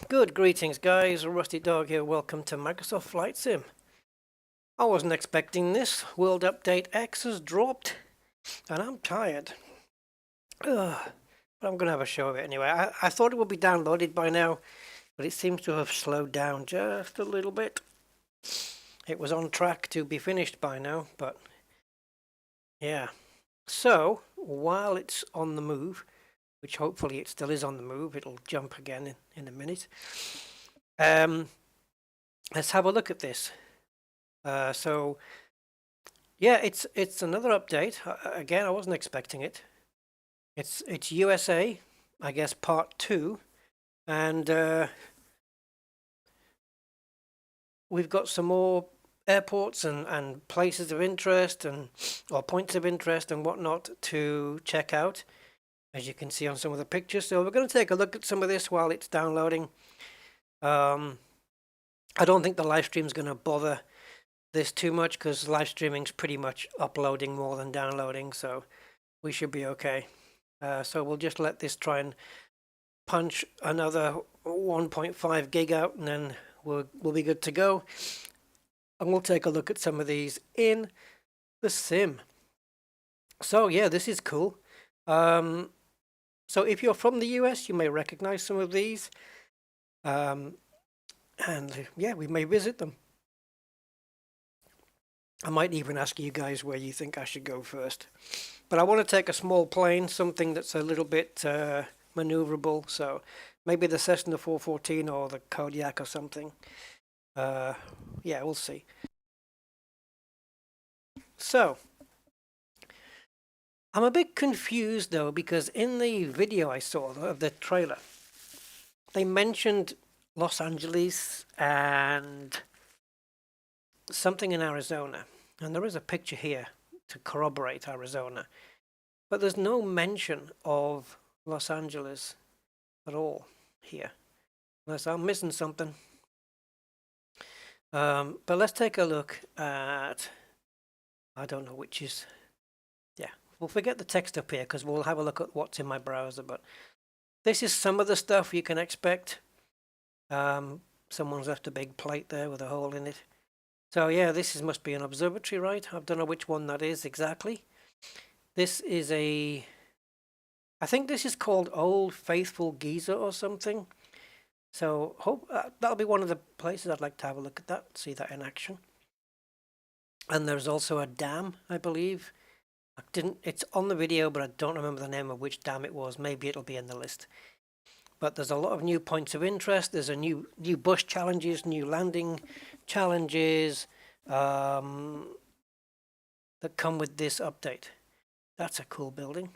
Good greetings, guys. Rusty Dog here. Welcome to Microsoft Flight Sim. I wasn't expecting this. World Update X has dropped, and I'm tired. Ugh. But I'm going to have a show of it anyway. I thought it would be downloaded by now, but it seems to have slowed down just a little bit. It was on track to be finished by now, but yeah. So, while it's on the move, which hopefully it still is on the move, it'll jump again in a minute. Let's have a look at this. So yeah, it's another update. Again, I wasn't expecting it. It's USA, I guess, part 2, and we've got some more airports and places of interest or points of interest and whatnot to check out, as you can see on some of the pictures. So we're going to take a look at some of this while it's downloading. I don't think the live stream is going to bother this too much because live streaming's pretty much uploading more than downloading, so we should be okay. So we'll just let this try and punch another 1.5 gig out, and then we'll be good to go. And we'll take a look at some of these in the sim. So yeah, this is cool. So if you're from the US, you may recognize some of these. And yeah, we may visit them. I might even ask you guys where you think I should go first. But I want to take a small plane, something that's a little bit maneuverable. So maybe the Cessna 414 or the Kodiak or something. Yeah, we'll see. So I'm a bit confused though, because in the video I saw of the trailer, they mentioned Los Angeles and something in Arizona, and there is a picture here to corroborate Arizona, but there's no mention of Los Angeles at all here, unless I'm missing something. But let's take a look at, I don't know which is, yeah, we'll forget the text up here because we'll have a look at what's in my browser. But this is some of the stuff you can expect. Someone's left a big plate there with a hole in it. So yeah, this must be an observatory, right? I don't know which one that is exactly. This is I think this is called Old Faithful Giza or something. So hope that'll be one of the places I'd like to have a look at that, see that in action. And there's also a dam, I believe. It's on the video, but I don't remember the name of which dam it was. Maybe it'll be in the list. But there's a lot of new points of interest. There's a new bush challenges, new landing challenges that come with this update. That's a cool building.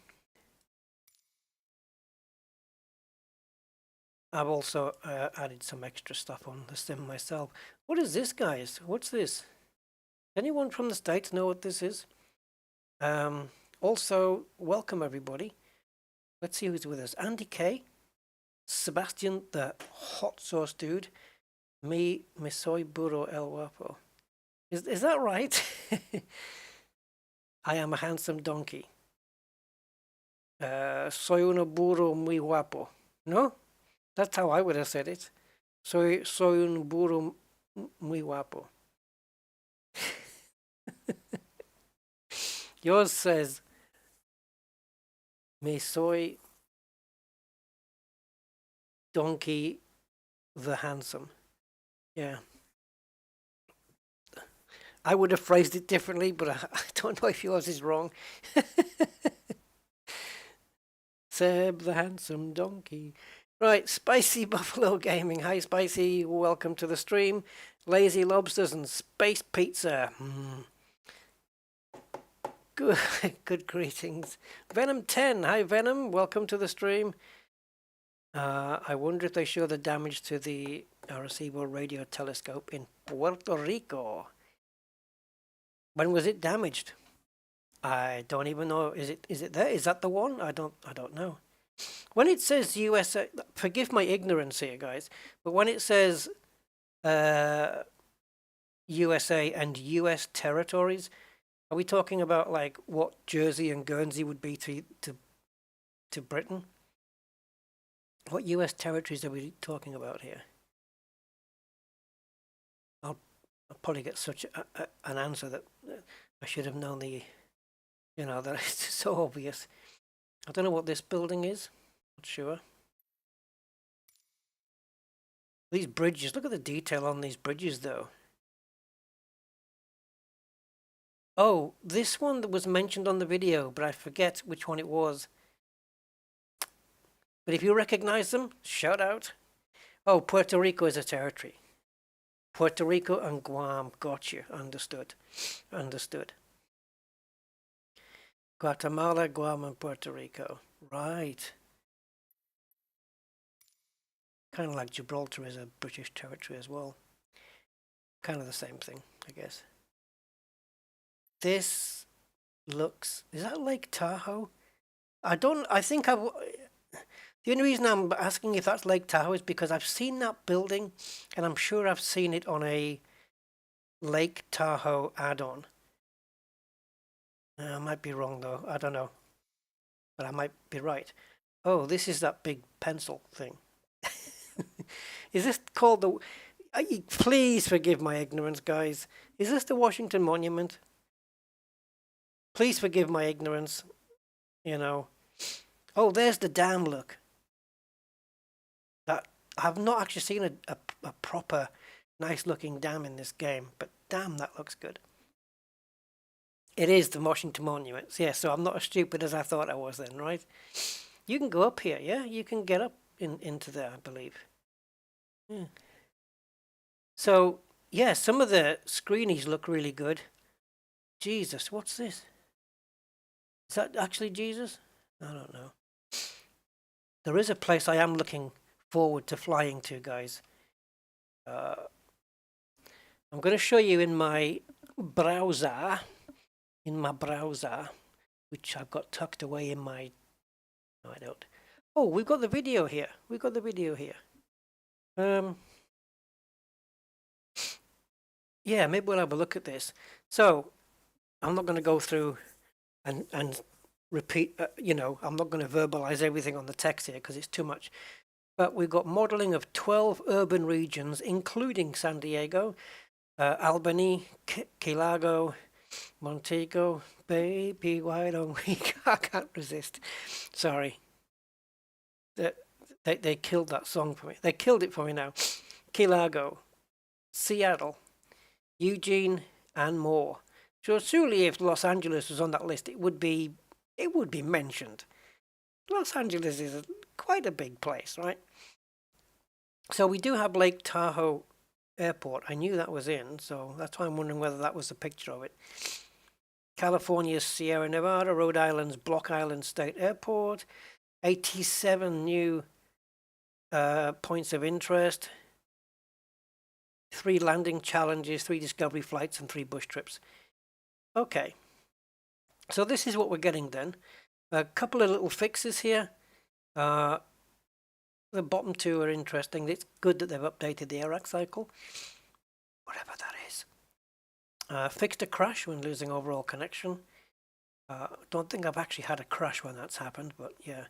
I've also added some extra stuff on the sim myself. What is this, guys? What's this? Anyone from the States know what this is? Also, welcome everybody. Let's see who's with us. Andy K, Sebastian, the hot sauce dude, me soy burro el guapo. Is that right? I am a handsome donkey. Soy un burro muy guapo. No? That's how I would have said it. Soy un burro muy guapo. Yours says, me soy donkey the handsome. Yeah. I would have phrased it differently, but I don't know if yours is wrong. Seb the handsome donkey. Right, Spicy Buffalo Gaming. Hi, Spicy. Welcome to the stream. Lazy Lobsters and Space Pizza. Good greetings. Venom 10. Hi, Venom. Welcome to the stream. I wonder if they show the damage to the Arecibo radio telescope in Puerto Rico. When was it damaged? I don't even know. Is it there? Is that the one? I don't know. When it says USA, forgive my ignorance here, guys, but when it says USA and US territories, are we talking about like what Jersey and Guernsey would be to Britain? What US territories are we talking about here? I'll probably get such an answer that I should have known the, that it's so obvious. I don't know what this building is. Not sure. These bridges, look at the detail on these bridges though. Oh, this one that was mentioned on the video, but I forget which one it was. But if you recognize them, shout out. Oh, Puerto Rico is a territory. Puerto Rico and Guam, gotcha, understood. Understood. Guatemala, Guam, and Puerto Rico. Right. Kind of like Gibraltar is a British territory as well. Kind of the same thing, I guess. This looks... Is that Lake Tahoe? I think the only reason I'm asking if that's Lake Tahoe is because I've seen that building, and I'm sure I've seen it on a Lake Tahoe add-on. I might be wrong though, I don't know. But I might be right. Oh, this is that big pencil thing. Is this called the... Please forgive my ignorance, guys. Is this the Washington Monument? Please forgive my ignorance. Oh, there's the dam, look. I've not actually seen a proper nice looking dam in this game, but damn, that looks good. It is the Washington Monument. Yeah, so I'm not as stupid as I thought I was then, right? You can go up here, yeah? You can get up into there, I believe. Yeah. So, yeah, some of the screenies look really good. Jesus, what's this? Is that actually Jesus? I don't know. There is a place I am looking forward to flying to, guys. I'm going to show you in my browser, which I've got tucked away in my... No, I don't. Oh, we've got the video here. Yeah, maybe we'll have a look at this. So, I'm not going to go through and repeat, I'm not going to verbalize everything on the text here because it's too much. But we've got modeling of 12 urban regions, including San Diego, Albany, Key Largo, Montego, baby, why don't we? I can't resist. Sorry. They killed that song for me. They killed it for me now. Key Largo, Seattle, Eugene, and more. So surely if Los Angeles was on that list, it would be mentioned. Los Angeles is quite a big place, right? So we do have Lake Tahoe Airport. I knew that was in, so that's why I'm wondering whether that was a picture of it. California's Sierra Nevada, Rhode Island's Block Island State Airport, 87 new points of interest, 3 landing challenges, 3 discovery flights, and 3 bush trips. Okay, so this is what we're getting then. A couple of little fixes here. The bottom 2 are interesting. It's good that they've updated the air cycle, whatever that is. Fixed a crash when losing overall connection. Don't think I've actually had a crash when that's happened, but yeah.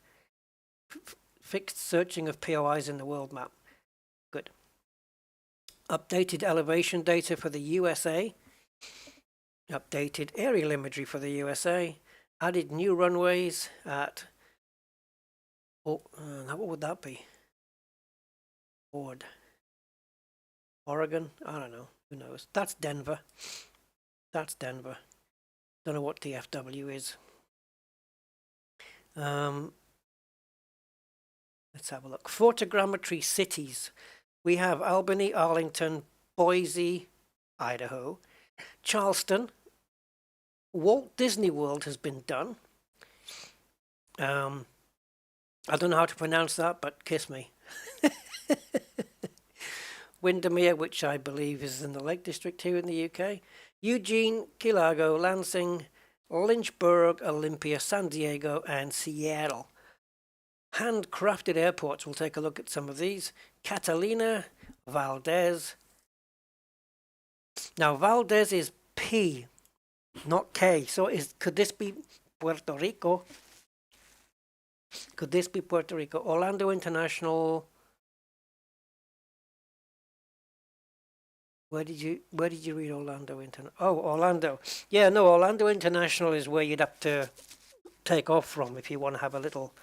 Fixed searching of POIs in the world map. Good. Updated elevation data for the USA. Updated aerial imagery for the USA. Added new runways at... what would that be? Oregon? I don't know. Who knows? That's Denver. Don't know what DFW is. Let's have a look. Photogrammetry cities. We have Albany, Arlington, Boise, Idaho, Charleston. Walt Disney World has been done. I don't know how to pronounce that, but kiss me. Windermere, which I believe is in the Lake District here in the UK. Eugene, Key Largo, Lansing, Lynchburg, Olympia, San Diego, and Seattle. Handcrafted airports. We'll take a look at some of these. Catalina, Valdez. Now, Valdez is P, not K. So could this be Puerto Rico? Could this be Puerto Rico? Orlando International. Where did you read Orlando International? Oh, Orlando. Yeah, no, Orlando International is where you'd have to take off from if you want to have a little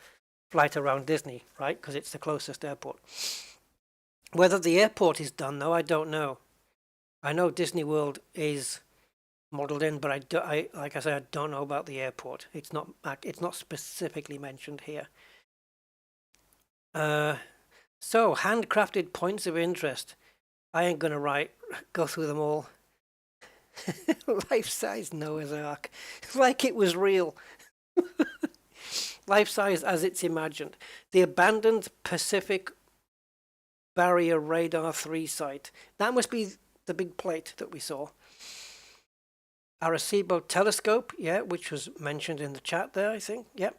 flight around Disney, right? Because it's the closest airport. Whether the airport is done, though, I don't know. I know Disney World is modeled in, but like I said, I don't know about the airport. It's not specifically mentioned here. So handcrafted points of interest. I ain't gonna go through them all. Life-size Noah's Ark, like it was real. Life-size as it's imagined. The abandoned Pacific Barrier Radar 3 site. That must be the big plate that we saw. Arecibo telescope, yeah, which was mentioned in the chat there, I think. Yep.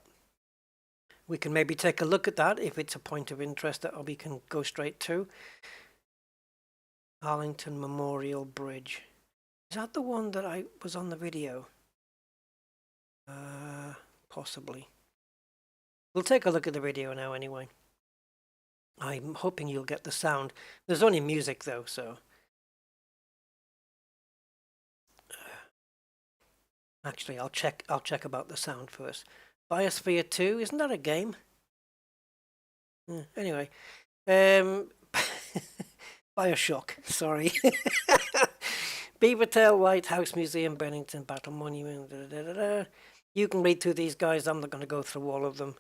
We can maybe take a look at that if it's a point of interest that we can go straight to. Arlington Memorial Bridge. Is that the one that I was on the video? Possibly. We'll take a look at the video now anyway. I'm hoping you'll get the sound. There's only music though, so. Actually, I'll check about the sound first. Biosphere 2, isn't that a game? Anyway, Bioshock, sorry. Beavertail Lighthouse Museum, Bennington Battle Monument. You can read through these guys. I'm not going to go through all of them.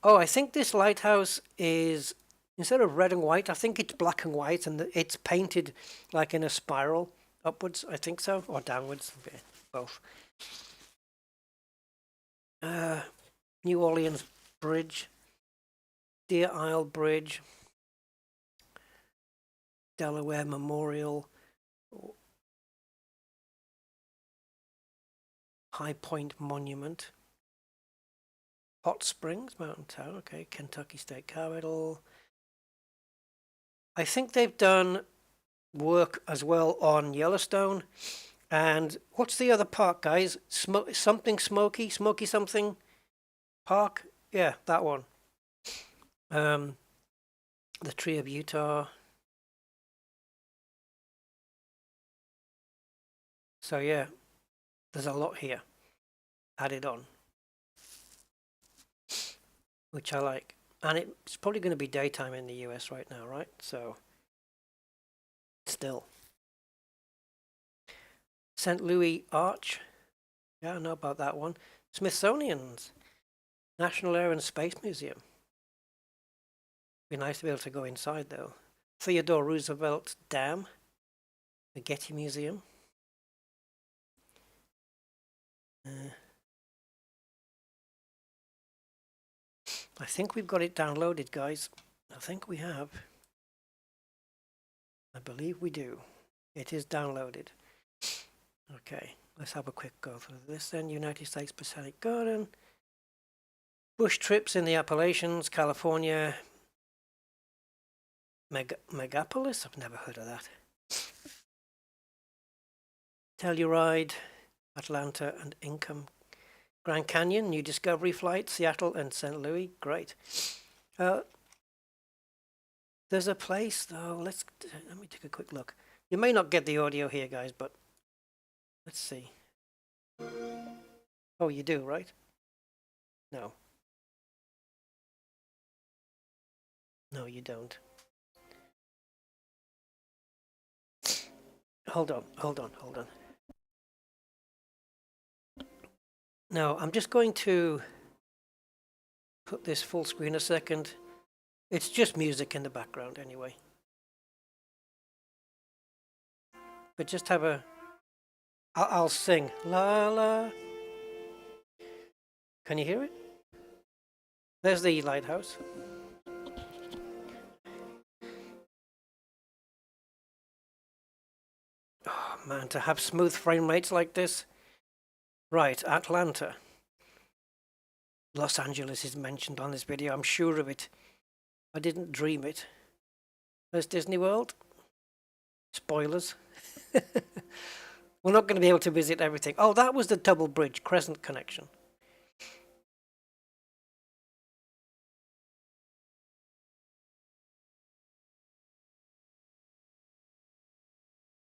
Oh, I think this lighthouse is, instead of red and white, I think it's black and white, and it's painted like in a spiral upwards. I think so, or downwards, yeah, both. New Orleans Bridge, Deer Isle Bridge, Delaware Memorial, High Point Monument, Hot Springs Mountain Town, okay, Kentucky State Capitol. I think they've done work as well on Yellowstone. And what's the other park, guys? Something Smoky something park? Yeah, that one. The Tree of Utah. So yeah, there's a lot here added on, which I like. And it's probably going to be daytime in the US right now, right? So still. St. Louis Arch. Yeah, I know about that one. Smithsonian's National Air and Space Museum. Be nice to be able to go inside though. Theodore Roosevelt Dam. The Getty Museum. I think we've got it downloaded, guys. I think we have. I believe we do. It is downloaded. Okay, let's have a quick go through this then. United States Botanic Garden. Bush trips in the Appalachians, California. Megapolis? I've never heard of that. Telluride, Atlanta and Income. Grand Canyon, New Discovery Flight, Seattle and St. Louis. Great. There's a place though. Let me take a quick look. You may not get the audio here, guys, but let's see. Oh, you do, right? No. No, you don't. Hold on. No, I'm just going to put this full screen a second. It's just music in the background anyway. But just have a... I'll sing. La la. Can you hear it? There's the lighthouse. Oh man, to have smooth frame rates like this. Right, Atlanta. Los Angeles is mentioned on this video, I'm sure of it. I didn't dream it. There's Disney World. Spoilers. We're not going to be able to visit everything. Oh, that was the double bridge, Crescent Connection.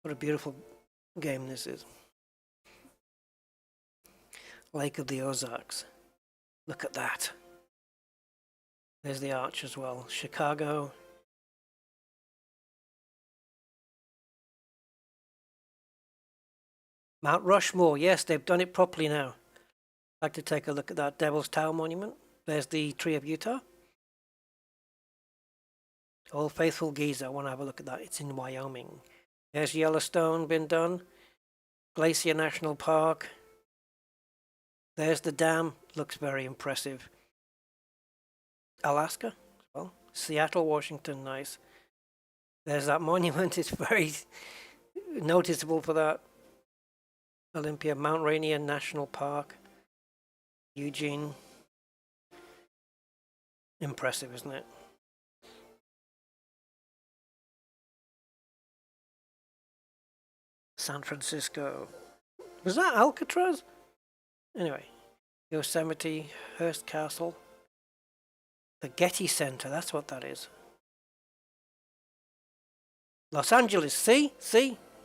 What a beautiful game this is. Lake of the Ozarks. Look at that. There's the arch as well. Chicago. Mount Rushmore. Yes, they've done it properly now. I'd like to take a look at that Devil's Tower monument. There's the Tree of Utah. Old Faithful Giza. I want to have a look at that. It's in Wyoming. There's Yellowstone, been done. Glacier National Park. There's the dam. Looks very impressive. Alaska as well. Seattle, Washington, nice. There's that monument. It's very noticeable for that. Olympia, Mount Rainier National Park. Eugene. Impressive, isn't it? San Francisco. Was that Alcatraz? Anyway, Yosemite, Hearst Castle. The Getty Center, that's what that is. Los Angeles, see?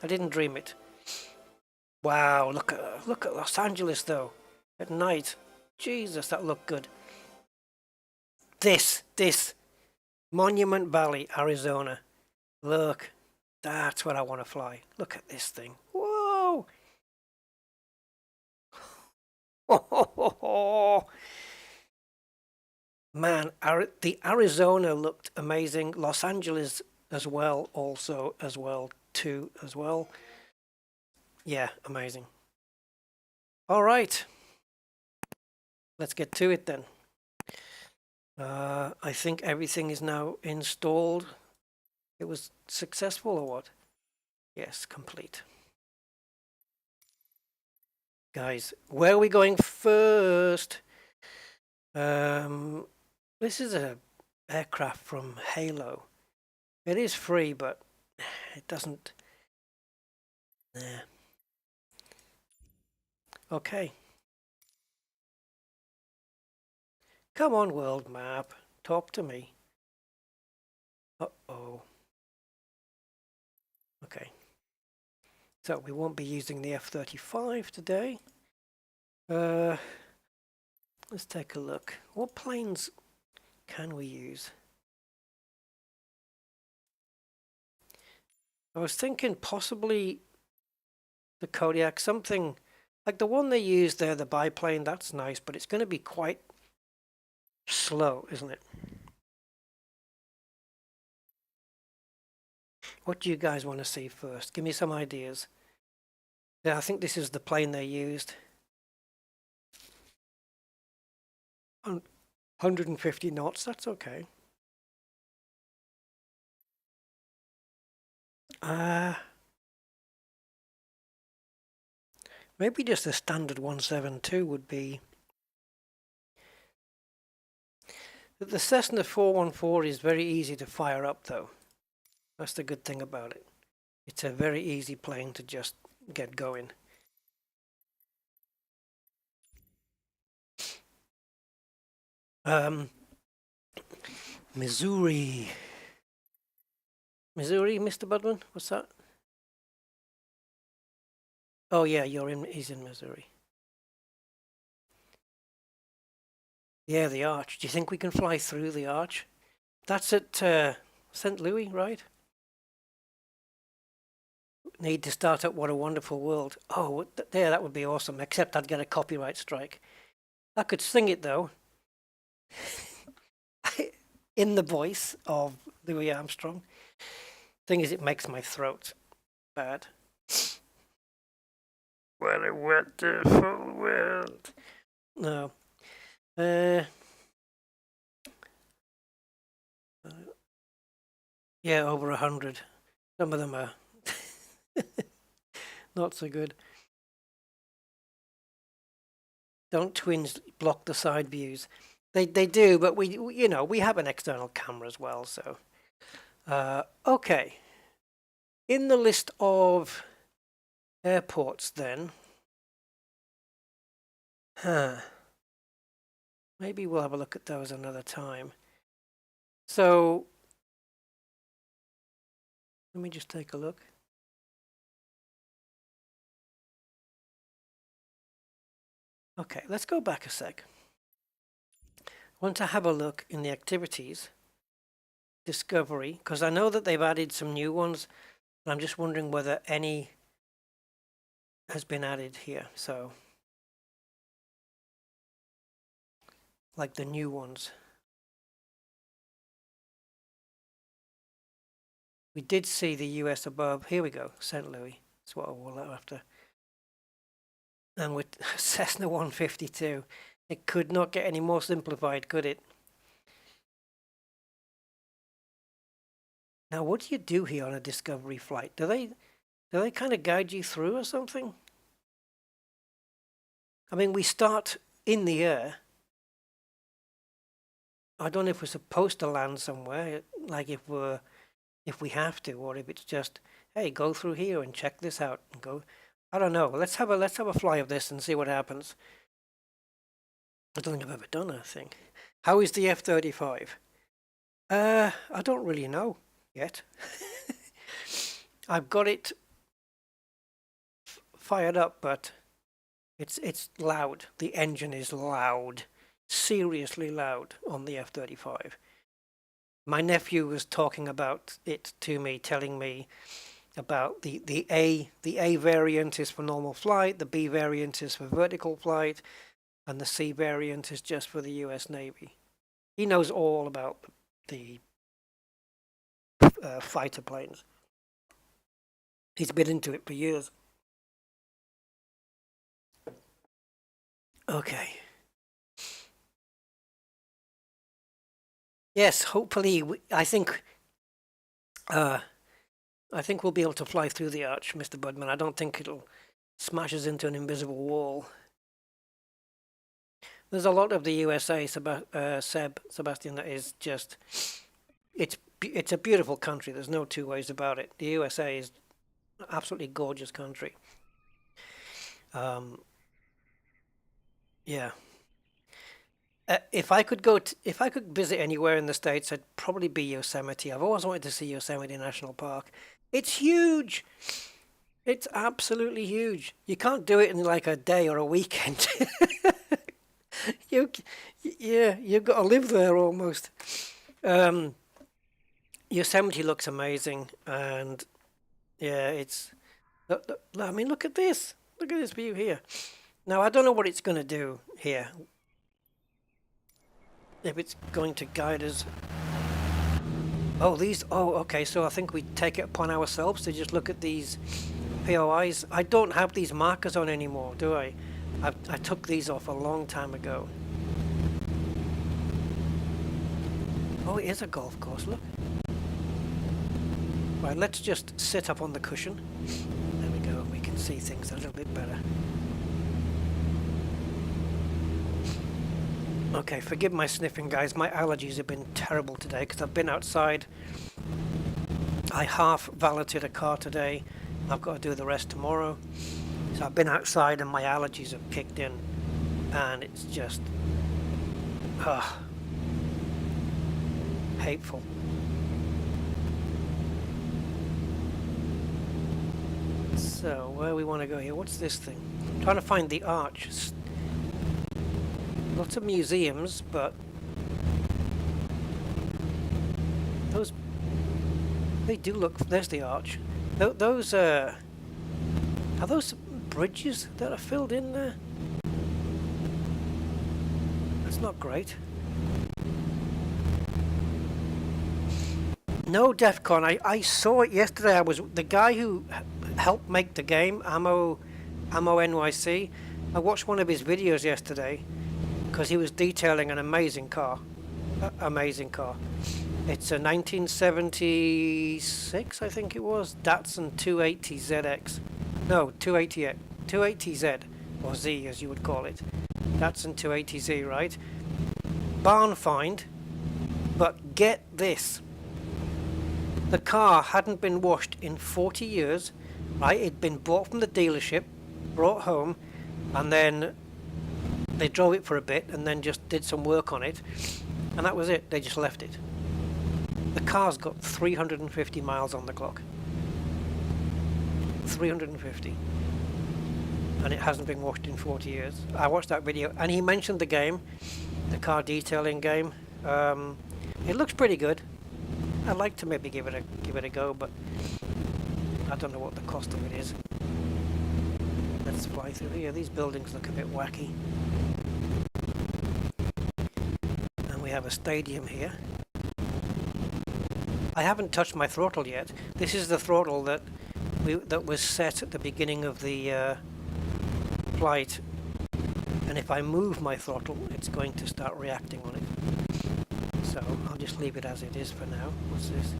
I didn't dream it. Wow, look at Los Angeles though. At night. Jesus, that looked good. This. Monument Valley, Arizona. Look. That's where I want to fly. Look at this thing. Whoa! Man, the Arizona looked amazing. Los Angeles as well, too. Yeah, amazing. All right. Let's get to it then. I think everything is now installed. It was successful or what? Yes, complete. Guys, where are we going first? This is a aircraft from Halo. It is free, but it doesn't. Nah. Okay. Come on, world map. Talk to me. Uh-oh. Okay. So we won't be using the F-35 today. Let's take a look. What planes can we use? I was thinking possibly the Kodiak, something like the one they used there, the biplane, that's nice, but it's going to be quite slow, isn't it? What do you guys want to see first? Give me some ideas. Yeah, I think this is the plane they used. 150 knots, that's okay. Maybe just a standard 172 would be. The Cessna 414 is very easy to fire up though. That's the good thing about it. It's a very easy plane to just get going. Missouri, Mr. Budman, what's that? Oh yeah, he's in Missouri. Yeah, the arch. Do you think we can fly through the arch? That's at St. Louis, right? Need to start at What a Wonderful World. Oh, there, that would be awesome, except I'd get a copyright strike. I could sing it though. In the voice of Louis Armstrong. Thing is, it makes my throat bad. What a wonderful world. No. Yeah, over 100. Some of them are not so good. Don't twins block the side views? They do, but we have an external camera as well, so. Okay. In the list of airports then. Maybe we'll have a look at those another time. So, let me just take a look. Okay, let's go back a sec. I want to have a look in the activities, discovery, because I know that they've added some new ones, and I'm just wondering whether any has been added here. So, like the new ones. We did see the US above. Here we go, St. Louis. That's what we'll go after. And with Cessna 152, it could not get any more simplified, could it? Now, what do you do here on a discovery flight? Do they kind of guide you through or something? I mean, we start in the air. I don't know if we're supposed to land somewhere, like if we have to, or if it's just, hey, go through here and check this out and go. I don't know. Let's have a fly of this and see what happens. I don't think I've ever done a thing. How is the F-35? I don't really know yet. I've got it fired up, but it's loud. The engine is loud, seriously loud on the F-35. My nephew was talking about it to me, telling me about the A variant is for normal flight, the B variant is for vertical flight, and the C variant is just for the US Navy. He knows all about the fighter planes. He's been into it for years. Okay. Yes, hopefully, I think we'll be able to fly through the arch, Mr. Budman. I don't think it'll smash us into an invisible wall. There's a lot of the USA, Sebastian, that is just, it's a beautiful country. There's no two ways about it. The USA is an absolutely gorgeous country. Yeah. If I could visit anywhere in the States, I'd probably be Yosemite. I've always wanted to see Yosemite National Park. It's huge. It's absolutely huge. You can't do it in like a day or a weekend. You've got to live there almost. Yosemite looks amazing, and yeah, it's. I mean, look at this. Look at this view here. Now, I don't know what it's going to do here. If it's going to guide us. Oh, okay, so I think we take it upon ourselves to just look at these POIs. I don't have these markers on anymore, do I? I took these off a long time ago. Oh, it is a golf course, look. Right, let's just sit up on the cushion. There we go, we can see things a little bit better. Okay, forgive my sniffing, guys. My allergies have been terrible today because I've been outside. I half valeted a car today. I've got to do the rest tomorrow. So I've been outside and my allergies have kicked in. And it's just... hateful. So, where we want to go here? What's this thing? I'm trying to find the arch. Lots of museums, but those, they do look, there's the arch. Those are those bridges that are filled in there? That's not great. No DEFCON. I saw it yesterday. I was the guy who helped make the game, Ammo NYC. I watched one of his videos yesterday because he was detailing an amazing car. Amazing car. It's a 1976, I think it was, Datsun 280ZX. No, 280Z, or Z as you would call it. Datsun 280Z, right? Barn find, but get this. The car hadn't been washed in 40 years, right? It'd been bought from the dealership, brought home, and then they drove it for a bit and then just did some work on it, and that was it. They just left it. The car's got 350 miles on the clock. 350. and it hasn't been washed in 40 years. I watched that video, and he mentioned the game, the car detailing game. It looks pretty good. I'd like to maybe give it a go, but I don't know what the cost of it is. Let's fly through here. These buildings look a bit wacky. And we have a stadium here. I haven't touched my throttle yet. This is the throttle that was set at the beginning of the flight, and if I move my throttle, it's going to start reacting on it. So I'll just leave it as it is for now. What's this?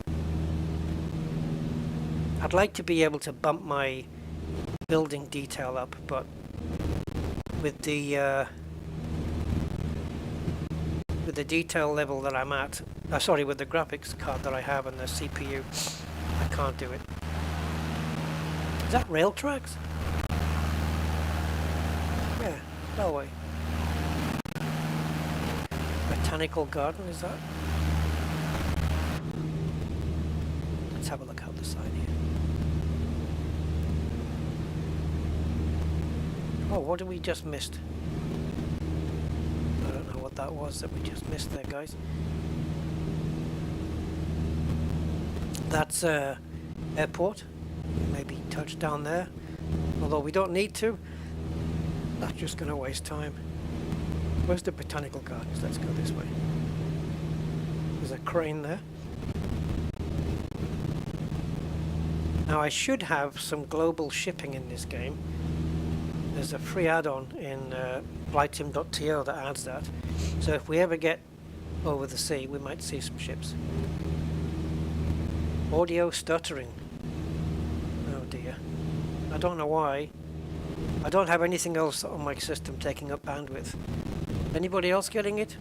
I'd like to be able to bump my building detail up, but with the detail level that I'm at, sorry, with the graphics card that I have and the CPU, I can't do it. Is that rail tracks? Yeah, no way. Botanical garden, is that? Let's have a look out the side here. Oh, what did we just missed? I don't know what that was that we just missed there, guys. That's airport. Maybe touchdown there. Although we don't need to. That's just going to waste time. Where's the botanical gardens? Let's go this way. There's a crane there. Now I should have some global shipping in this game. There's a free add-on in flightsim.to that adds that. So if we ever get over the sea, we might see some ships. Audio stuttering. Oh dear. I don't know why. I don't have anything else on my system taking up bandwidth. Anybody else getting it?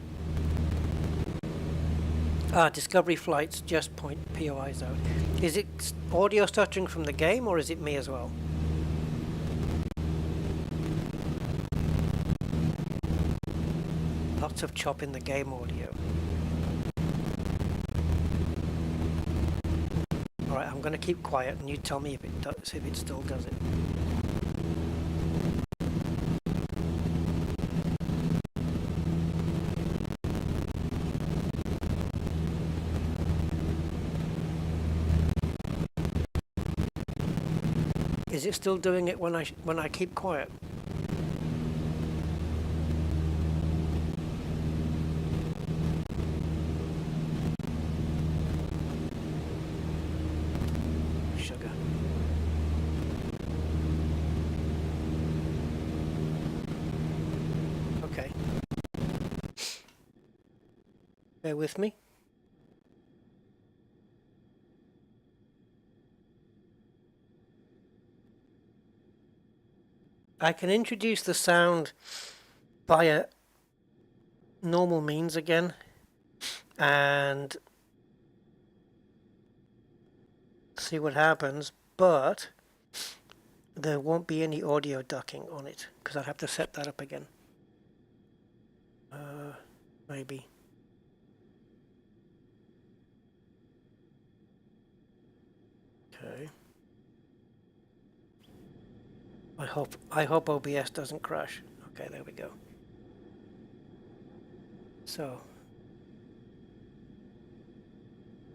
Discovery flights just point POIs out. Is it audio stuttering from the game, or is it me as well? Lots of chop in the game audio. Alright, I'm going to keep quiet and you tell me if it does, if it still does it. Is it still doing it when I keep quiet? Sugar. Okay. Bear with me. I can introduce the sound via normal means again, and see what happens, but there won't be any audio ducking on it because I'll have to set that up again. Maybe. Okay. I hope OBS doesn't crash. Okay, there we go. So,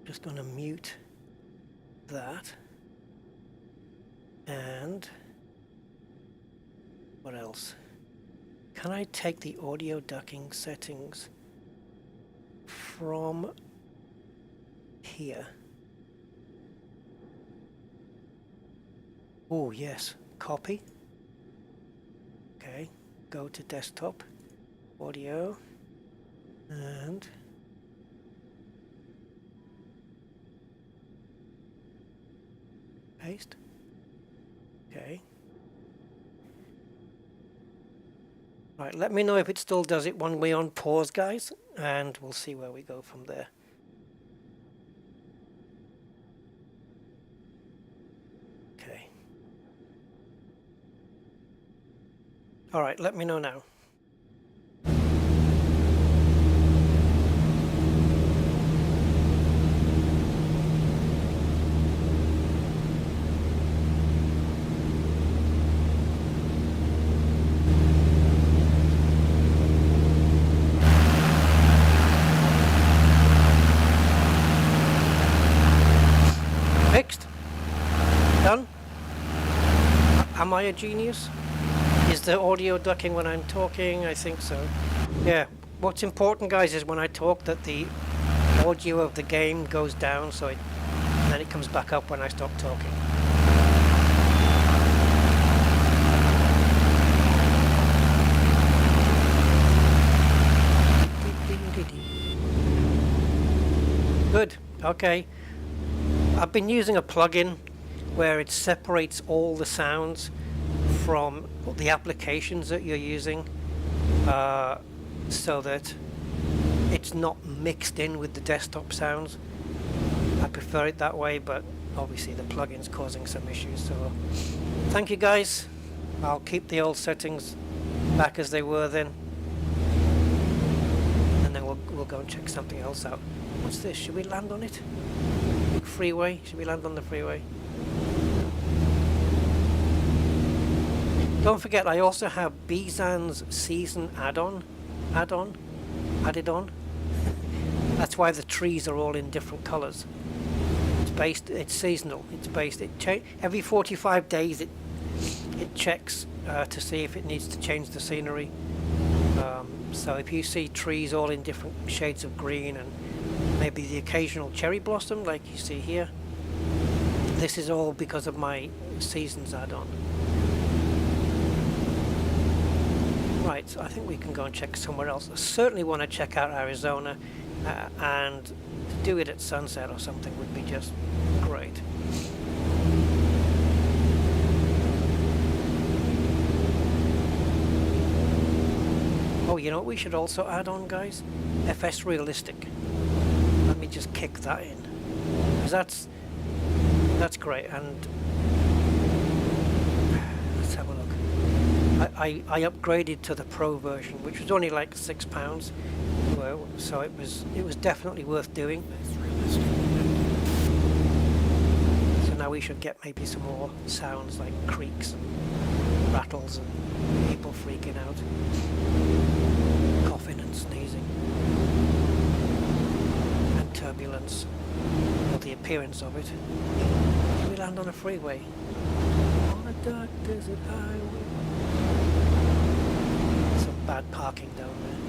just going to mute that. And what else? Can I take the audio ducking settings from here? Oh, yes. Copy. Okay, go to desktop, audio, and paste. Okay. Right, let me know if it still does it when we're on pause, guys, and we'll see where we go from there. Okay. All right, let me know now. Am I a genius? Is the audio ducking when I'm talking? I think so. Yeah. What's important, guys, is when I talk that the audio of the game goes down, so then it comes back up when I stop talking. Good. Okay. I've been using a plugin where it separates all the sounds from the applications that you're using, so that it's not mixed in with the desktop sounds. I prefer it that way, but obviously the plugin's causing some issues, so thank you guys. I'll keep the old settings back as they were then, and then we'll go and check something else out. What's this? Should we land on it? Big freeway? Should we land on the freeway? Don't forget, I also have Bizan's season added on. That's why the trees are all in different colors. It's seasonal. Every 45 days it checks to see if it needs to change the scenery. So if you see trees all in different shades of green and maybe the occasional cherry blossom like you see here, this is all because of my seasons add-on. Right, so I think we can go and check somewhere else. I certainly want to check out Arizona, and to do it at sunset or something would be just great. Oh, you know what we should also add on, guys? FS Realistic. Let me just kick that in, because that's great. And let's have a look. I upgraded to the Pro version, which was only like £6, so it was definitely worth doing. So now we should get maybe some more sounds like creaks and rattles and people freaking out, coughing and sneezing, and turbulence, or the appearance of it. Can we land on a freeway? On a dark desert highway. Some bad parking down there.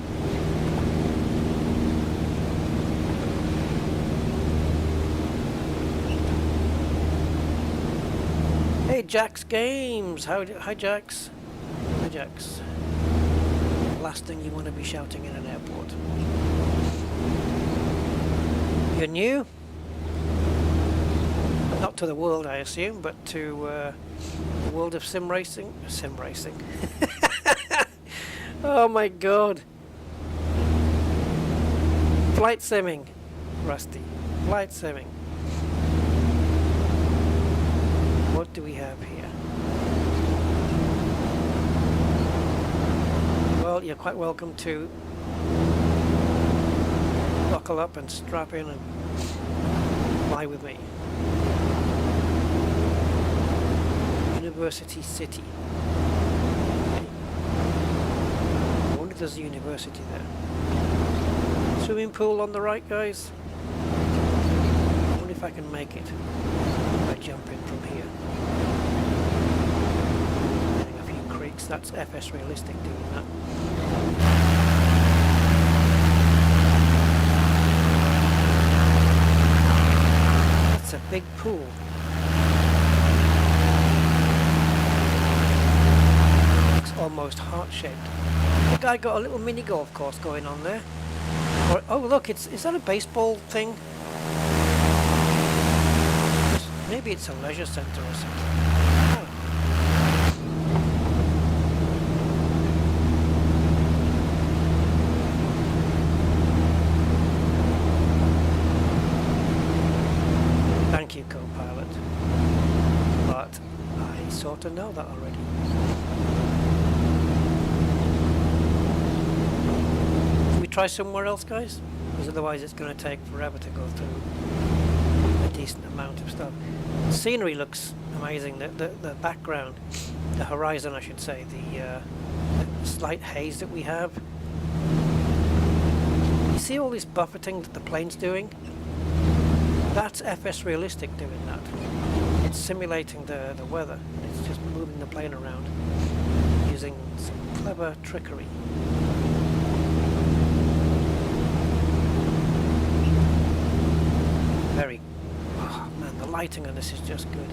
Hey, Jax Games! Hi, Jax. Hi, Jax. Last thing you want to be shouting in an airport. You're new? Not to the world, I assume, but to the world of sim racing. Sim racing. Oh my god. Flight simming, Rusty. Flight simming. What do we have here? Well, you're quite welcome to buckle up and strap in and fly with me. University City. I wonder if there's a university there. Swimming pool on the right, guys. I wonder if I can make it by jumping from here. Getting a few creeks. That's FS Realistic doing that. That's a big pool. Almost heart-shaped. The guy got a little mini golf course going on there. Or, oh look, is that a baseball thing? Maybe it's a leisure centre or something. Oh. Thank you, co-pilot. But I sort of know that already. Try somewhere else, guys, because otherwise it's going to take forever to go through a decent amount of stuff. The scenery looks amazing. The background, the horizon, I should say, the slight haze that we have. You see all this buffeting that the plane's doing? That's FS Realistic doing that. It's simulating the weather. It's just moving moving the plane around using some clever trickery. Very, oh man, the lighting on this is just good.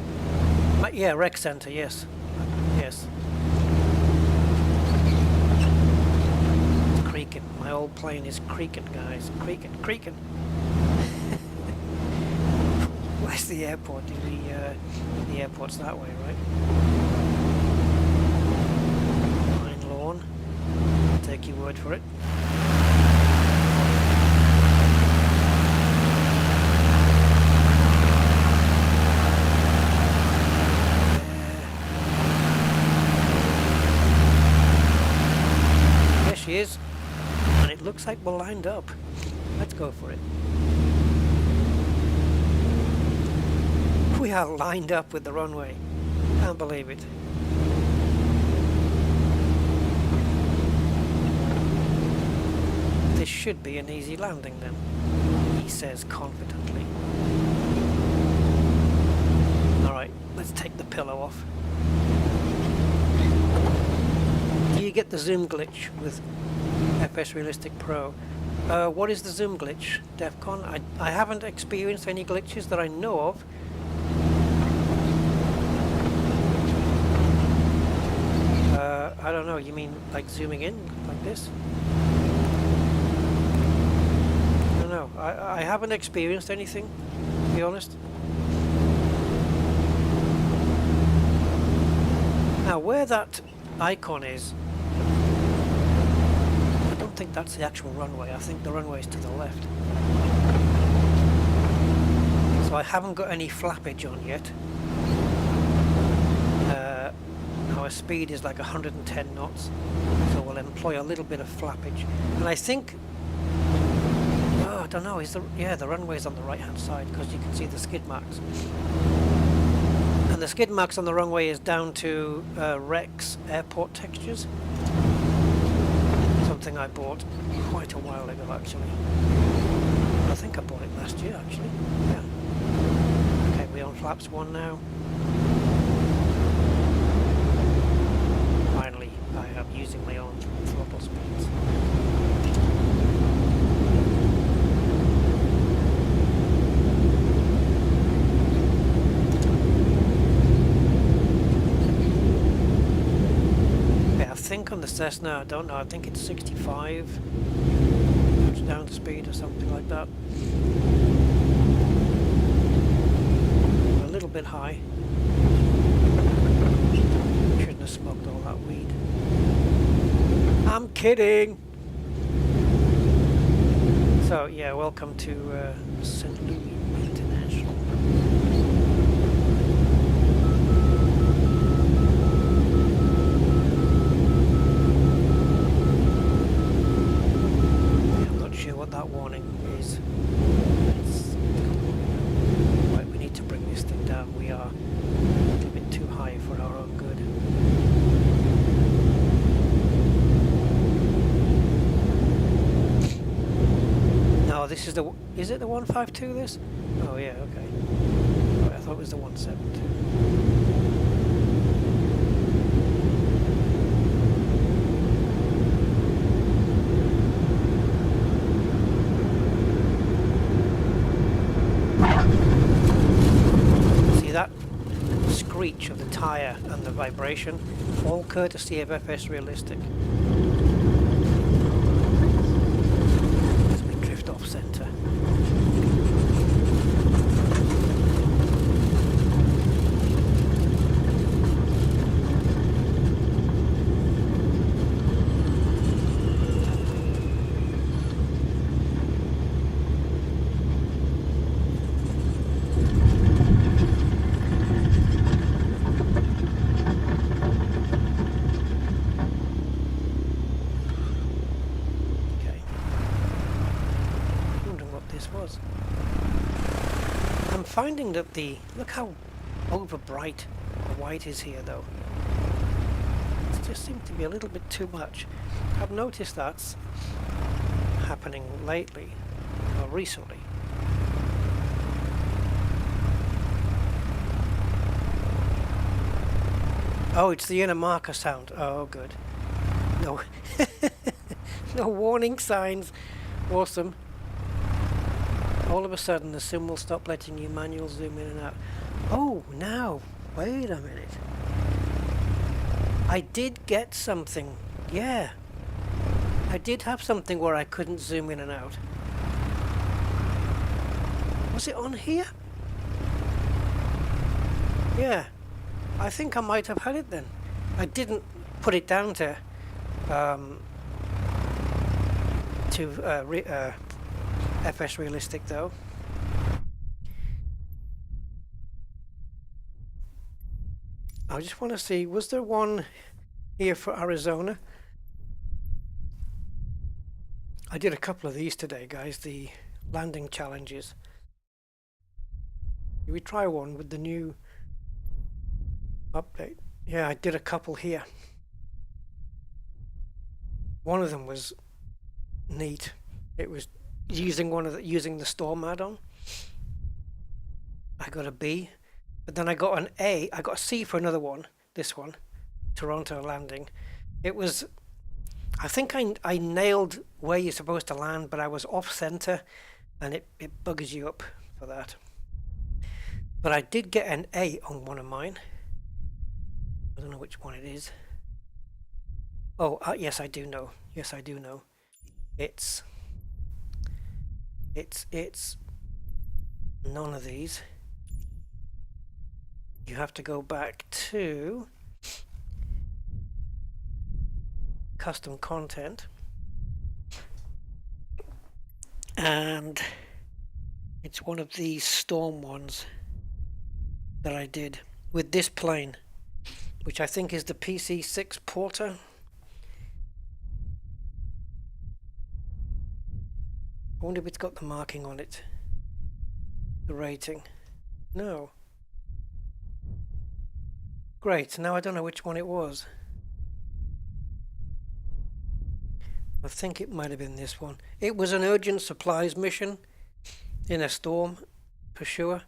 Yeah, rec center, yes, yes. It's creaking. My old plane is creaking, guys. Creaking, creaking. Where's the airport? The airport's that way, right? Fine lawn. I'll take your word for it. There she is. And it looks like we're lined up. Let's go for it. We are lined up with the runway. Can't believe it. This should be an easy landing then, he says confidently. Alright, let's take the pillow off. Do you get the zoom glitch with FS Realistic Pro? What is the zoom glitch, Defcon? I haven't experienced any glitches that I know of. I don't know, you mean like zooming in like this? I don't know, I haven't experienced anything, to be honest. Now where that icon is, I don't think that's the actual runway. I think the runway is to the left. So I haven't got any flappage on yet. Our speed is like 110 knots, so we'll employ a little bit of flappage. And I think, oh, I don't know, the runway's on the right hand side because you can see the skid marks. And the skid marks on the runway is down to Rex airport textures. Something I bought quite a while ago actually. I think I bought it last year actually, yeah. Okay, we're on flaps 1 now. Finally, I am using my own throttle speeds. Okay, I think on the Cessna, I don't know, I think it's 65 down to speed or something like that. A little bit high. Shouldn't have smoked all that weed. I'm kidding! So yeah, welcome to St. Louis International. I'm not sure what that warning is. Right, we need to bring this thing down. We are a little bit too high for our own good. Oh, this is is it the 152 this? Oh yeah, okay. Right, I thought it was the 172. See that screech of the tyre and the vibration? All courtesy of FS Realistic. Off center. I'm finding that look how over bright the white is here though. It just seems to be a little bit too much. I've noticed that's happening lately, or recently. Oh, it's the inner marker sound. Oh, good. No, no warning signs. Awesome. All of a sudden, the sim will stop letting you manual zoom in and out. Oh, now, wait a minute. I did get something. Yeah. I did have something where I couldn't zoom in and out. Was it on here? Yeah. I think I might have had it then. I didn't put it down to FS Realistic though. I just want to see, was there one here for Arizona? I did a couple of these today, guys, the landing challenges. Did we try one with the new update? Yeah, I did a couple here. One of them was neat. It was using the storm add-on. I got a B, but then I got an A. I got a C for another one. This one, Toronto landing. It was. I think I nailed where you're supposed to land, but I was off center, and it buggers you up for that. But I did get an A on one of mine. I don't know which one it is. Oh, yes, I do know. Yes, I do know. It's none of these. You have to go back to custom content, and it's one of these storm ones that I did with this plane, which I think is the PC6 Porter. I wonder if it's got the marking on it, the rating. No. Great, now I don't know which one it was. I think it might have been this one. It was an urgent supplies mission in a storm, for sure.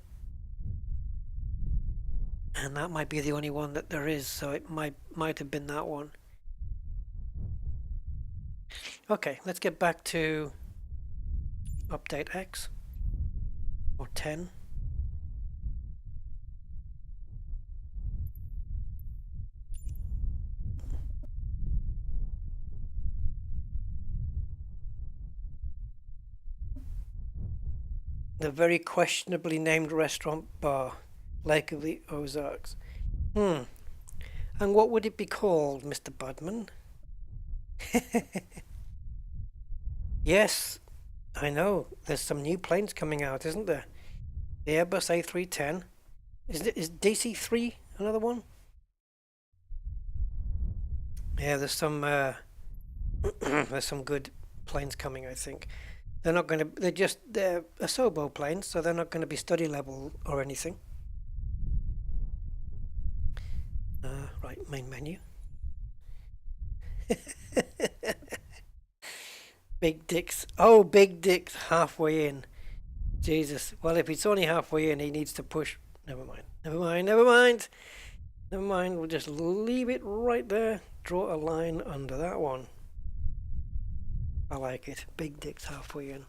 And that might be the only one that there is, so it might have been that one. Okay, let's get back to update X, or 10. The very questionably named restaurant bar, Lake of the Ozarks. And what would it be called, Mr. Budman? Yes, I know. There's some new planes coming out, isn't there? The Airbus A310. Is DC-3 another one? Yeah, there's some there's some good planes coming, I think. They're not going to. They're Asobo planes, so they're not going to be study level or anything. Right, main menu. Big dicks. Oh, big dicks halfway in. Jesus. Well, if it's only halfway in, he needs to push. Never mind. Never mind. Never mind. Never mind. We'll just leave it right there. Draw a line under that one. I like it. Big dicks halfway in.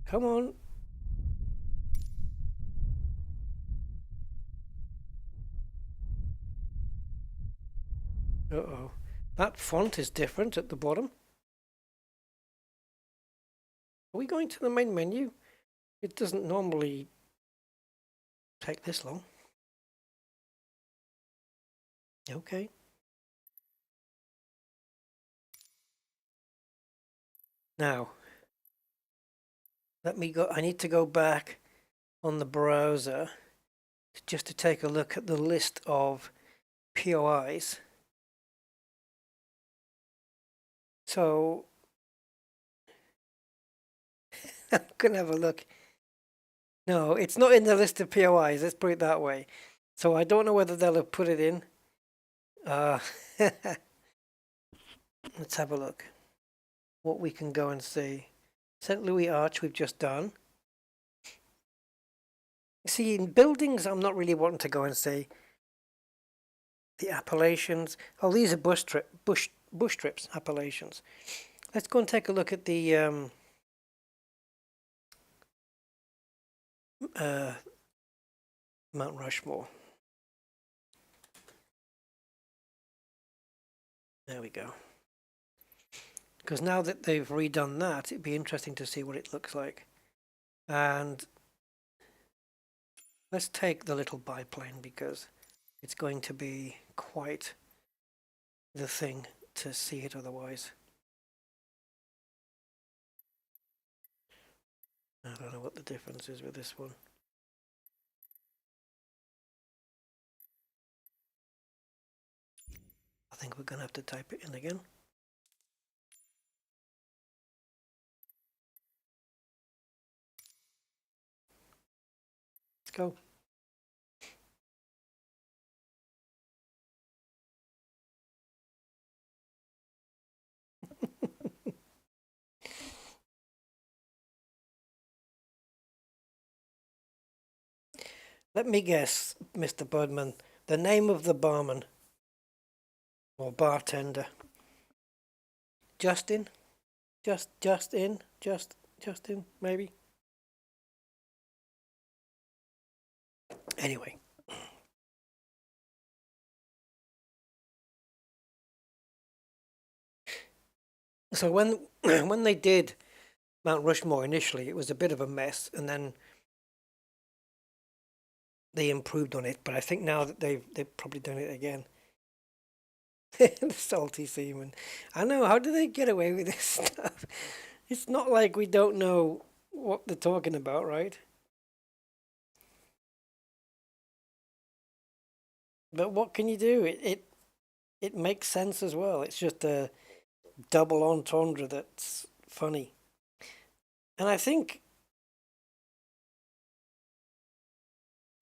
Come on. Uh-oh. That font is different at the bottom. Are we going to the main menu? It doesn't normally take this long. Okay. Now, let me go. I need to go back on the browser just to take a look at the list of POIs. So, I'm going to have a look. No, it's not in the list of POIs, let's put it that way. So I don't know whether they'll have put it in. Let's have a look. What we can go and see. St. Louis Arch we've just done. See, in buildings, I'm not really wanting to go and say the appellations. Oh, these are bush strips appellations. Let's go and take a look at the Mount Rushmore. There we go. Because now that they've redone that, it'd be interesting to see what it looks like. And let's take the little biplane because it's going to be quite the thing to see it otherwise. I don't know what the difference is with this one. I think we're going to have to type it in again. Let's go. Let me guess, Mr. Budman, the name of the barman or bartender. Justin? Justin, maybe? Anyway. So when when they did Mount Rushmore initially, it was a bit of a mess, and then they improved on it. But I think now that they've probably done it again. The salty seaman. I know, how do they get away with this stuff? It's not like we don't know what they're talking about, right? But what can you do? It makes sense as well. It's just a double entendre that's funny. And I think,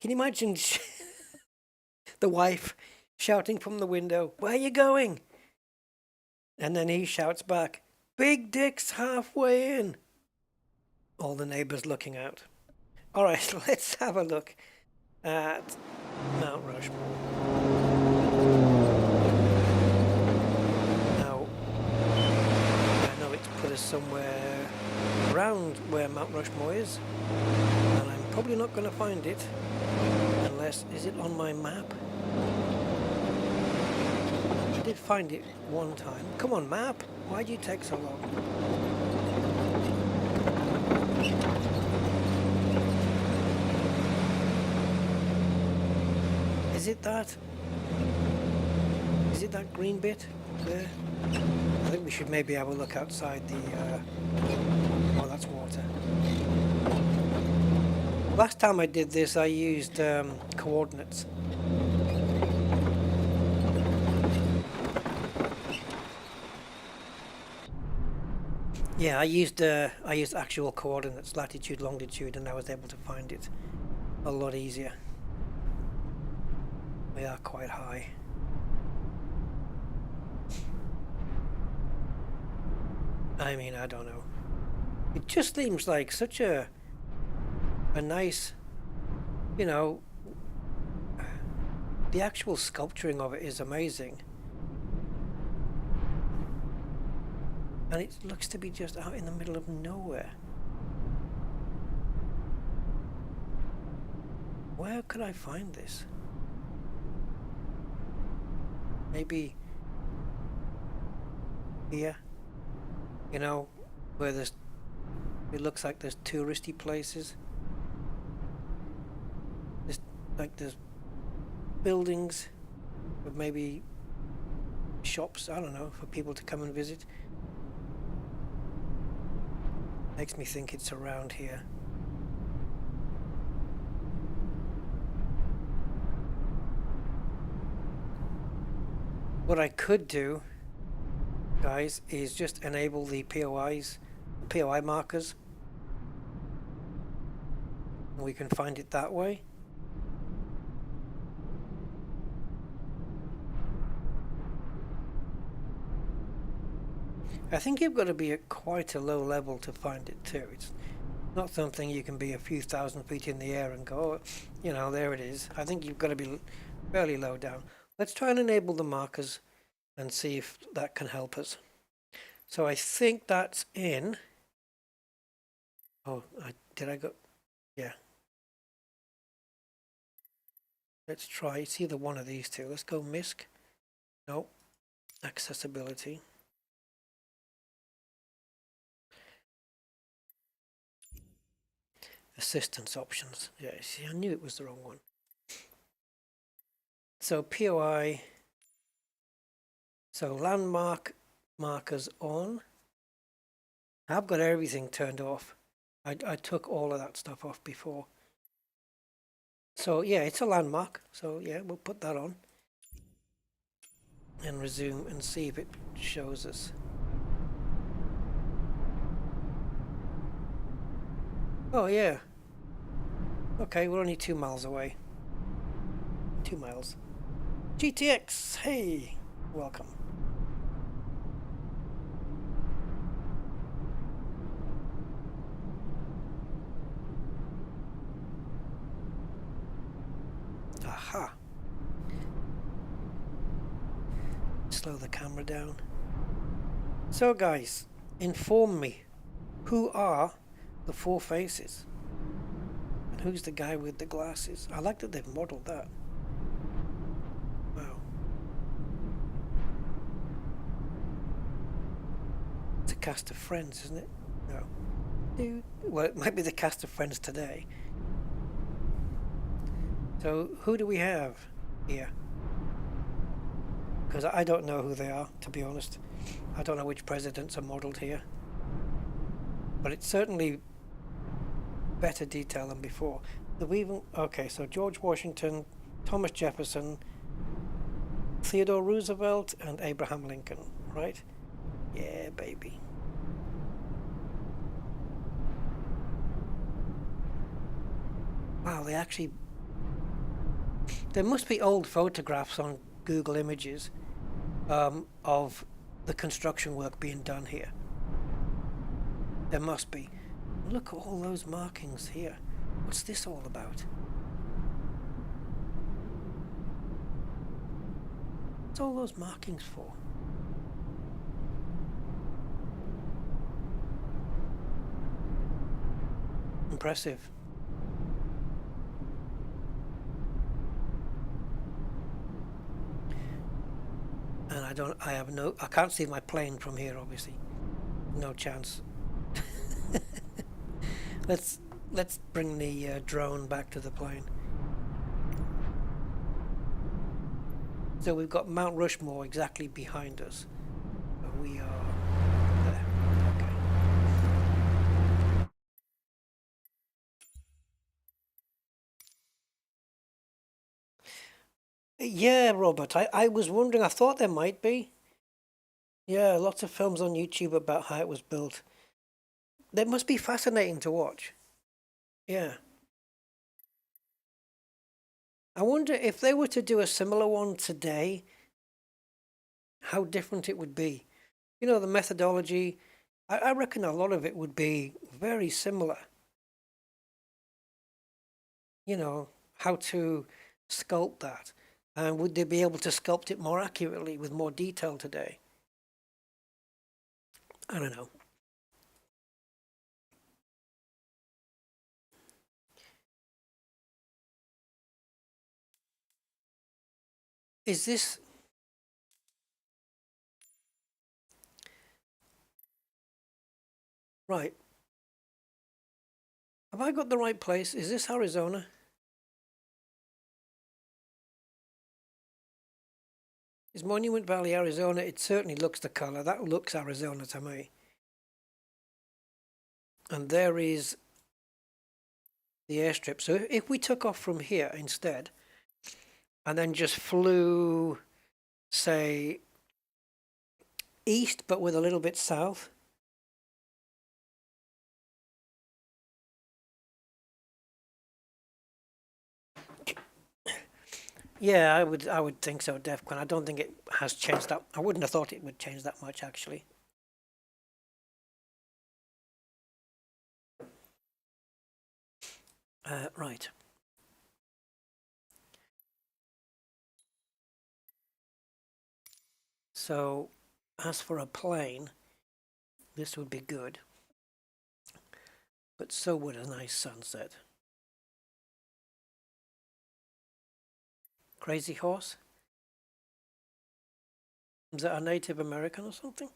can you imagine the wife shouting from the window, "Where are you going?" And then he shouts back, "Big Dick's halfway in." All the neighbors looking out. All right, let's have a look at Mount Rushmore. Now, I know it's put us somewhere around where Mount Rushmore is, and I'm probably not going to find it unless, is it on my map? I did find it one time. Come on, map, why do you take so long? Is it that? Is it that green bit there? I think we should maybe have a look outside the... oh, that's water. Last time I did this, I used coordinates. Yeah, I used actual coordinates, latitude, longitude, and I was able to find it a lot easier. We are quite high. I mean, I don't know. It just seems like such a nice, you know, the actual sculpturing of it is amazing. And it looks to be just out in the middle of nowhere. Where could I find this? Maybe here, you know, where there's, it looks like there's touristy places. There's like there's buildings with maybe shops, I don't know, for people to come and visit. Makes me think it's around here. What I could do, guys, is just enable the POI markers. We can find it that way. I think you've got to be at quite a low level to find it too. Not something you can be a few thousand feet in the air and go, oh, you know, there it is. I think you've got to be fairly low down. Let's try and enable the markers and see if that can help us. So I think that's in. Oh, did I go? Yeah. Let's try. It's either one of these two. Let's go MISC. No. Accessibility. Assistance options. Yeah, see, I knew it was the wrong one. So POI. So landmark markers on. I've got everything turned off. I took all of that stuff off before. So yeah, it's a landmark. So yeah, we'll put that on. And resume and see if it shows us. Oh yeah. Okay, we're only 2 miles away. 2 miles. GTX, hey, welcome. Aha. Slow the camera down. So guys, inform me, who are the 4 faces? And who's the guy with the glasses? I like that they've modeled that. Wow. It's a cast of Friends, isn't it? No. Well, it might be the cast of Friends today. So who do we have here? Because I don't know who they are, to be honest. I don't know which presidents are modelled here. But it's certainly better detail than before. Okay, so George Washington, Thomas Jefferson, Theodore Roosevelt, and Abraham Lincoln, right? Yeah, baby. Wow, there must be old photographs on Google Images of the construction work being done here. There must be. Look at all those markings here. What's this all about? What's all those markings for? Impressive. And I can't see my plane from here, obviously. No chance. Let's bring the drone back to the plane. So we've got Mount Rushmore exactly behind us. We are there. Okay. Yeah, Robert, I was wondering, I thought there might be. Yeah, lots of films on YouTube about how it was built. That must be fascinating to watch. Yeah. I wonder if they were to do a similar one today, how different it would be. You know, the methodology, I reckon a lot of it would be very similar. You know, how to sculpt that. And would they be able to sculpt it more accurately with more detail today? I don't know. Is this... Right. Have I got the right place? Is this Arizona? Is Monument Valley, Arizona? It certainly looks the color. That looks Arizona to me. And there is the airstrip. So if we took off from here instead, and then just flew, say, east, but with a little bit south. Yeah, I would think so, Defcon. I don't think it has changed that. I wouldn't have thought it would change that much, actually. Right. So, as for a plane, this would be good. But so would a nice sunset. Crazy Horse? Is that a Native American or something?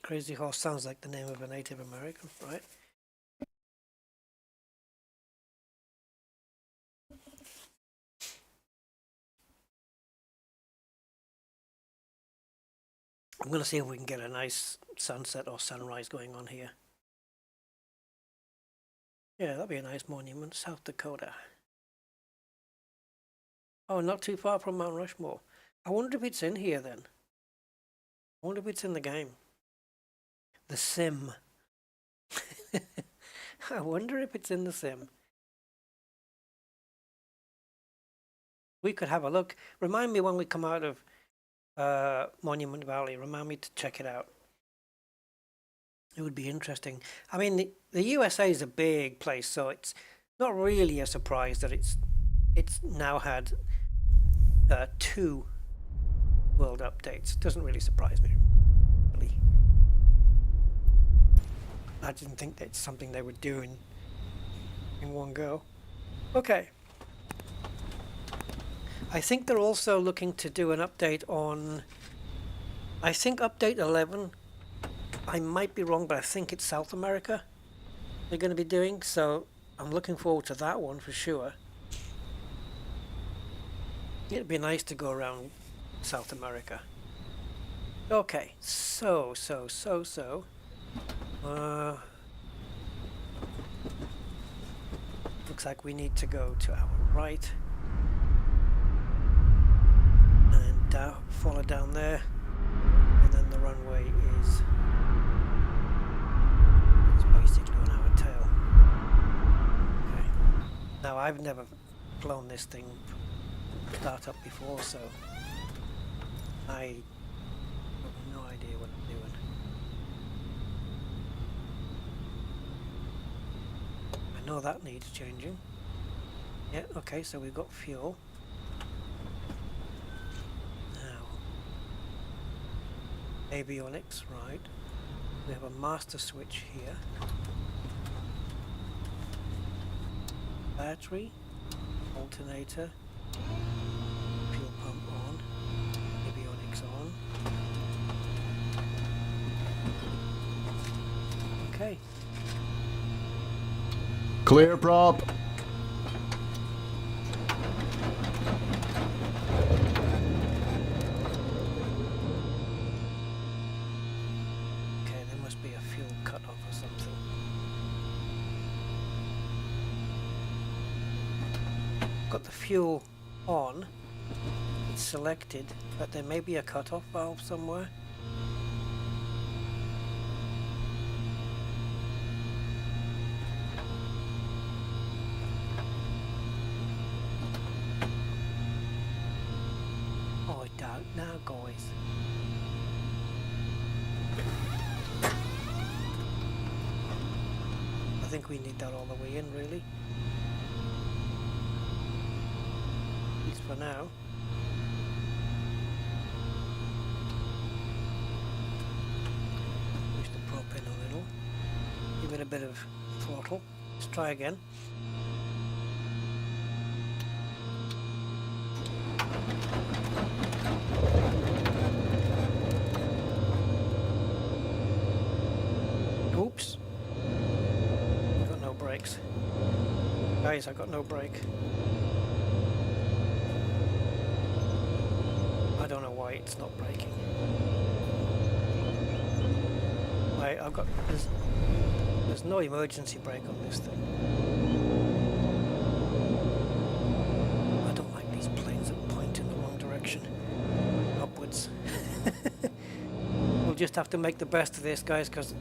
Crazy Horse sounds like the name of a Native American, right? I'm going to see if we can get a nice sunset or sunrise going on here. Yeah, that'd be a nice monument, South Dakota. Oh, not too far from Mount Rushmore. I wonder if it's in here then. I wonder if it's in the game. The sim. I wonder if it's in the sim. We could have a look. Remind me when we come out of Monument Valley. Remind me to check it out. It would be interesting. I mean, the USA is a big place, so it's not really a surprise that it's now had 2 world updates. Doesn't really surprise me, really. I didn't think that's something they would do in one go. Okay. I think they're also looking to do an update on, I think update 11, I might be wrong, but I think it's South America they're going to be doing, so I'm looking forward to that one for sure. It'd be nice to go around South America. Okay, so. Looks like we need to go to our right. And follow down there. And then the runway is basically on our tail. Okay. Now, I've never flown this thing start up before, so I have no idea what I'm doing. I know that needs changing. Yeah, okay, so we've got fuel. Now, avionics, right. We have a master switch here. Battery, alternator, fuel pump on, avionics on. Okay. Clear prop. Okay, there must be a fuel cut off or something. Got the fuel on. It's selected, but there may be a cut-off valve somewhere. Oh, down now, guys. I think we need that all the way in, really. At least for now. Push the prop in a little. Give it a bit of throttle. Let's try again. Oops. I got no brakes. Guys, I got no brake. I don't know why it's not braking. Wait, I've got... There's no emergency brake on this thing. I don't like these planes that point in the wrong direction. Upwards. We'll just have to make the best of this, guys, because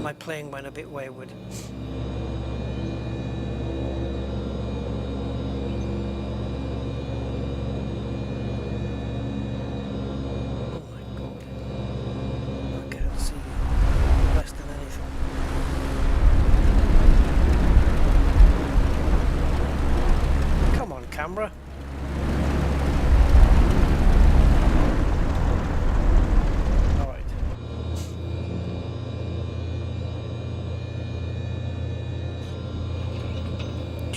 my plane went a bit wayward. Oh my god.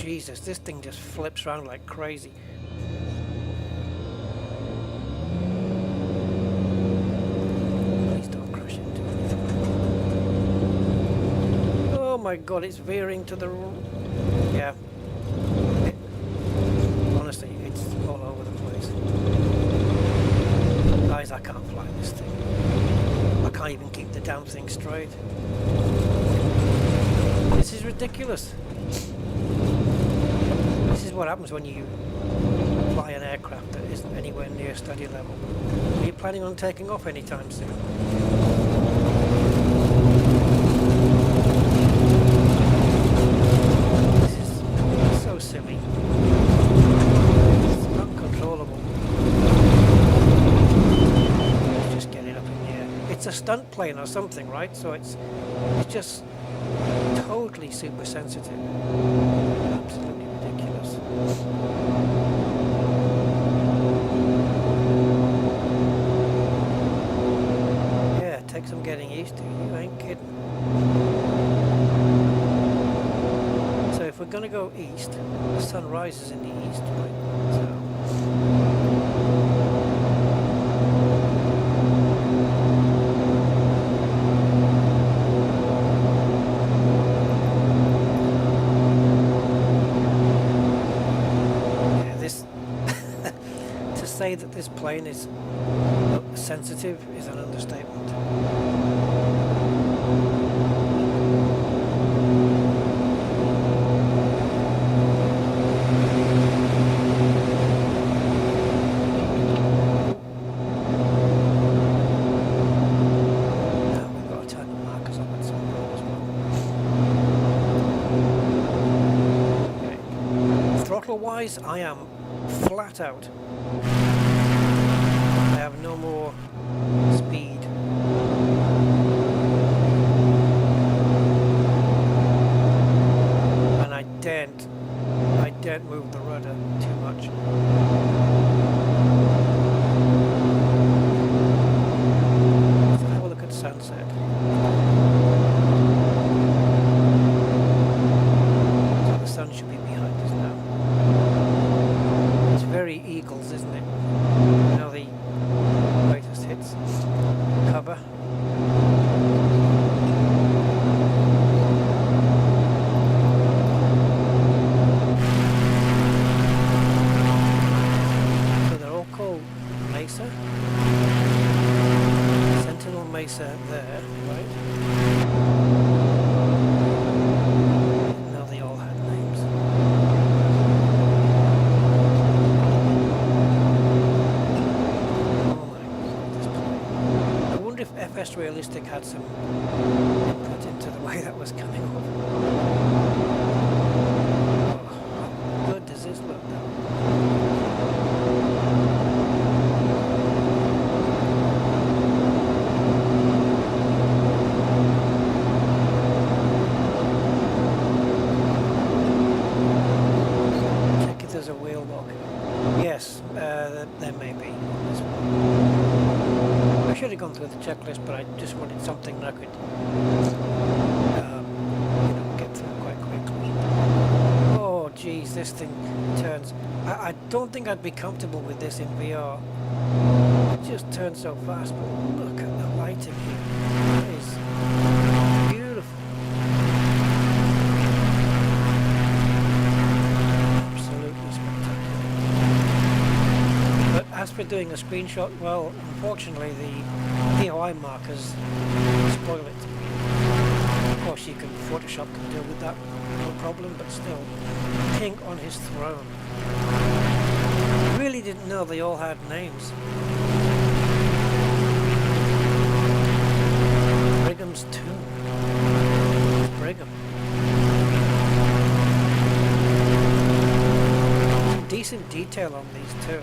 Jesus, this thing just flips around like crazy. Please don't crash into anything. Oh my god, it's veering to the... Yeah. Honestly, it's all over the place. Guys, I can't fly this thing. I can't even keep the damn thing straight. This is ridiculous. This is what happens when you fly an aircraft that isn't anywhere near study level. Are you planning on taking off anytime soon? This is so silly. It's uncontrollable. Let's just get it up in the air. It's a stunt plane or something, right? So it's just totally super sensitive. Absolutely ridiculous. Yeah, it takes some getting used to. You ain't kidding. So if we're gonna go east, the sun rises in the east, right? So say that this plane is sensitive is an understatement. Now we've got to turn the markers up at some point as well. Okay. Throttle wise, I am flat out. I have no more speed. And I daren't move the rudder too much. Let's have a look at sunset. So the sun should be behind us now. It's very Eagles, isn't it? You know, the greatest hits cover. So they're all called Mesa. Sentinel Mesa there, right? Now they all had names. If FS Realistic had some input into the way that was coming off. Oh, how good does this look now? Check if there's a wheel lock. Yes, there may be on this one. I should have gone through the checklist, but I just wanted something that I could, get through quite quickly. Oh, geez, this thing turns. I don't think I'd be comfortable with this in VR. It just turns so fast, but look at the lighting here. It is beautiful. Absolutely spectacular. But as for doing a screenshot, well, unfortunately the POI markers spoil it. Of course you can, Photoshop can deal with that, no problem, but still. King on his throne. I really didn't know they all had names. Brigham's tomb. Brigham. Some decent detail on these too.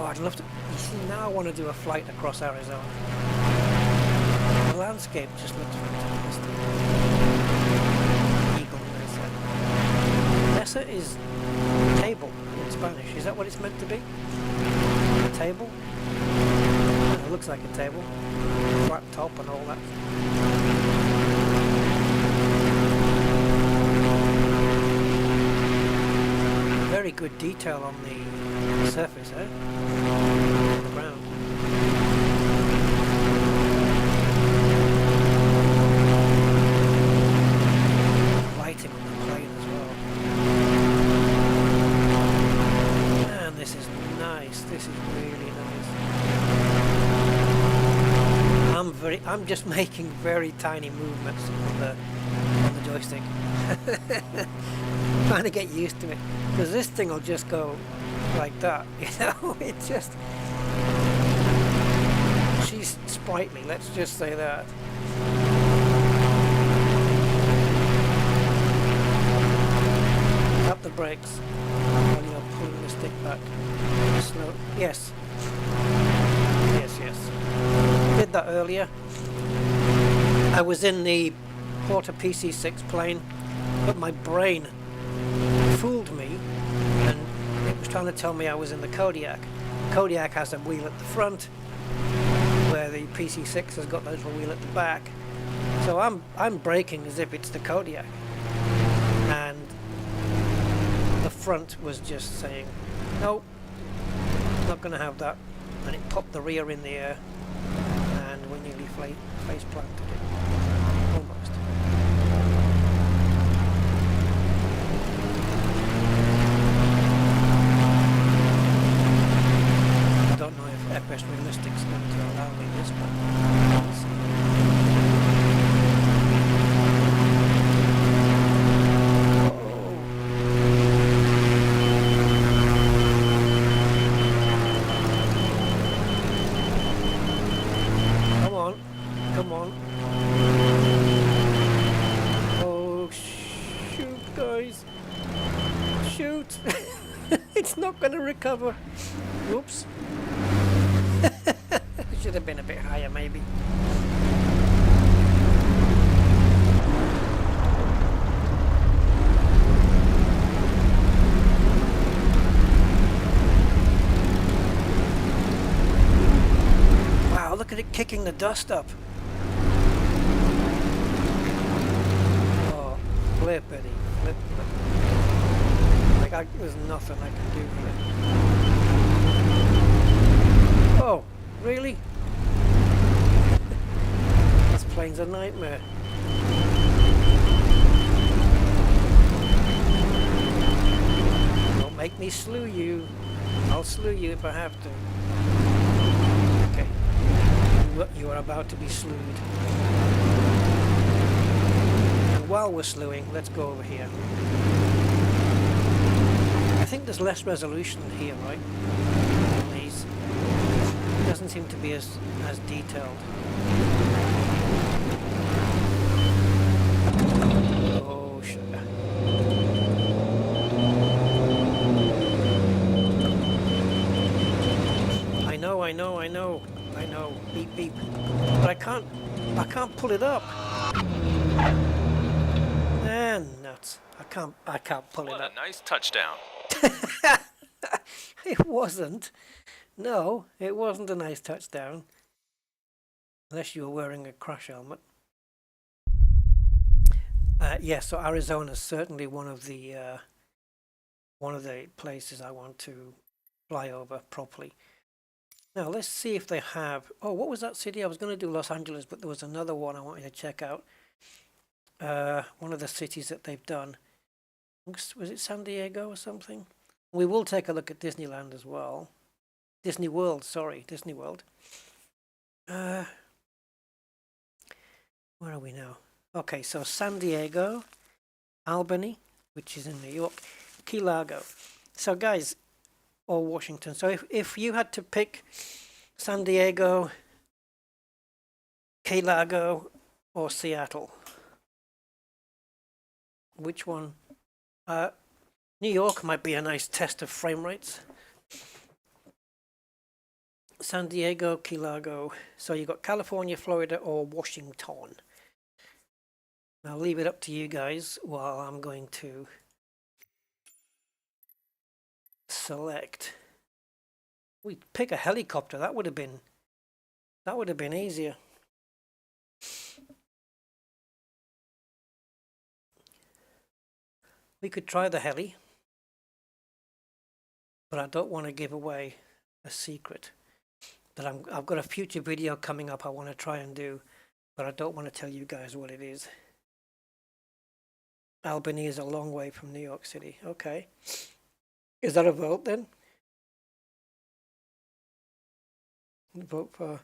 I'd love to. You see, now I want to do a flight across Arizona. The landscape just looks fantastic. Eagle Mesa. Mesa is table in Spanish. Is that what it's meant to be? A table? It looks like a table. Flat top and all that. good detail on the surface, eh? On the ground. Lighting on the plane as well. Man, this is nice. This is really nice. I'm just making very tiny movements on the joystick. Trying to get used to it, because this thing will just go like that, you know. It just, she's sprightly, let's just say that. Tap the brakes when you're pulling the stick back. Slow. Yes. Yes. Did that earlier. I was in the Porter PC6 plane, but my brain fooled me and it was trying to tell me I was in the Kodiak. Kodiak has a wheel at the front, where the PC6 has got a little wheel at the back. So I'm braking as if it's the Kodiak, and the front was just saying, nope, not going to have that, and it popped the rear in the air, and we nearly face planted it. Almost. I don't know if FS Realistic's going to allow me this one. Come on. Oh, shoot, guys. Shoot. It's not going to recover. Whoops. Should have been a bit higher, maybe. Wow, look at it kicking the dust up. Flippity, flip. Like there's nothing I can do here. Oh, really? This plane's a nightmare. Don't make me slew you. I'll slew you if I have to. Okay. You are about to be slewed. While we're slewing, let's go over here. I think there's less resolution here, right? These. It doesn't seem to be as detailed. Oh, sugar. I know. Beep, beep. But I can't pull it up. Nuts. I can't pull it up. What a nice touchdown. It wasn't. No, it wasn't a nice touchdown. Unless you were wearing a crash helmet. Yeah, so Arizona's certainly one of the places I want to fly over properly. Now let's see if they have. Oh, what was that city? I was going to do Los Angeles, but there was another one I wanted to check out. One of the cities that they've done. Was it San Diego or something? We will take a look at Disneyland as well. Disney World, sorry, Disney World. Where are we now? Okay, so San Diego, Albany, which is in New York, Key Largo. So guys, or Washington. So if you had to pick San Diego, Key Largo, or Seattle, which one? New York might be a nice test of frame rates. San Diego, Key Largo. So you've got California, Florida, or Washington. I'll leave it up to you guys while I'm going to select. We pick a helicopter. That would have been easier. We could try the heli. but I don't want to give away a secret that I've got a future video coming up I want to try and do, but I don't want to tell you guys what it is. Albany is a long way from New York City. Okay. Is that a vote then? Vote for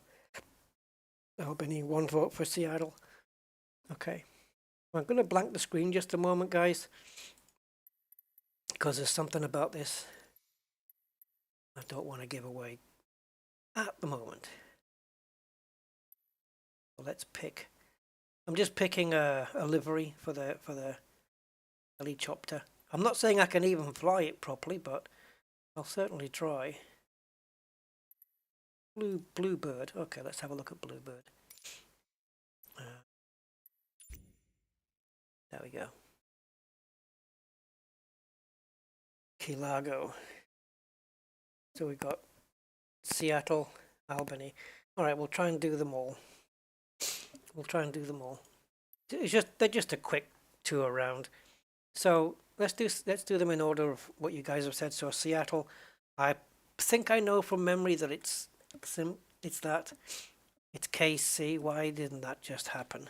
Albany, one vote for Seattle. Okay. I'm going to blank the screen just a moment, guys, because there's something about this I don't want to give away at the moment. So let's pick. I'm just picking a livery for the helicopter. I'm not saying I can even fly it properly, but I'll certainly try. Bluebird. Okay, let's have a look at Bluebird. There we go. Key Largo. So we've got Seattle, Albany. All right, we'll try and do them all. We'll try and do them all. They're just a quick tour around. So let's do them in order of what you guys have said. So Seattle, I think I know from memory that it's KC. Why didn't that just happen?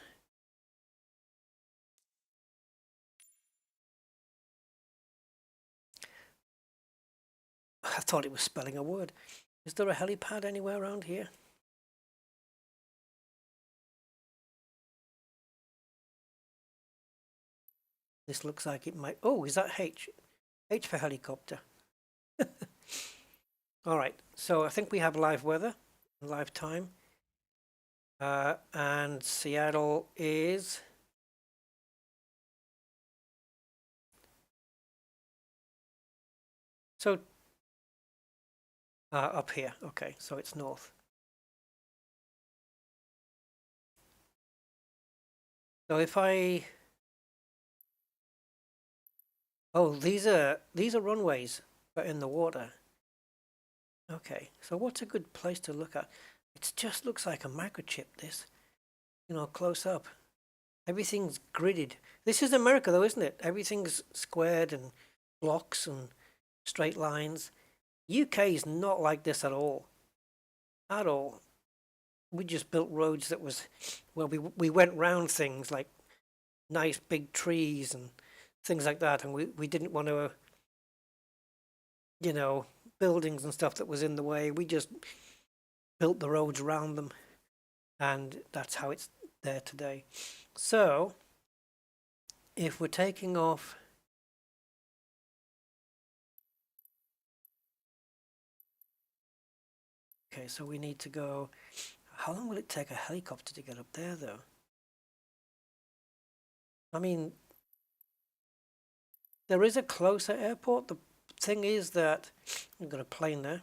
I thought it was spelling a word. Is there a helipad anywhere around here? This looks like it might. Oh, is that H? H for helicopter. All right. So I think we have live weather, live time. And Seattle is so up here. Okay, so it's north. So if I these are runways, but in the water. Okay, so what's a good place to look at? It just looks like a microchip, this, close up. Everything's gridded. This is America though, isn't it? Everything's squared and blocks and straight lines. UK is not like this at all. At all. We just built roads that was, well, we went round things like nice big trees and things like that, and we didn't want to, buildings and stuff that was in the way. We just built the roads around them, and that's how it's there today. So if we're taking off, okay, so we need to go. How long will it take a helicopter to get up there though? I mean, there is a closer airport. The thing is that we've got a plane there.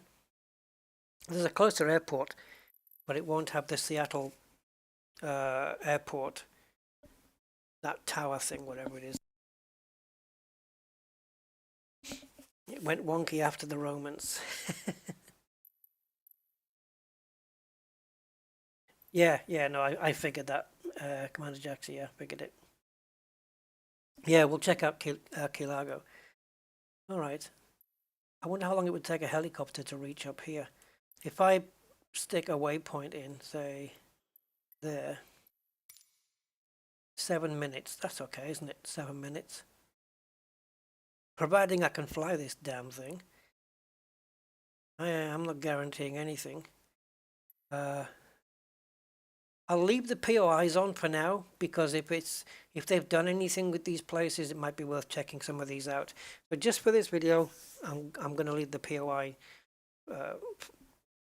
There's a closer airport, but it won't have the Seattle airport, that tower thing, whatever it is. It went wonky after the Romans. Yeah, no, I figured that, Commander Jackson, yeah, figured it. Yeah, we'll check out Key Largo. All right. I wonder how long it would take a helicopter to reach up here. If I stick a waypoint in, say, there, 7 minutes. That's okay, isn't it? 7 minutes. Providing I can fly this damn thing. I'm not guaranteeing anything. I'll leave the POIs on for now, because if they've done anything with these places, it might be worth checking some of these out. But just for this video, I'm going to leave the POI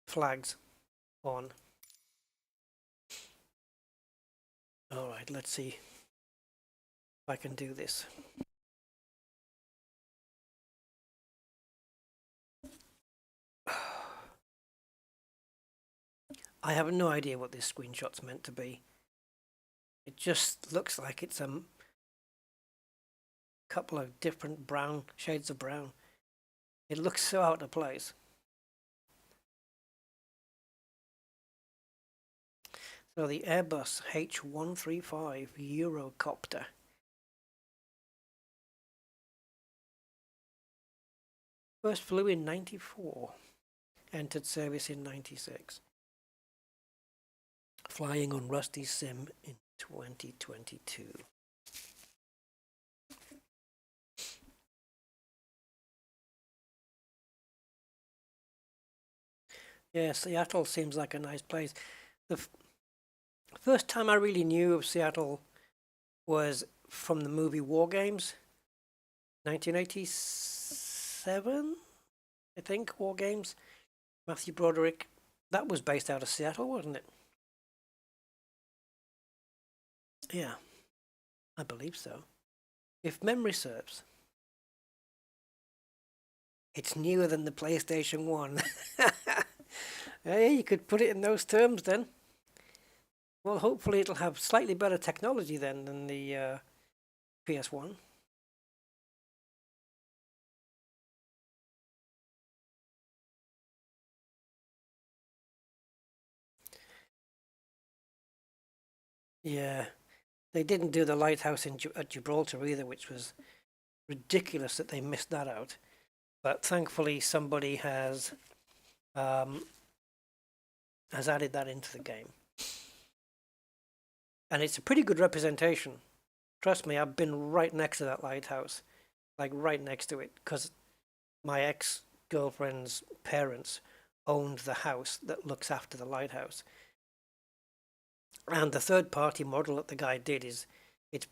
flags on. All right, let's see if I can do this. I have no idea what this screenshot's meant to be. It just looks like it's a couple of different brown shades of brown. It looks so out of place. So the Airbus H135 Eurocopter. First flew in 94. Entered service in 96. Flying on Rusty Sim in 2022. Yeah, Seattle seems like a nice place. The first time I really knew of Seattle was from the movie War Games, 1987, I think, War Games. Matthew Broderick. That was based out of Seattle, wasn't it? Yeah, I believe so. If memory serves. It's newer than the PlayStation 1. Hey, you could put it in those terms then. Well, hopefully it'll have slightly better technology then than the PS1. Yeah, they didn't do the lighthouse at Gibraltar either, which was ridiculous that they missed that out. But thankfully somebody has added that into the game. And it's a pretty good representation. Trust me, I've been right next to that lighthouse. Like right next to it. Because my ex-girlfriend's parents owned the house that looks after the lighthouse. And the third-party model that the guy did it's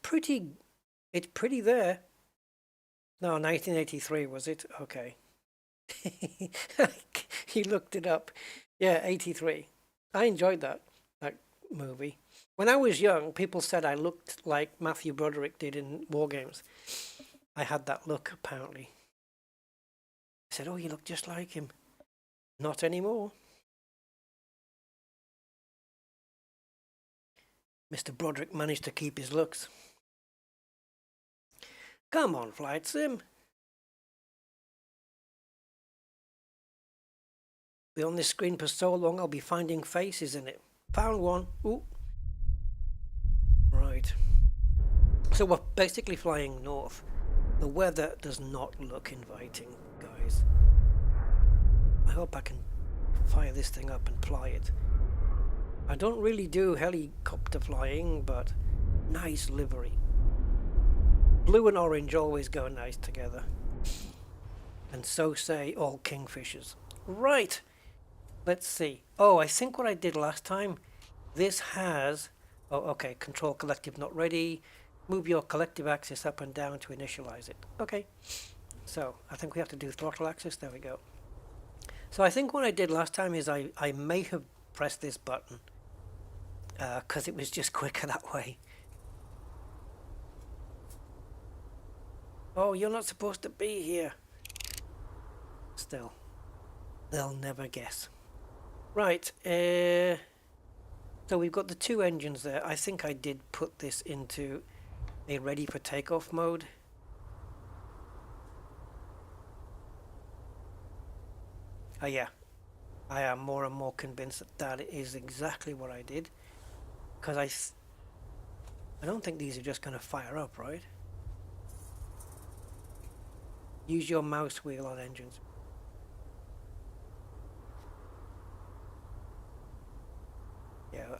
pretty there. No, 1983 was it? Okay. He looked it up. Yeah, 83. I enjoyed that movie. When I was young, people said I looked like Matthew Broderick did in War Games. I had that look, apparently. I said, oh, you look just like him. Not anymore. Mr. Broderick managed to keep his looks. Come on, Flight Sim. Be on this screen for so long, I'll be finding faces in it. Found one. Ooh. Right. So we're basically flying north. The weather does not look inviting, guys. I hope I can fire this thing up and fly it. I don't really do helicopter flying, but nice livery. Blue and orange always go nice together. And so say all kingfishers. Right. Let's see. Oh, I think what I did last time, this has... Oh, okay. Control collective not ready. Move your collective axis up and down to initialize it. Okay. So, I think we have to do throttle axis. There we go. So, I think what I did last time is I may have pressed this button. Because it was just quicker that way. Oh, you're not supposed to be here. Still. They'll never guess. Right. So we've got the two engines there. I think I did put this into a ready for takeoff mode. Oh yeah. I am more and more convinced that that is exactly what I did. Because I don't think these are just going to fire up, right? Use your mouse wheel on engines. Yeah,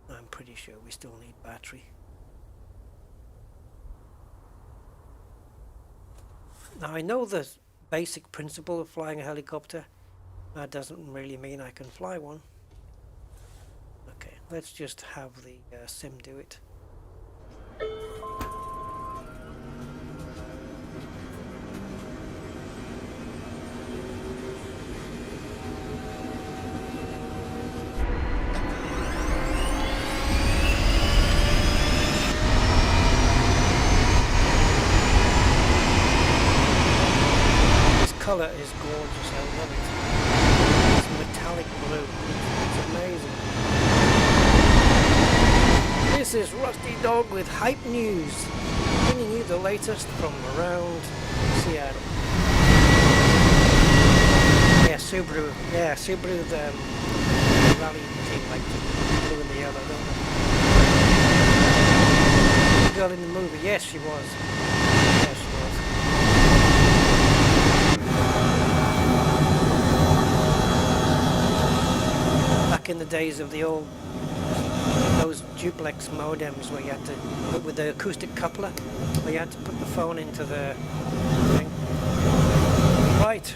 I'm pretty sure we still need battery. Now I know the basic principle of flying a helicopter. That doesn't really mean I can fly one. Okay, let's just have the sim do it. Color is gorgeous, I love it. It's metallic blue. It's amazing. This is Rusty Dog with Hype News, bringing you the latest from around Seattle. Yeah, Subaru. Yeah, Subaru, the rally team, like the blue and the yellow, don't they? The girl in the movie, yes, she was. Yes, she was. days of the old, those duplex modems where you had to, with the acoustic coupler, where you had to put the phone into the thing. Right.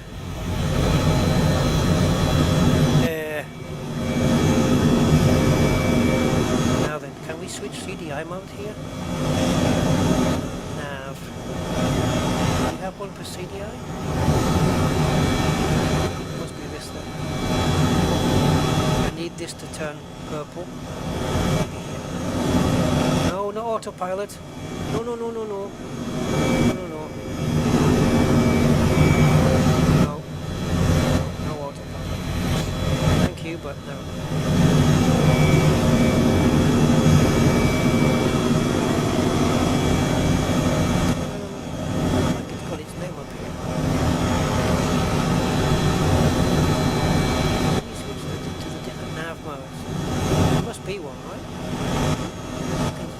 Now then, can we switch CDI mode here? Nav. Do you have one for CDI? Must be this then. I need this to turn purple. No, not autopilot. No, no, no, no, no. No, no, no. No. No autopilot. Thank you, but no.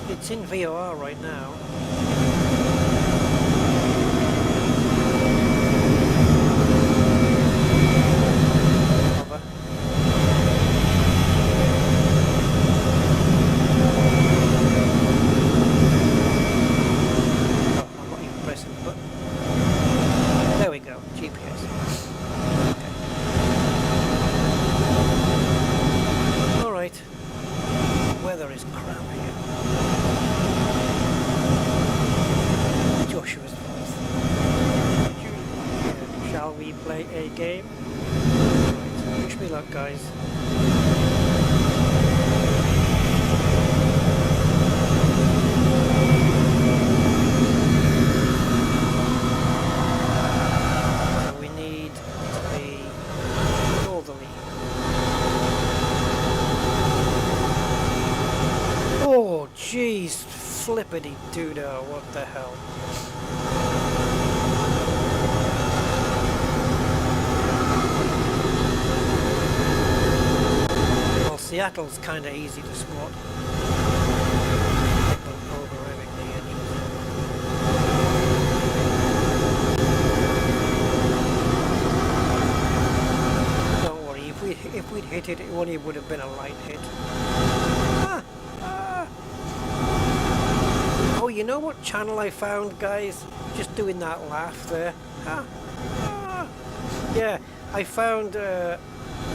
It's in VR right now. Over. Oh, I'm not even pressing the button. There we go, GPS. Okay. Alright. Weather is crap here. Joshua's voice. Shall we play a game? Right. Wish me luck, guys. So we need to be northerly. Oh, jeez. Flippity doodah, what the hell? Well, Seattle's kind of easy to spot. People over-revving the engines. Don't worry, if we'd hit it, it only would have been a light hit. Oh, you know what channel I found, guys? Just doing that laugh there. Yeah, I found,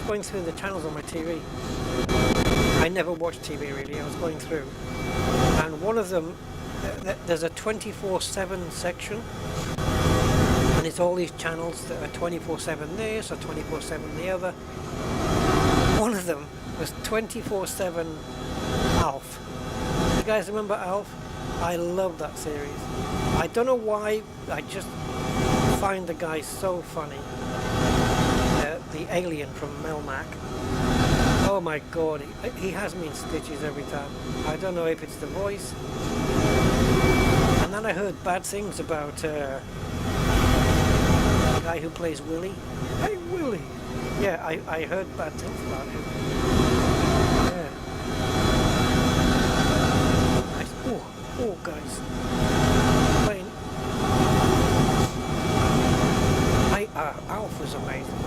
going through the channels on my TV. I never watched TV really, I was going through. And one of them, there's a 24/7 section. And it's all these channels that are 24/7 this or 24/7 the other. One of them was 24/7 Alf. You guys remember Alf? I love that series. I don't know why, I just find the guy so funny. The alien from Melmac. Oh my god, he has me in stitches every time. I don't know if it's the voice. And then I heard bad things about the guy who plays Willy. Hey Willy! Yeah, I heard bad things about him. Yeah. Oh, guys. Plane. Alf was amazing.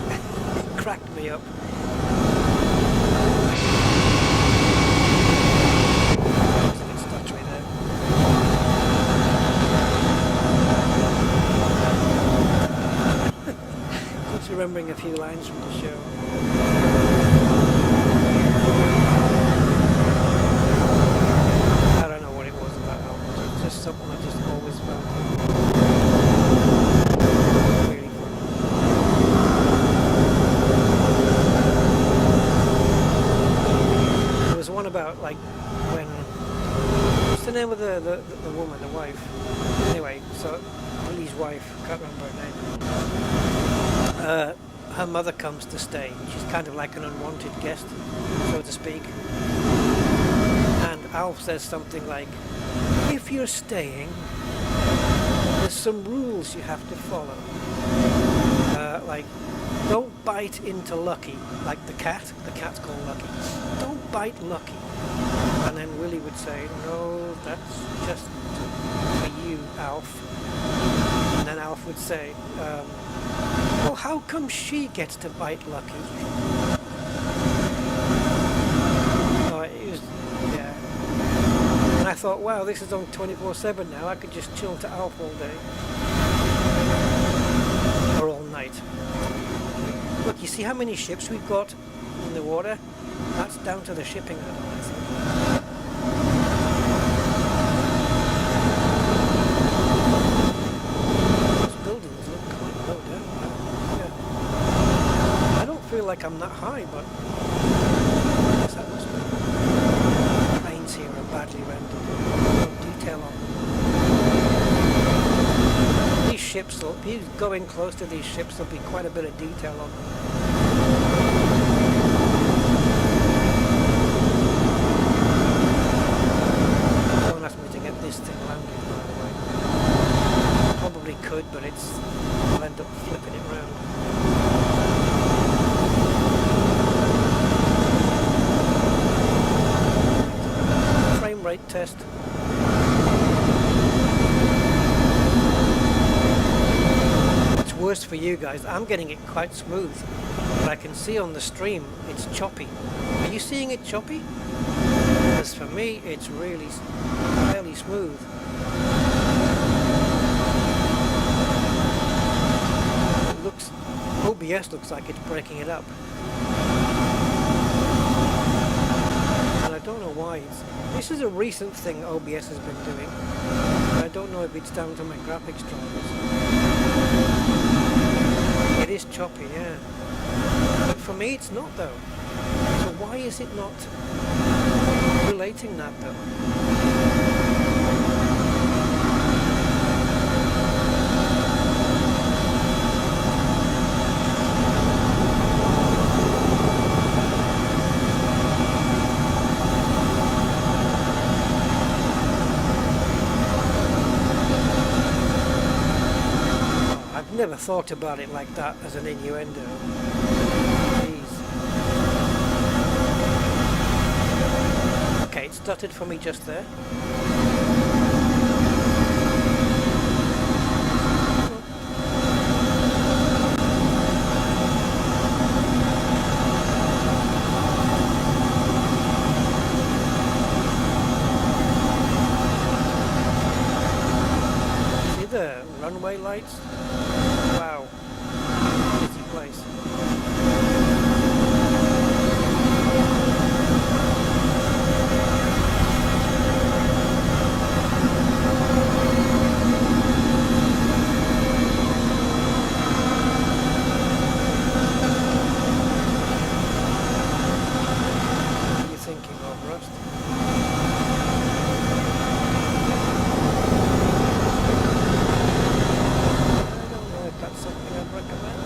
It cracked me up. I was a bit stuttery there. Just remembering a few lines from the show. Something I just always found really fun. There was one about like when, what's the name of the woman, the wife? Anyway, so Lily's wife, can't remember her name. Her mother comes to stay. She's kind of like an unwanted guest, so to speak. And Alf says something like, if you're staying, there's some rules you have to follow. Like, don't bite into Lucky, like the cat. The cat's called Lucky. Don't bite Lucky. And then Willie would say, no, that's just for you, Alf. And then Alf would say, well, how come she gets to bite Lucky? thought, wow, this is on 24/7 now. I could just chill to Alpha all day. Or all night. Look, you see how many ships we've got in the water? That's down to the shipping add-on, I think. Those buildings look quite low down. Yeah. I don't feel like I'm that high, but I guess that must be. Planes here are badly rendered. No detail on them. These ships, if you go in close to these ships, there'll be quite a bit of detail on them. Don't ask me to get this thing landed, by the way. Probably could, but I'll end up flipping it round. Frame rate test. Worse for you guys, I'm getting it quite smooth, but I can see on the stream it's choppy. Are you seeing it choppy? Because for me it's really fairly smooth. OBS looks like it's breaking it up, and I don't know why. This is a recent thing OBS has been doing. I don't know if it's down to my graphics drivers. It is choppy, yeah. But for me it's not though. So why is it not relating that though? Never thought about it like that as an innuendo. Jeez. Okay, it stuttered for me just there. See the runway lights? Wow, busy place. What are you thinking of, Rust? That's something I'd recommend.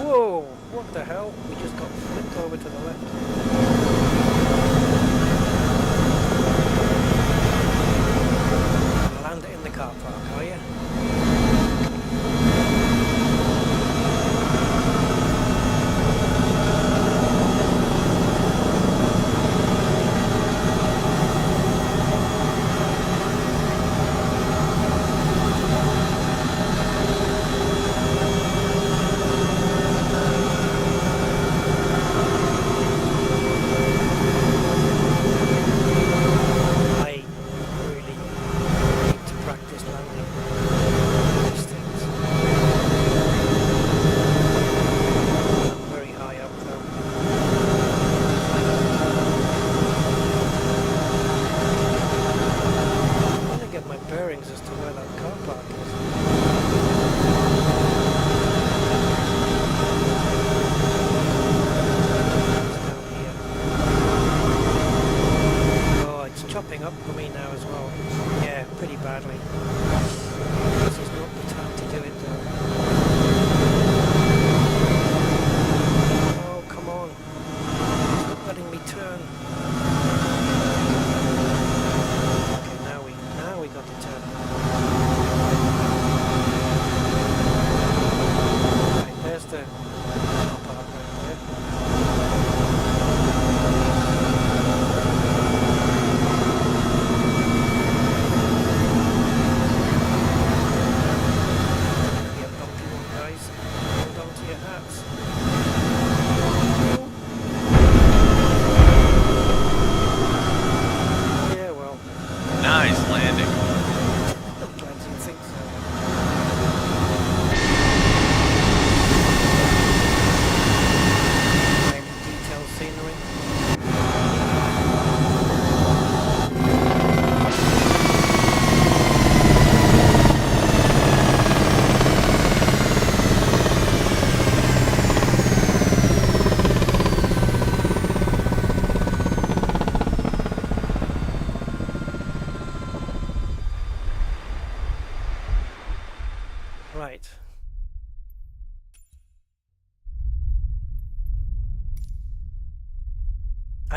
Whoa! What the hell? We just got flipped over to the left. Land it in the car park, are you? Up for me now as well. Yeah, pretty badly. This is not the time to do it though. Oh, come on. It's not letting me turn. Okay, now we got to turn. Right, there's the car park right there.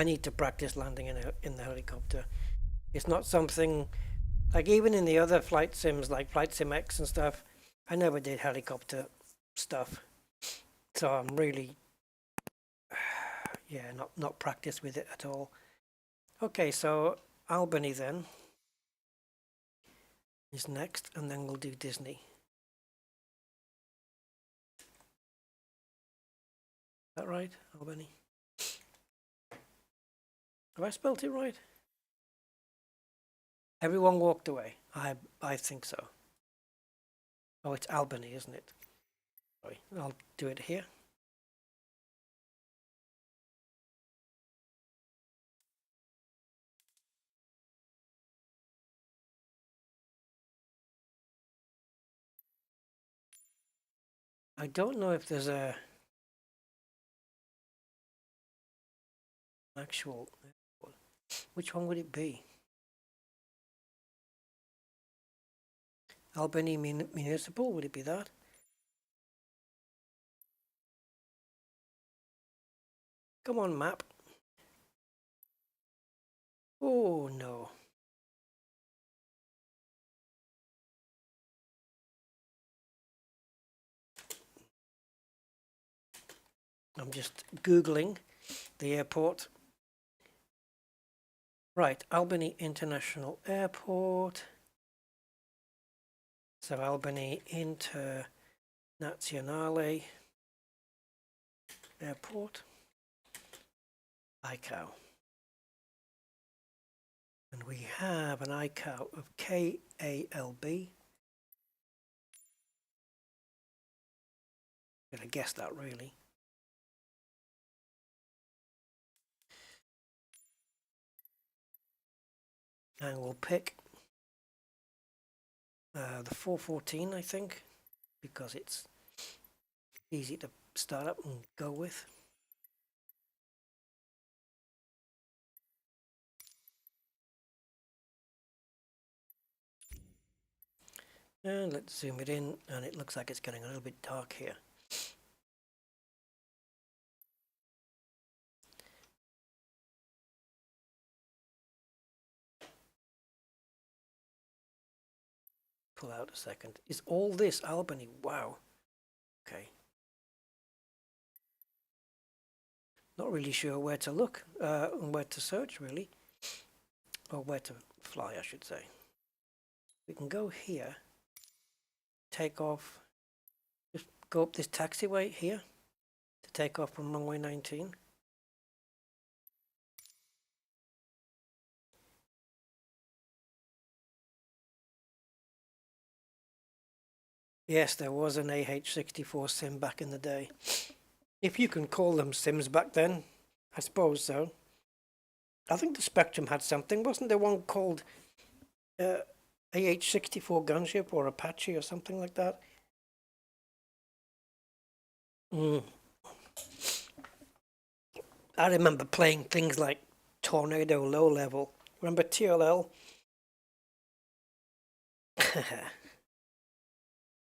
I need to practice landing in the helicopter. It's not something like even in the other flight sims like Flight Sim X and stuff. I never did helicopter stuff, so I'm really yeah not practiced with it at all. Okay, so Albany then is next, and then we'll do Disney. Is that right, Albany? Have I spelt it right? Everyone walked away. I think so. Oh, it's Albany, isn't it? Sorry, I'll do it here. I don't know if there's a actual. Which one would it be? Albany Municipal? Would it be that? Come on, map. Oh no. I'm just Googling the airport. Right, Albany International Airport. So Albany Internazionale Airport. ICAO. And we have an ICAO of KALB. Gonna guess that really. And we'll pick the 414, I think, because it's easy to start up and go with. And let's zoom it in, and it looks like it's getting a little bit dark here. Pull out a second. Is all this Albany? Wow. Okay. Not really sure where to look, and where to search really. Or where to fly, I should say. We can go here. Take off. Just go up this taxiway here to take off from runway 19. Yes, there was an AH-64 sim back in the day. If you can call them sims back then, I suppose so. I think the Spectrum had something. Wasn't there one called AH-64 Gunship or Apache or something like that? I remember playing things like Tornado Low Level. Remember TLL?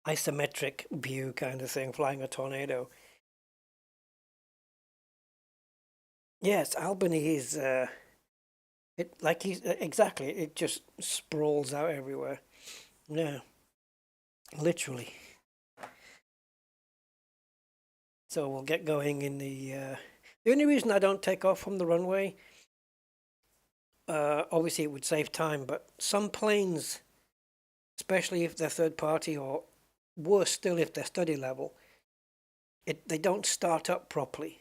Isometric view kind of thing, flying a Tornado. Yes, Albany is exactly, it just sprawls out everywhere. Yeah, literally. So we'll get going in the only reason I don't take off from the runway, obviously it would save time, but some planes, especially if they're third party or worse still if they're study level, they don't start up properly.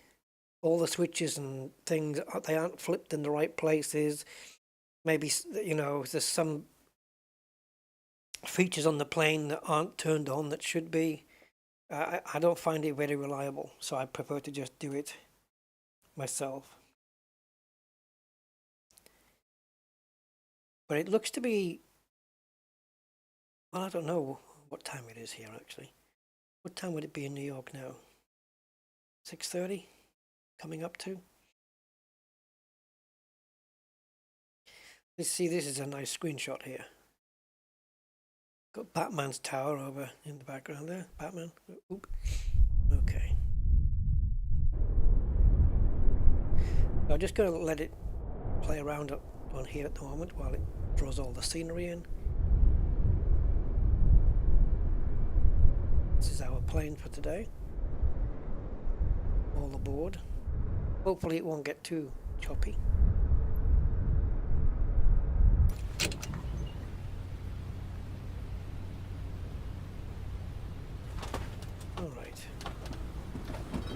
All the switches and things, they aren't flipped in the right places. Maybe, you know, there's some features on the plane that aren't turned on that should be. I don't find it very reliable, so I prefer to just do it myself. But it looks to be, well, I don't know what time it is here actually. What time would it be in New York now? 6:30? Coming up to? Let's see, this is a nice screenshot here. Got Batman's tower over in the background there. Batman. Oop. Okay. I'm just going to let it play around on here at the moment while it draws all the scenery in. This is our plane for today. All aboard. Hopefully it won't get too choppy. Alright.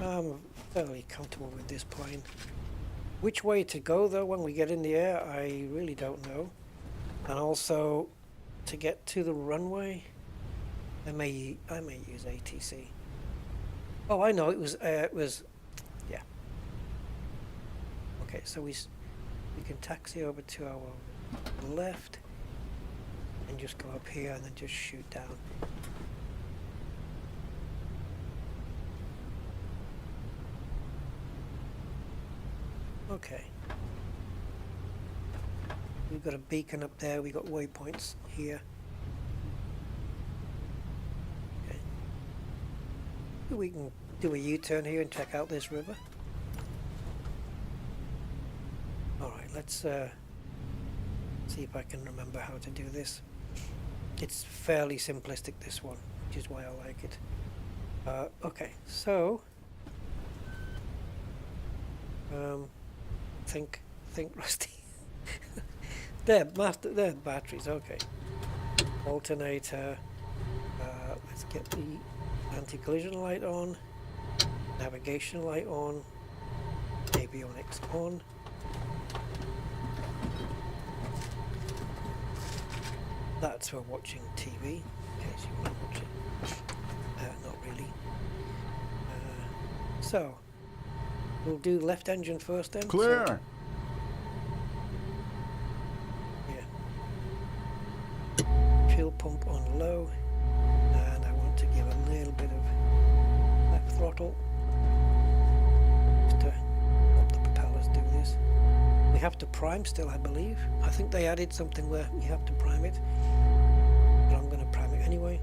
I'm fairly comfortable with this plane. Which way to go though when we get in the air, I really don't know. And also to get to the runway, I may use HTC. Oh, I know, it was yeah. Okay, so we can taxi over to our left and just go up here and then just shoot down. Okay. We've got a beacon up there, we've got waypoints here. Okay. We can do a U-turn here and check out this river. Alright, let's see if I can remember how to do this. It's fairly simplistic, this one, which is why I like it. Okay, so think Rusty. They're batteries, okay. Alternator, let's get the anti-collision light on, navigation light on, avionics on. That's for watching TV, in case you want to watch it. Not really. So, we'll do left engine first then. Clear! So, fuel pump on low, and I want to give a little bit of left throttle just to help the propellers do this. We have to prime still, I believe. I think they added something where you have to prime it, but I'm going to prime it anyway.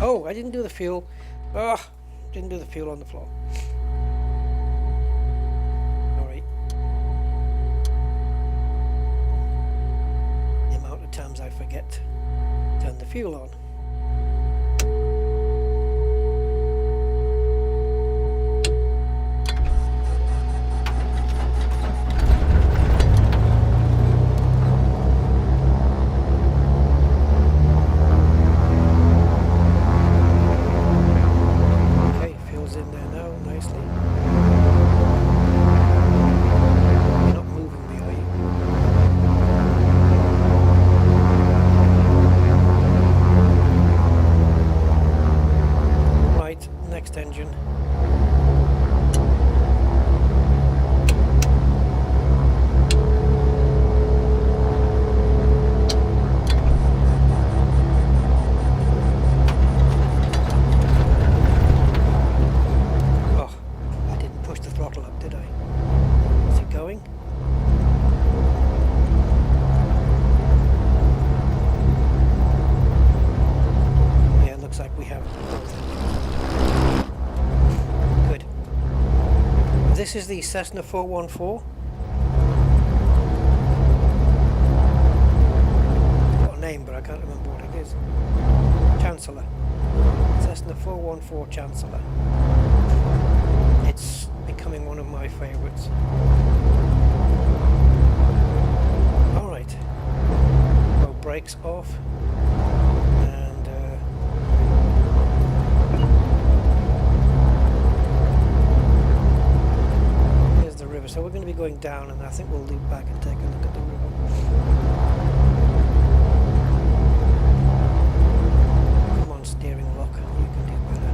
Oh, I didn't do the fuel. Oh, didn't do the fuel on the floor. Alright. The amount of times I forget to turn the fuel on. This is the Cessna 414. Got a name, but I can't remember what it is. Chancellor. Cessna 414 Chancellor. It's becoming one of my favourites. Alright. Well, brakes off. So we're going to be going down, and I think we'll loop back and take a look at the river. Come on, steering lock, you can do better.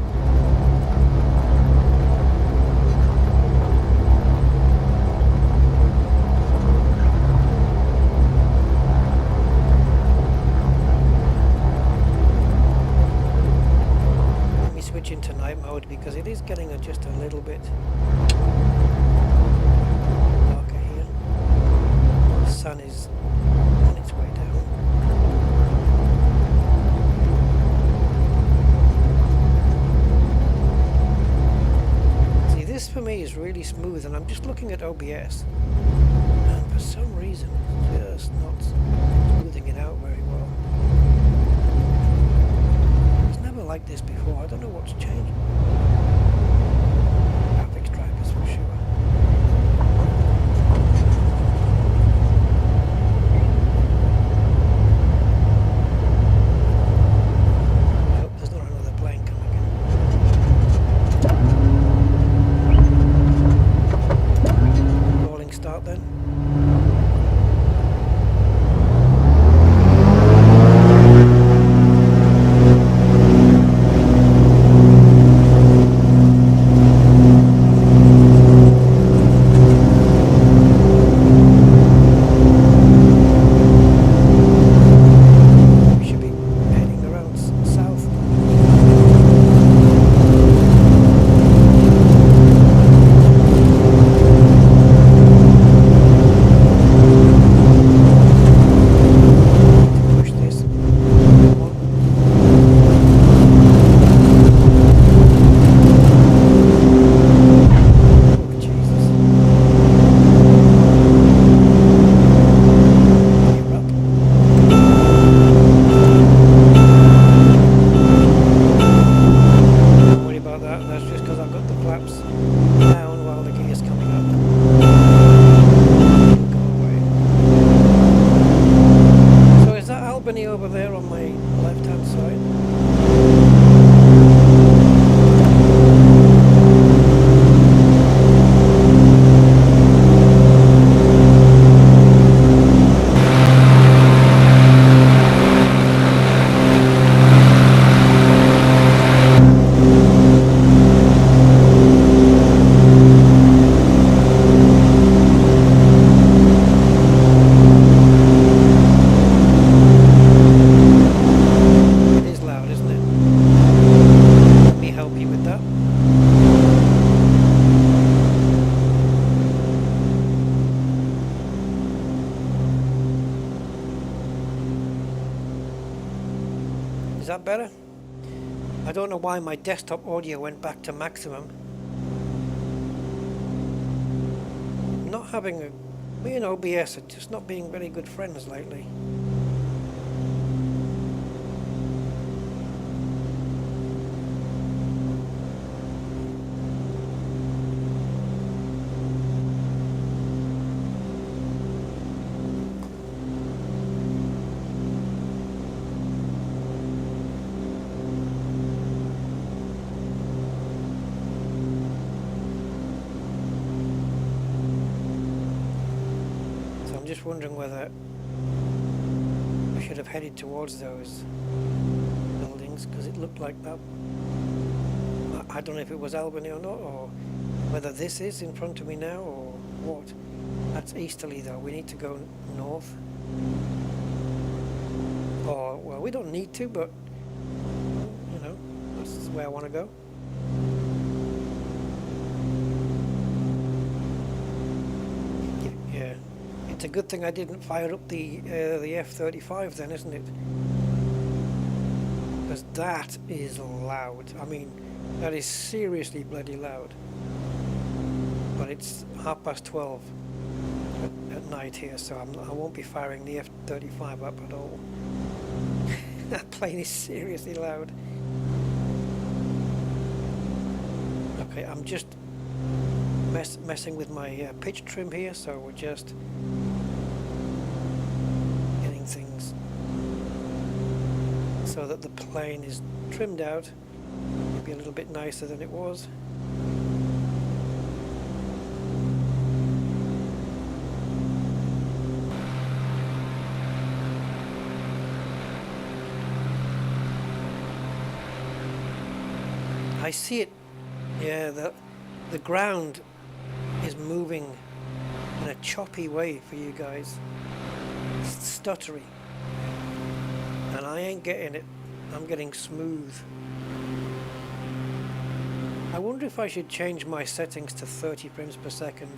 Let me switch into night mode because it is getting just a little bit sun is on its way down. smooth, and I'm just looking at OBS, and for some reason it's just not smoothing it out very well. It's never like this before. I don't know what's changed. Graphics drivers for sure. Over there on my left hand side. Is that better? I don't know why my desktop audio went back to maximum. I'm not having me and OBS are just not being very good friends lately. Just wondering whether I should have headed towards those buildings, because it looked like that. I don't know if it was Albany or not, or whether this is in front of me now or what. That's easterly though. We need to go north. Or, well, we don't need to, but you know, that's where I want to go. Yeah. It's a good thing I didn't fire up the F-35 then, isn't it? Because that is loud. I mean, that is seriously bloody loud. But it's 12:30 at night here, so I won't be firing the F-35 up at all. That plane is seriously loud. Okay, I'm just messing with my pitch trim here, so we're just getting things so that the plane is trimmed out, maybe a little bit nicer than it was. I see it. Yeah, the ground is moving in a choppy way for you guys. It's stuttery. And I ain't getting it. I'm getting smooth. I wonder if I should change my settings to 30 frames per second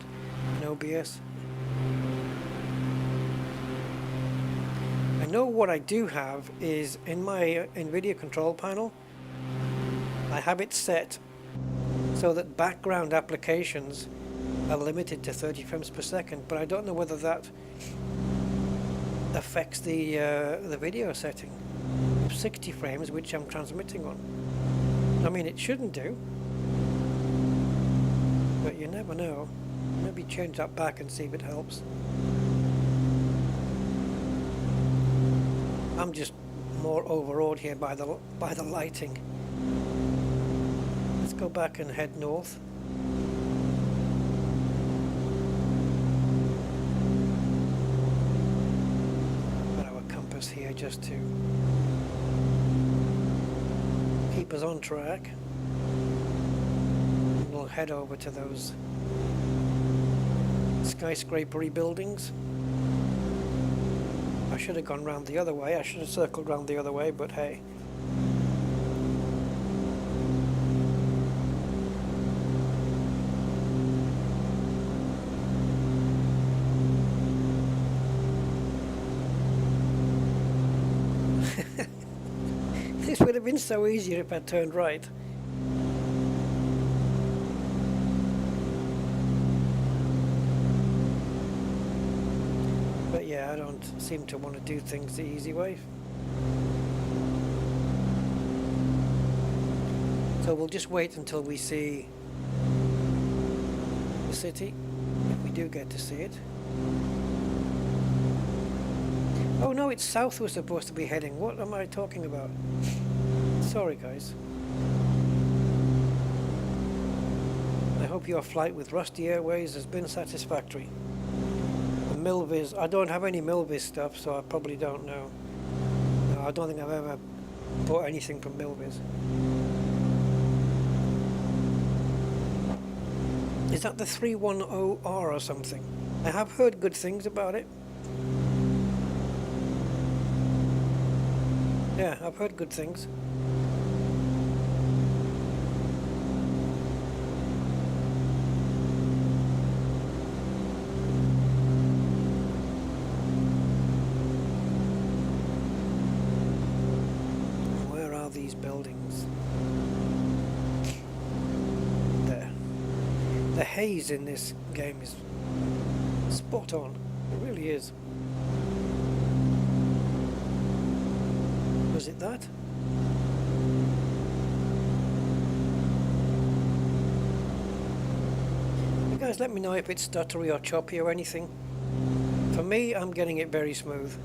in OBS. I know what I do have is in my Nvidia control panel, I have it set so that background applications are limited to 30 frames per second, but I don't know whether that affects the video setting of 60 frames, which I'm transmitting on. I mean, it shouldn't do, but you never know. Maybe change that back and see if it helps. I'm just more overawed here by the lighting. Let's go back and head north. Got our compass here just to keep us on track. And we'll head over to those skyscrapery buildings. I should have gone round the other way. I should have circled round the other way, but hey. This would have been so easier if I turned right. But yeah, I don't seem to want to do things the easy way. So we'll just wait until we see the city, if we do get to see it. Oh no, it's south we're supposed to be heading. What am I talking about? Sorry guys. I hope your flight with Rusty Airways has been satisfactory. The Milviz, I don't have any Milviz stuff, so I probably don't know. No, I don't think I've ever bought anything from Milviz. Is that the 310R or something? I have heard good things about it. Yeah, I've heard good things. Where are these buildings? There. The haze in this game is spot on. It really is. Was it that? You guys let me know if it's stuttery or choppy or anything. For me, I'm getting it very smooth.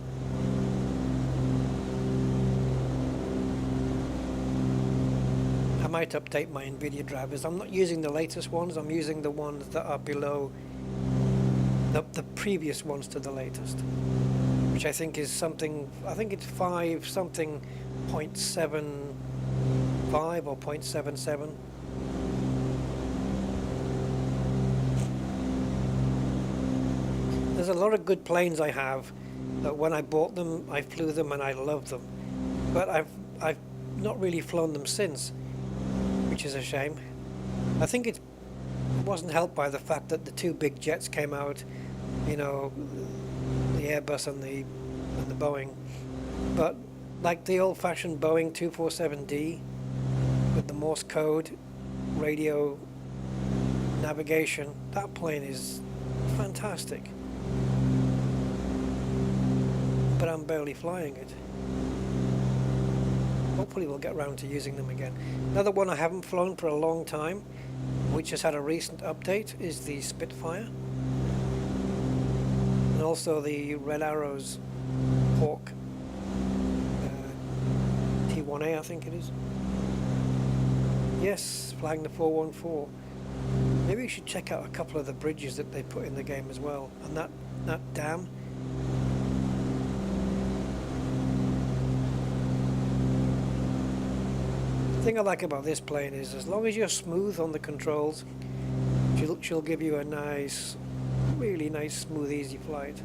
I might update my Nvidia drivers. I'm not using the latest ones, I'm using the ones that are below the previous ones to the latest. Which I think is something, I think it's 5 something 0.75 or 0.77. There's a lot of good planes I have that when I bought them, I flew them and I loved them. But I've not really flown them since, which is a shame. I think it wasn't helped by the fact that the two big jets came out, you know, the Airbus and the Boeing, but like the old-fashioned Boeing 247D with the Morse code radio navigation, that plane is fantastic, but I'm barely flying it. Hopefully we'll get around to using them again. Another one I haven't flown for a long time, which has had a recent update, is the Spitfire. And also the Red Arrows Hawk T1A, I think it is. Yes, flying the 414. Maybe you should check out a couple of the bridges that they put in the game as well, and that dam. The thing I like about this plane is as long as you're smooth on the controls, she'll give you a nice, really nice, smooth, easy flight.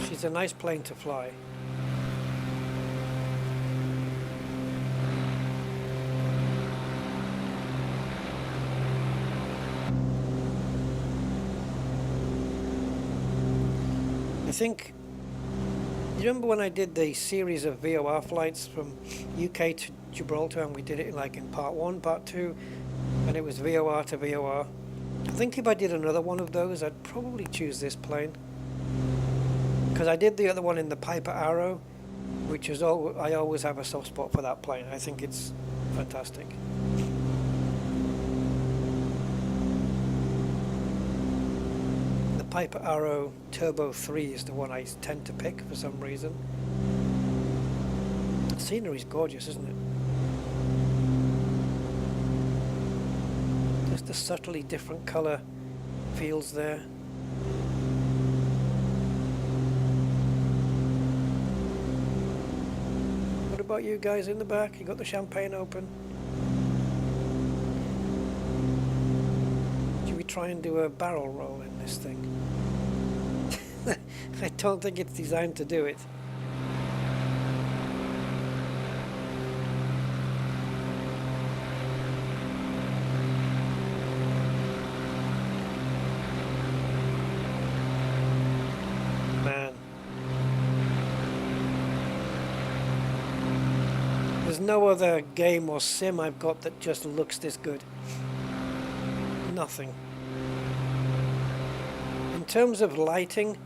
She's a nice plane to fly. I think, you remember when I did the series of VOR flights from UK to Gibraltar, and we did it like in part 1, part 2, and it was VOR to VOR. I think if I did another one of those, I'd probably choose this plane, because I did the other one in the Piper Arrow, which is I always have a soft spot for that plane. I think it's fantastic. The Piper Arrow Turbo 3 is the one I tend to pick for some reason. The scenery's gorgeous, isn't it? Just the subtly different colour fields there. What about you guys in the back? You got the champagne open? Should we try and do a barrel roll in this thing? I don't think it's designed to do it. Man. There's no other game or sim I've got that just looks this good. Nothing. In terms of lighting,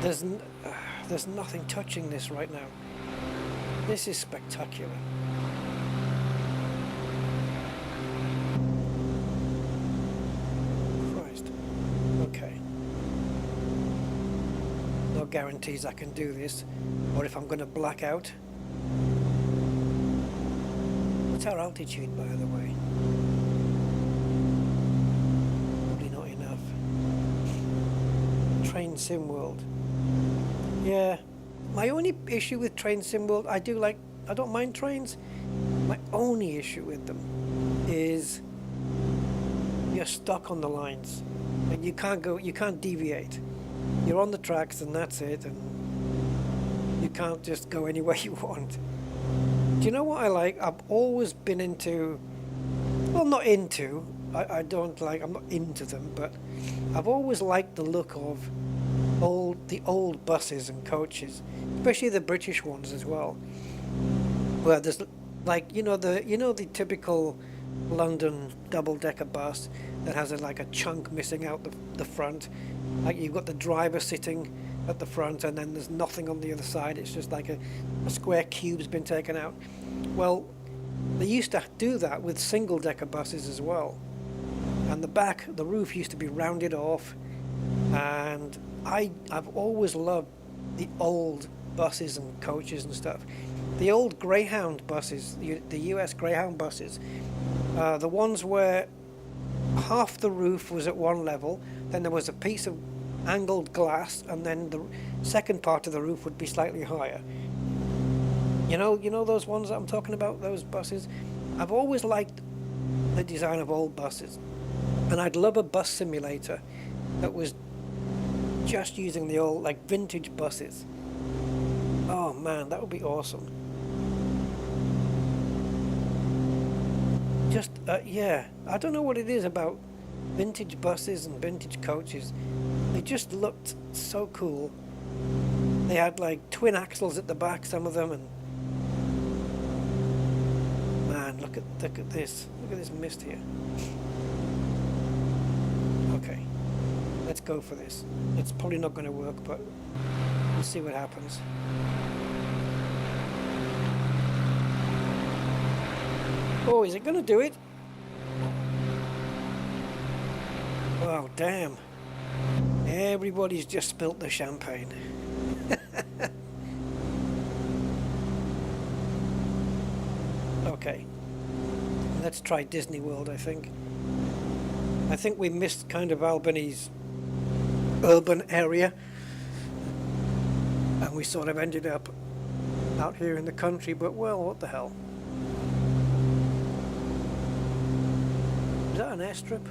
there's nothing touching this right now. This is spectacular. Christ. Okay. No guarantees I can do this, or if I'm going to black out. What's our altitude, by the way? Probably not enough. Train Sim World. Yeah, my only issue with Train Sim World, I don't mind trains. My only issue with them is you're stuck on the lines and you can't deviate. You're on the tracks and that's it, and you can't just go anywhere you want. Do you know what I like? I've always been into, well, not into, I'm not into them, but I've always liked the look of the old buses and coaches, especially the British ones as well, where there's like the typical London double-decker bus that has a chunk missing out the front. Like you've got the driver sitting at the front and then there's nothing on the other side. It's just like a square cube's been taken out. Well, they used to do that with single-decker buses as well, and the roof used to be rounded off. And I've always loved the old buses and coaches and stuff. The old Greyhound buses, the US Greyhound buses, the ones where half the roof was at one level, then there was a piece of angled glass, and then the second part of the roof would be slightly higher. You know those ones that I'm talking about, those buses? I've always liked the design of old buses, and I'd love a bus simulator that was just using the old, vintage buses. Oh man, that would be awesome. Just, yeah, I don't know what it is about vintage buses and vintage coaches. They just looked so cool. They had twin axles at the back, some of them, and man, look at this. Look at this mist here. Okay. Let's go for this. It's probably not going to work, but we'll see what happens. Oh, is it going to do it? Oh, damn. Everybody's just spilt the champagne. Okay. Let's try Disney World, I think. I think we missed kind of Albany's urban area, and we sort of ended up out here in the country, but well, what the hell. Is that an airstrip?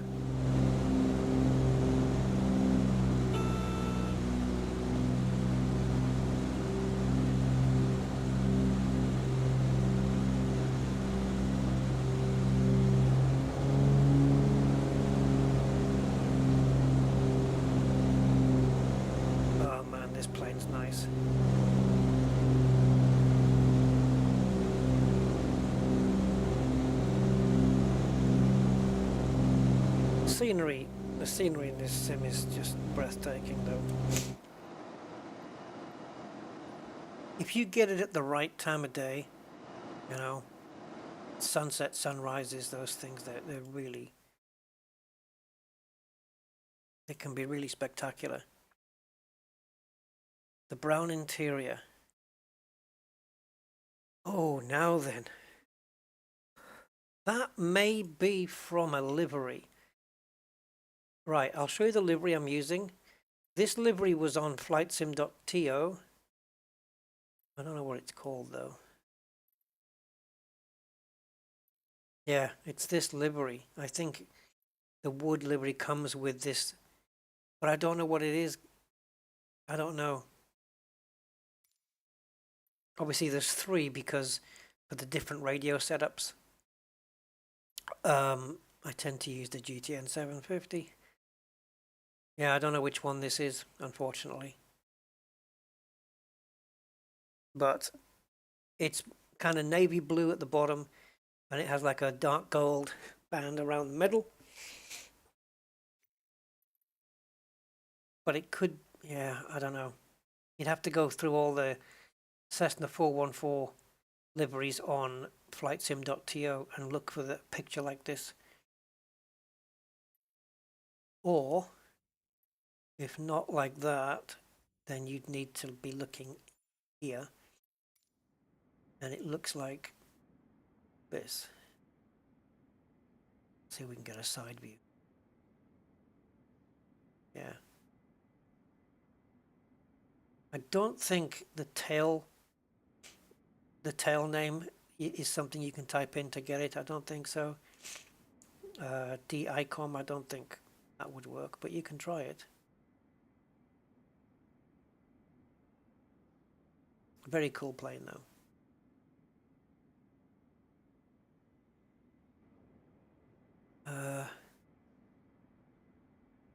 scenery in this sim is just breathtaking, though. If you get it at the right time of day, you know, sunset, sunrises, those things, they're really, they can be really spectacular. The brown interior. Oh, now then. That may be from a livery. Right, I'll show you the livery I'm using. This livery was on flightsim.to. I don't know what it's called, though. Yeah, it's this livery. I think the wood livery comes with this, but I don't know what it is. I don't know. Obviously, there's three because of the different radio setups. I tend to use the GTN 750. Yeah, I don't know which one this is, unfortunately. But it's kind of navy blue at the bottom, and it has like a dark gold band around the middle. But it could, yeah, I don't know. You'd have to go through all the Cessna 414 liveries on flightsim.to and look for the picture like this. Or, if not like that, then you'd need to be looking here. And it looks like this. See if we can get a side view. Yeah. I don't think the tail name is something you can type in to get it. I don't think so. DICOM, I don't think that would work, but you can try it. Very cool plane though.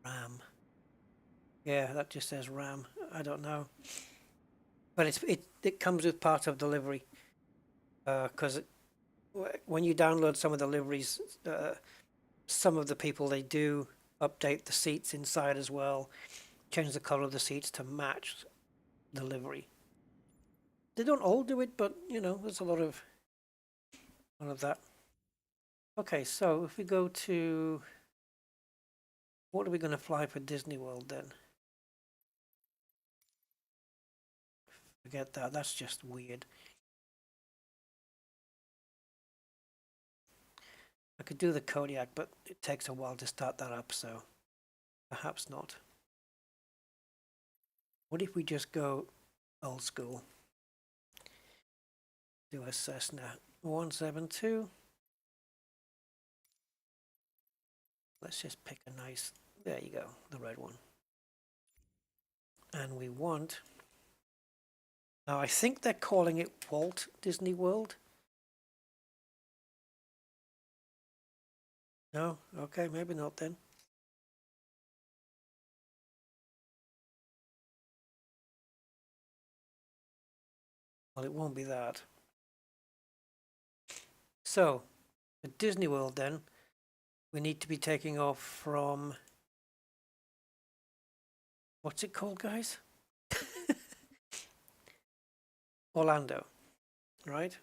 RAM. Yeah, that just says RAM. I don't know, but it comes with part of delivery. Because when you download some of the liveries, some of the people, they do update the seats inside as well, change the color of the seats to match the livery. They don't all do it, but you know, there's a lot of that. Okay, so if we go to, what are we going to fly for Disney World then? Forget that, that's just weird. I could do the Kodiak, but it takes a while to start that up, so perhaps not. What if we just go old school? Do a Cessna 172. Let's just pick a nice, there you go, the red one. And we want, now I think they're calling it Walt Disney World. No? Okay, maybe not then. Well, it won't be that. So, at Disney World then, we need to be taking off from, what's it called, guys? Orlando, right?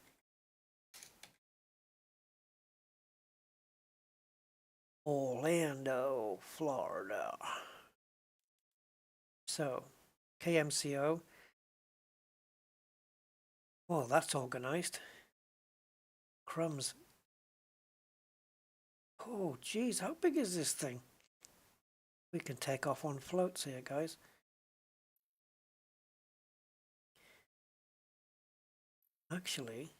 Orlando, Florida. So, KMCO. Oh, that's organized. Crumbs. Oh, geez, how big is this thing? We can take off on floats here, guys. Actually,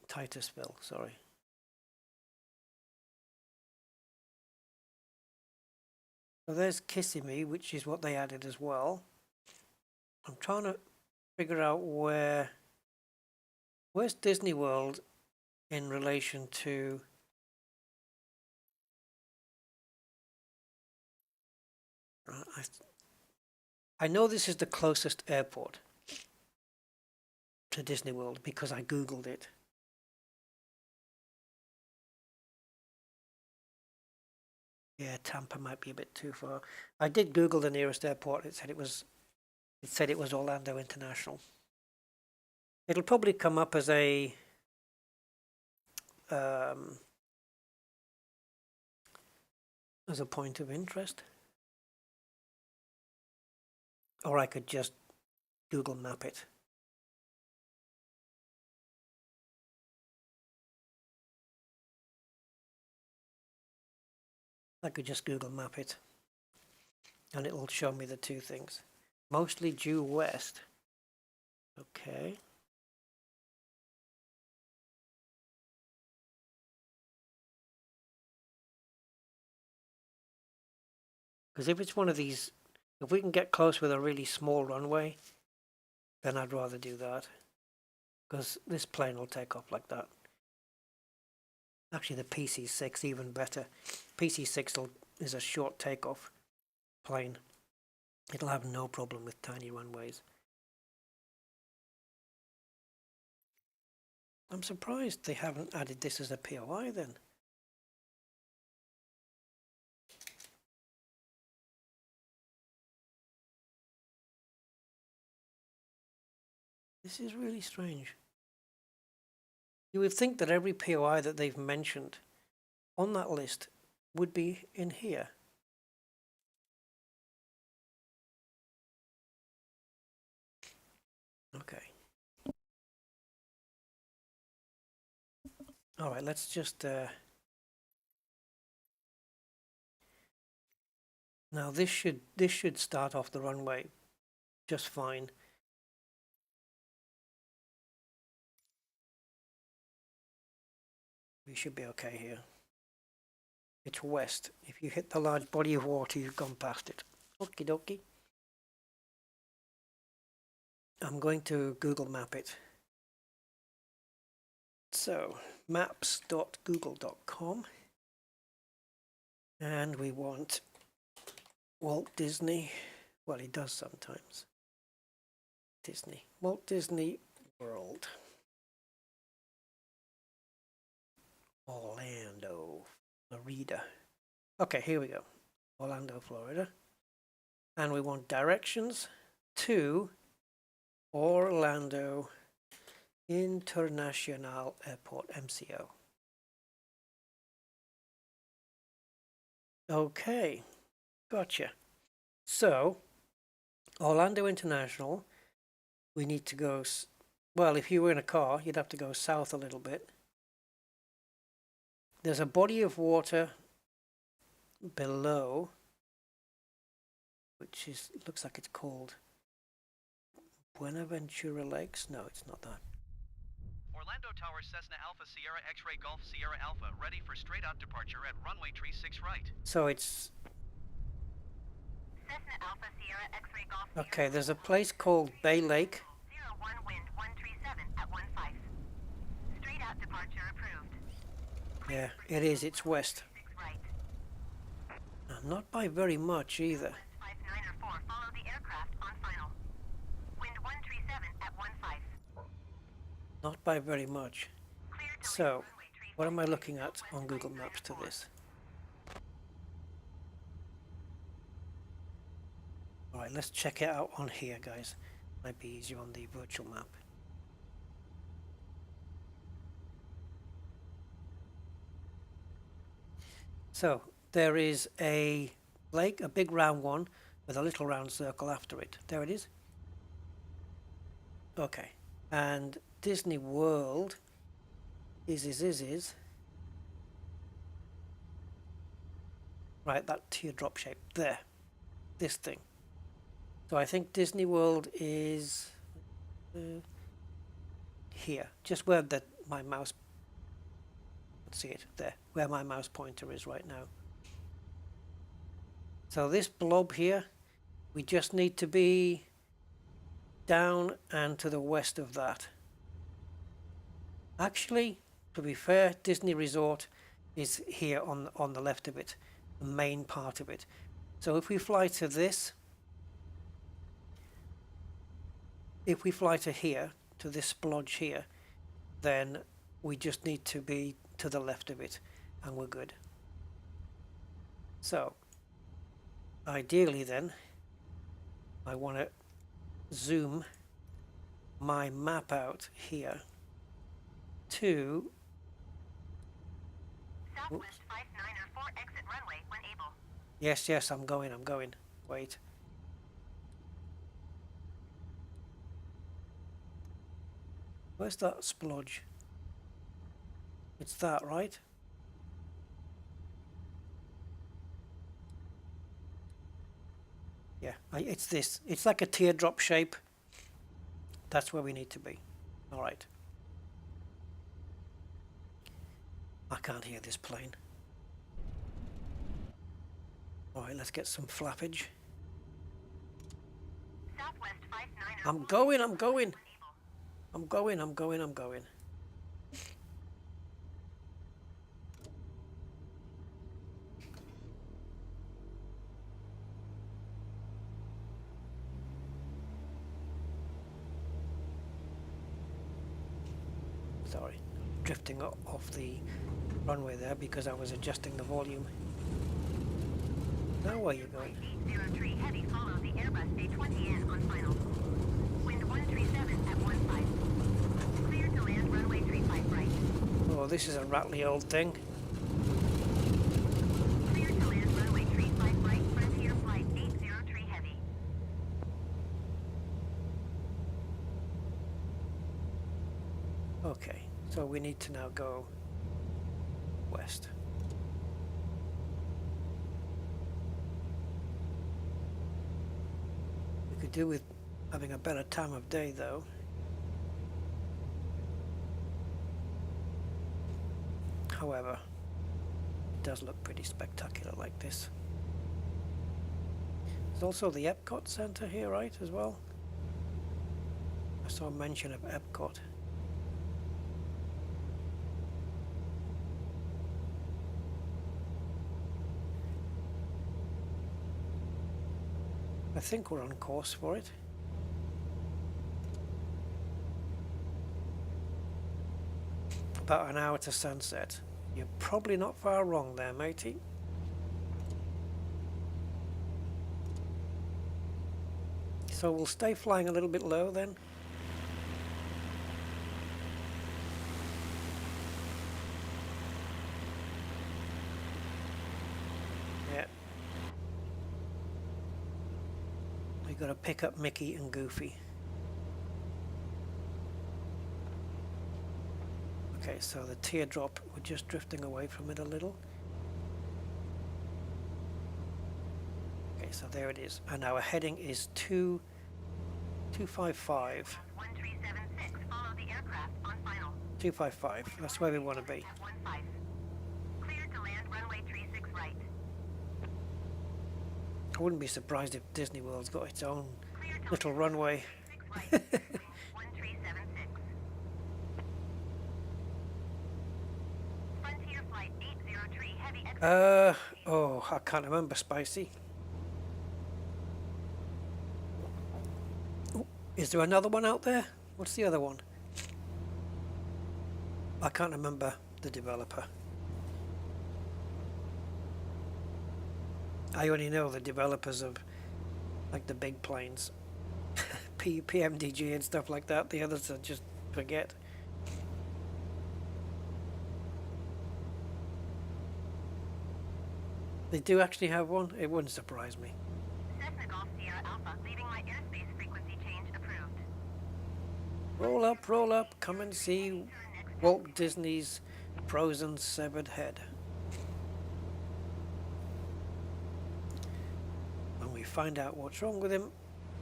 Titusville, sorry. So there's Kissimmee, which is what they added as well. I'm trying to figure out where's Disney World in relation to I know this is the closest airport to Disney World because I googled it. Yeah, Tampa might be a bit too far. I did Google the nearest airport. It said it was Orlando International. It'll probably come up as a point of interest, or I could just Google map it. I could just Google map it, and it'll show me the two things. Mostly due west. Okay. Because if it's one of these, if we can get close with a really small runway, then I'd rather do that. Because this plane will take off like that. Actually, the PC-6 even better. PC-6 is a short takeoff plane. It'll have no problem with tiny runways. I'm surprised they haven't added this as a POI then. This is really strange. You would think that every POI that they've mentioned on that list would be in here. Okay. All right, let's just now this should start off the runway just fine. We should be okay here. It's west. If you hit the large body of water, you've gone past it. Okie dokie. I'm going to Google map it. So, maps.google.com. And we want Walt Disney. Well, he does sometimes. Disney. Walt Disney World. Orlando, Florida. Okay, here we go. Orlando, Florida. And we want directions to Orlando International Airport, MCO. Okay, gotcha. So, Orlando International, we need to go, well, if you were in a car, you'd have to go south a little bit. There's a body of water below, which looks like it's called Buenaventura Lakes. No, it's not that. Orlando Tower Cessna Alpha Sierra X-Ray Golf Sierra Alpha, ready for straight out departure at runway 36 right. So it's Cessna Alpha Sierra X-Ray Golf. Okay, there's a place called Bay Lake. 01 wind 137 at 15. Straight out departure approved. Yeah, it is. It's west. Not by very much either. 59 or 4, follow the aircraft on final. Wind 137 at 15. Not by very much. So, what am I looking at on Google Maps to this? Alright, let's check it out on here, guys. Might be easier on the virtual map. So, there is a lake, a big round one, with a little round circle after it. There it is. Okay. And Disney World is right, that teardrop shape there. This thing. So I think Disney World is here, just where my mouse, let's see it, there, where my mouse pointer is right now. So this blob here, we just need to be down and to the west of that. Actually, to be fair, Disney Resort is here on the left of it, the main part of it. So if we fly to this, if we fly to here, to this splodge here, then we just need to be to the left of it, and we're good. So ideally then I want to zoom my map out here to Southwest 5904 exit runway when able. yes, I'm going. Wait. Where's that splodge? It's that, right? Yeah, it's this. It's like a teardrop shape. That's where we need to be. All right. I can't hear this plane. All right, let's get some flappage. Southwest 5904. I'm going. Sorry, drifting off the runway there because I was adjusting the volume. Now where are you going? 803 heavy, follow the Airbus A20N on final. Wind 137 at 15. Clear to land runway 35 right. Oh, this is a rattly old thing. Clear to land runway 35 right, Frontier flight 803 heavy. Okay, so we need to now go west. We could do with having a better time of day though. However, it does look pretty spectacular like this. There's also the Epcot Center here, right, as well? I saw mention of Epcot. I think we're on course for it. About an hour to sunset. You're probably not far wrong there, matey. So we'll stay flying a little bit low then. Yeah. We got to pick up Mickey and Goofy. Okay, so the teardrop, we're just drifting away from it a little. Okay, so there it is. And our heading is 255. 1376, follow the aircraft on final. 255, that's where we want to be. At 15. Clear to land runway 36 right. I wouldn't be surprised if Disney World's got its own little runway. 36 right. 1376. Frontier flight 803 heavy exit. Oh, I can't remember, Spicy. Ooh, is there another one out there? What's the other one? I can't remember the developer. I only know the developers of like the big planes. PMDG and stuff like that. The others I just forget. They do actually have one? It wouldn't surprise me. Cessna Golf Sierra Alpha, leaving my airspace frequency change approved. Roll up, come and see Walt Disney's frozen severed head. When we find out what's wrong with him,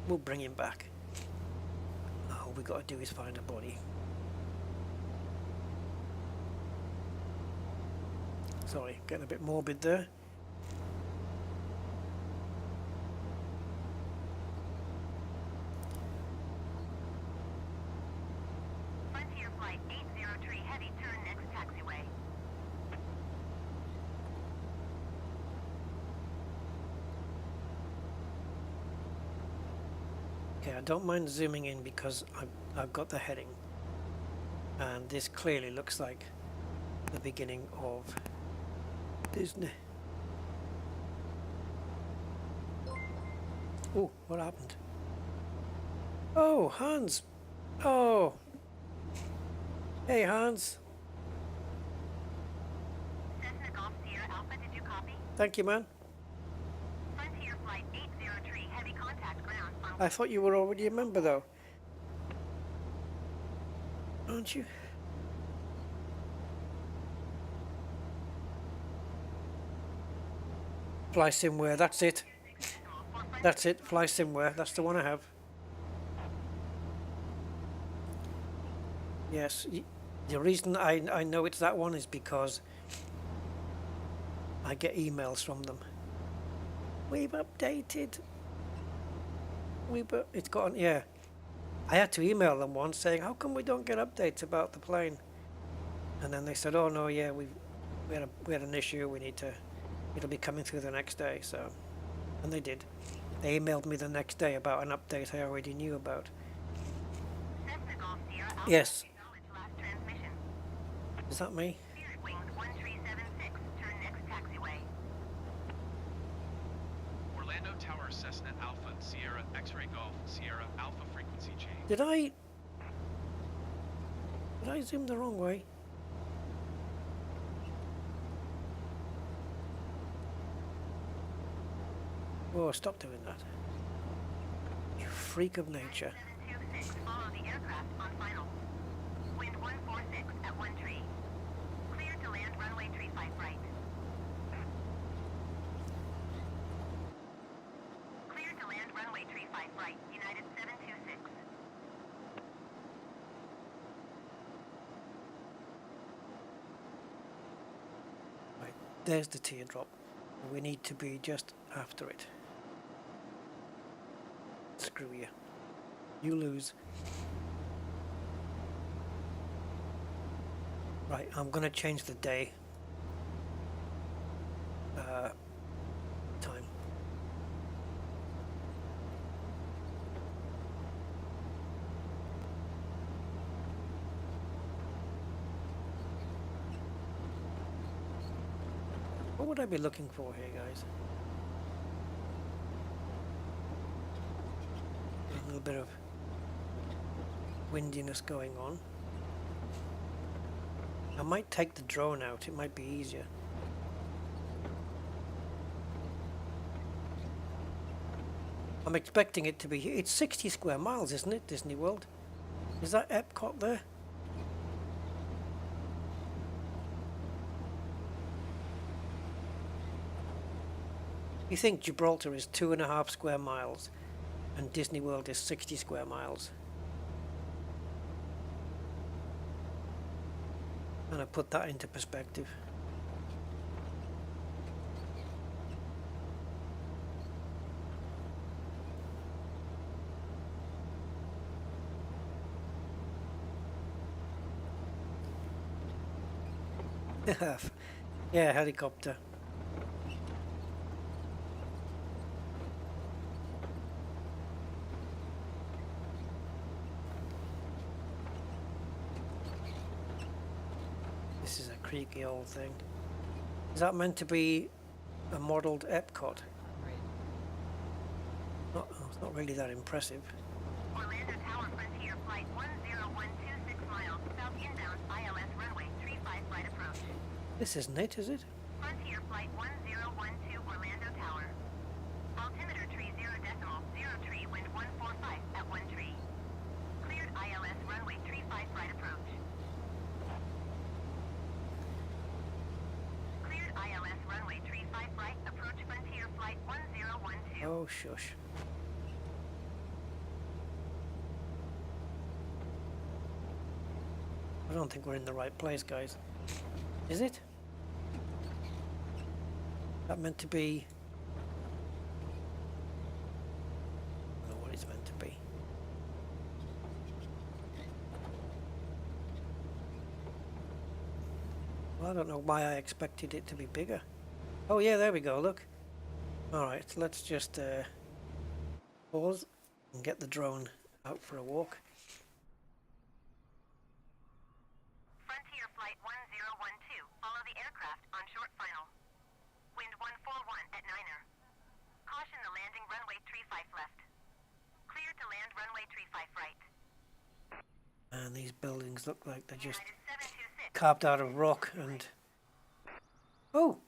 we'll bring him back. All we got to do is find a body. Sorry, getting a bit morbid there. Frontier flight 803 heavy, turn next taxiway. Okay, I don't mind zooming in because I've got the heading. And this clearly looks like the beginning of Disney. Oh, what happened? Oh, Hans. Oh. Hey, Hans. Cessna Golf Sierra Alpha, did you copy? Thank you, man. Frontier Flight 803, heavy contact ground on... I thought you were already a member, though. Aren't you? Fly Simware, that's it. That's it, Fly Simware, that's the one I have. Yes, the reason I know it's that one is because I get emails from them. We've updated. It's got on, yeah. I had to email them once saying, how come we don't get updates about the plane? And then they said, oh no, yeah, we had an issue, it'll be coming through the next day, so. And they did. They emailed me the next day about an update I already knew about. Cessna Golf Sierra Alpha, Yes. acknowledge last transmission. Is that me? Spirit Wings 1376, turn next taxiway. Orlando Tower Cessna Alpha Sierra X-ray Golf Sierra Alpha frequency change. Did I zoom the wrong way? Whoa, stop doing that. You freak of nature. 726, follow the aircraft on final. Wind 146 at 1 tree. Clear to land runway 35 right. Clear to land runway 35 right, United 726. Right, there's the teardrop. We need to be just after it. Screw you. You lose. Right, I'm gonna change the day. Time. What would I be looking for here, guys? A little bit of windiness going on. I might take the drone out, it might be easier. I'm expecting it to be here. It's 60 square miles, isn't it, Disney World? Is that Epcot there? You think Gibraltar is 2.5 square miles and Disney World is 60 square miles. And I put that into perspective. Yeah, helicopter. This is a creaky old thing. Is that meant to be a modelled Epcot? It's not really that impressive. Orlando Tower Frontier Flight 10126 miles, south inbound ILS runway 35 right approach. This isn't it, is it? Frontier Flight 1012 Orlando Tower. Altimeter tree 0.0 tree, wind 145 at 1 tree. Cleared ILS runway 35 right approach. Cleared ILS runway 35 right, approach Frontier Flight 1012. Oh, shush. I don't think we're in the right place, guys. Is it? That meant to be... I don't know what it's meant to be. Well, I don't know why I expected it to be bigger. Oh yeah, there we go, look. Alright, let's just pause and get the drone out for a walk. Frontier Flight 1012, follow the aircraft on short final. Wind 141 at 9er. Caution the landing runway 35 left. these buildings look like they're just United 726. carved out of rock. And oh,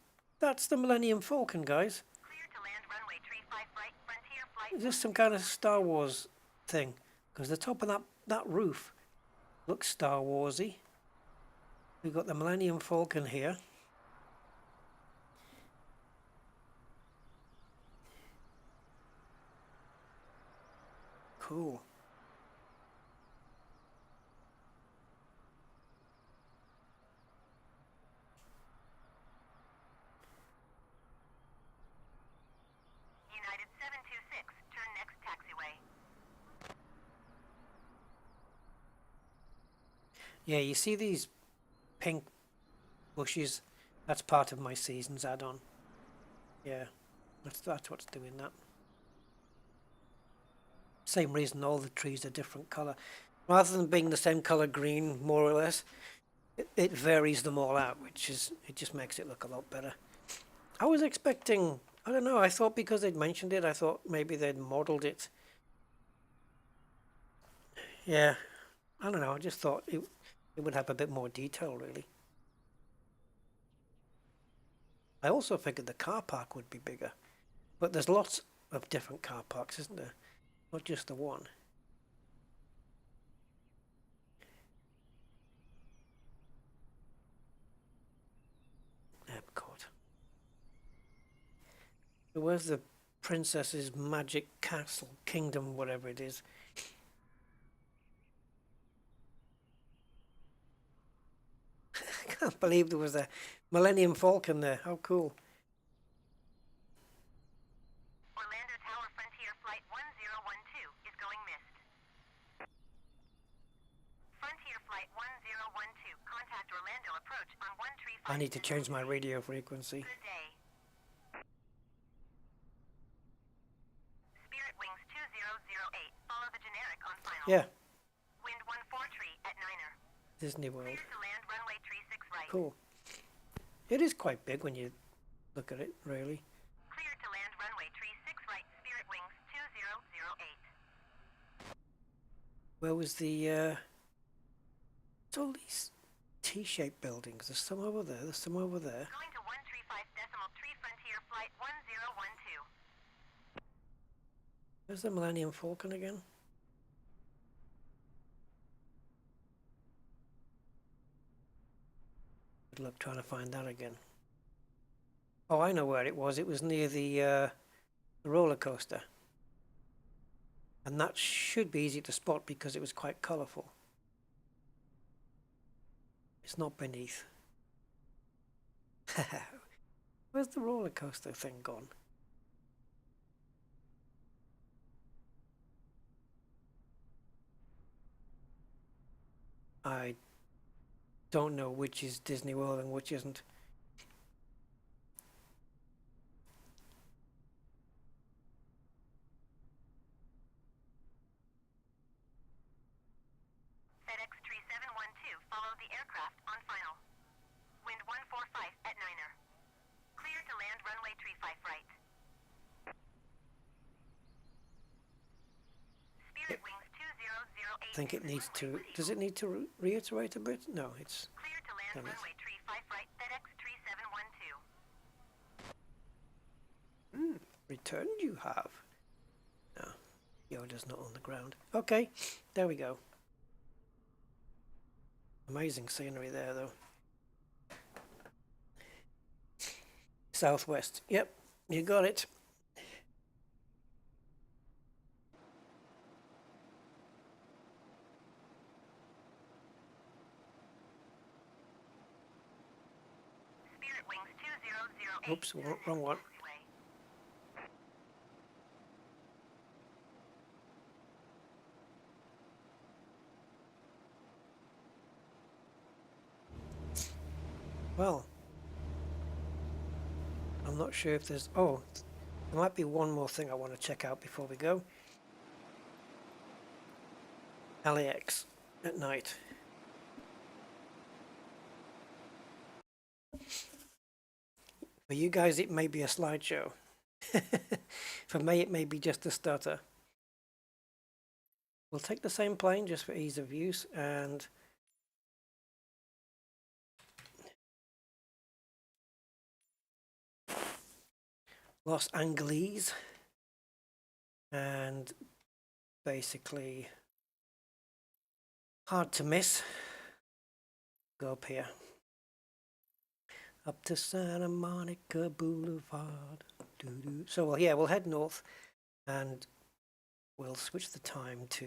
that's the Millennium Falcon, guys. Clear to land runway 35 right. Frontier flight. Is this some kind of Star Wars thing? Because the top of that roof looks Star Warsy. We've got the Millennium Falcon here. Cool. United 726. Turn next taxiway. Yeah, you see these pink bushes? That's part of my season's add-on. Yeah, that's what's doing that. Same reason all the trees are different colour. Rather than being the same colour green, more or less, it varies them all out, it just makes it look a lot better. I was expecting, I don't know, I thought because they'd mentioned it, I thought maybe they'd modelled it. Yeah, I don't know, I just thought it would have a bit more detail, really. I also figured the car park would be bigger, but there's lots of different car parks, isn't there? Not just the one. Epcot. So where's the princess's magic castle, kingdom, whatever it is? I can't believe there was a Millennium Falcon there. How cool. Orlando Tower Frontier Flight 1012 is going missed. Frontier Flight 1012. Contact Orlando approach on 135. I need to change my radio frequency. Good day. Spirit Wings 2008. Follow the generic on final. Yeah, Wind 14 tree at Niner. Disney World. Clear to land runway 36 right. Cool. It is quite big when you look at it, really. Clear to land runway 36 right. Spirit Wings 2008. Where was the, it's all these T-shaped buildings. There's some over there, there's some over there. Going to 135.3 Frontier Flight 1012. Where's the Millennium Falcon again? Good luck trying to find that again. Oh, I know where it was. It was near the roller coaster. And that should be easy to spot because it was quite colourful. It's not beneath. Where's the roller coaster thing gone? I don't know which is Disney World and which isn't. FedEx 3712. Follow the aircraft on final. Wind 145 at Niner. Clear to land runway 35 right. Spirit Wings 2008. I think it needs to. Does it need to reiterate a bit? No, it's. Clear to land Done it. runway 35 right. FedEx 3712. Returned you have. No, Yoda's not on the ground. Okay, there we go. Amazing scenery there, though. Southwest. Yep, you got it. Spirit Wings 2008. Oops, wrong one. Taxiway. Well, I'm not sure if there's. Oh, there might be one more thing I want to check out before we go. LAX at night. For you guys, it may be a slideshow. For me, it may be just a stutter. We'll take the same plane just for ease of use, and Los Angeles, and basically hard to miss. Go up here, up to Santa Monica Boulevard. Doo-doo. So well, yeah, we'll head north, and we'll switch the time to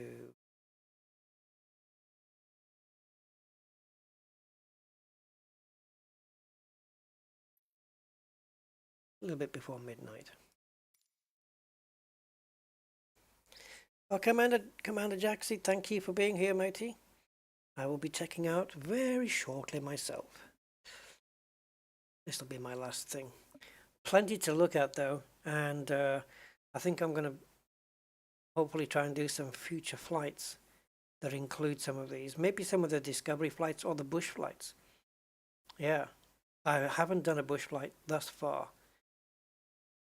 a little bit before midnight. Well, Commander Jaxie, thank you for being here, matey. I will be checking out very shortly myself. This will be my last thing. Plenty to look at though, and I think I'm going to hopefully try and do some future flights that include some of these. Maybe some of the discovery flights or the bush flights. Yeah, I haven't done a bush flight thus far,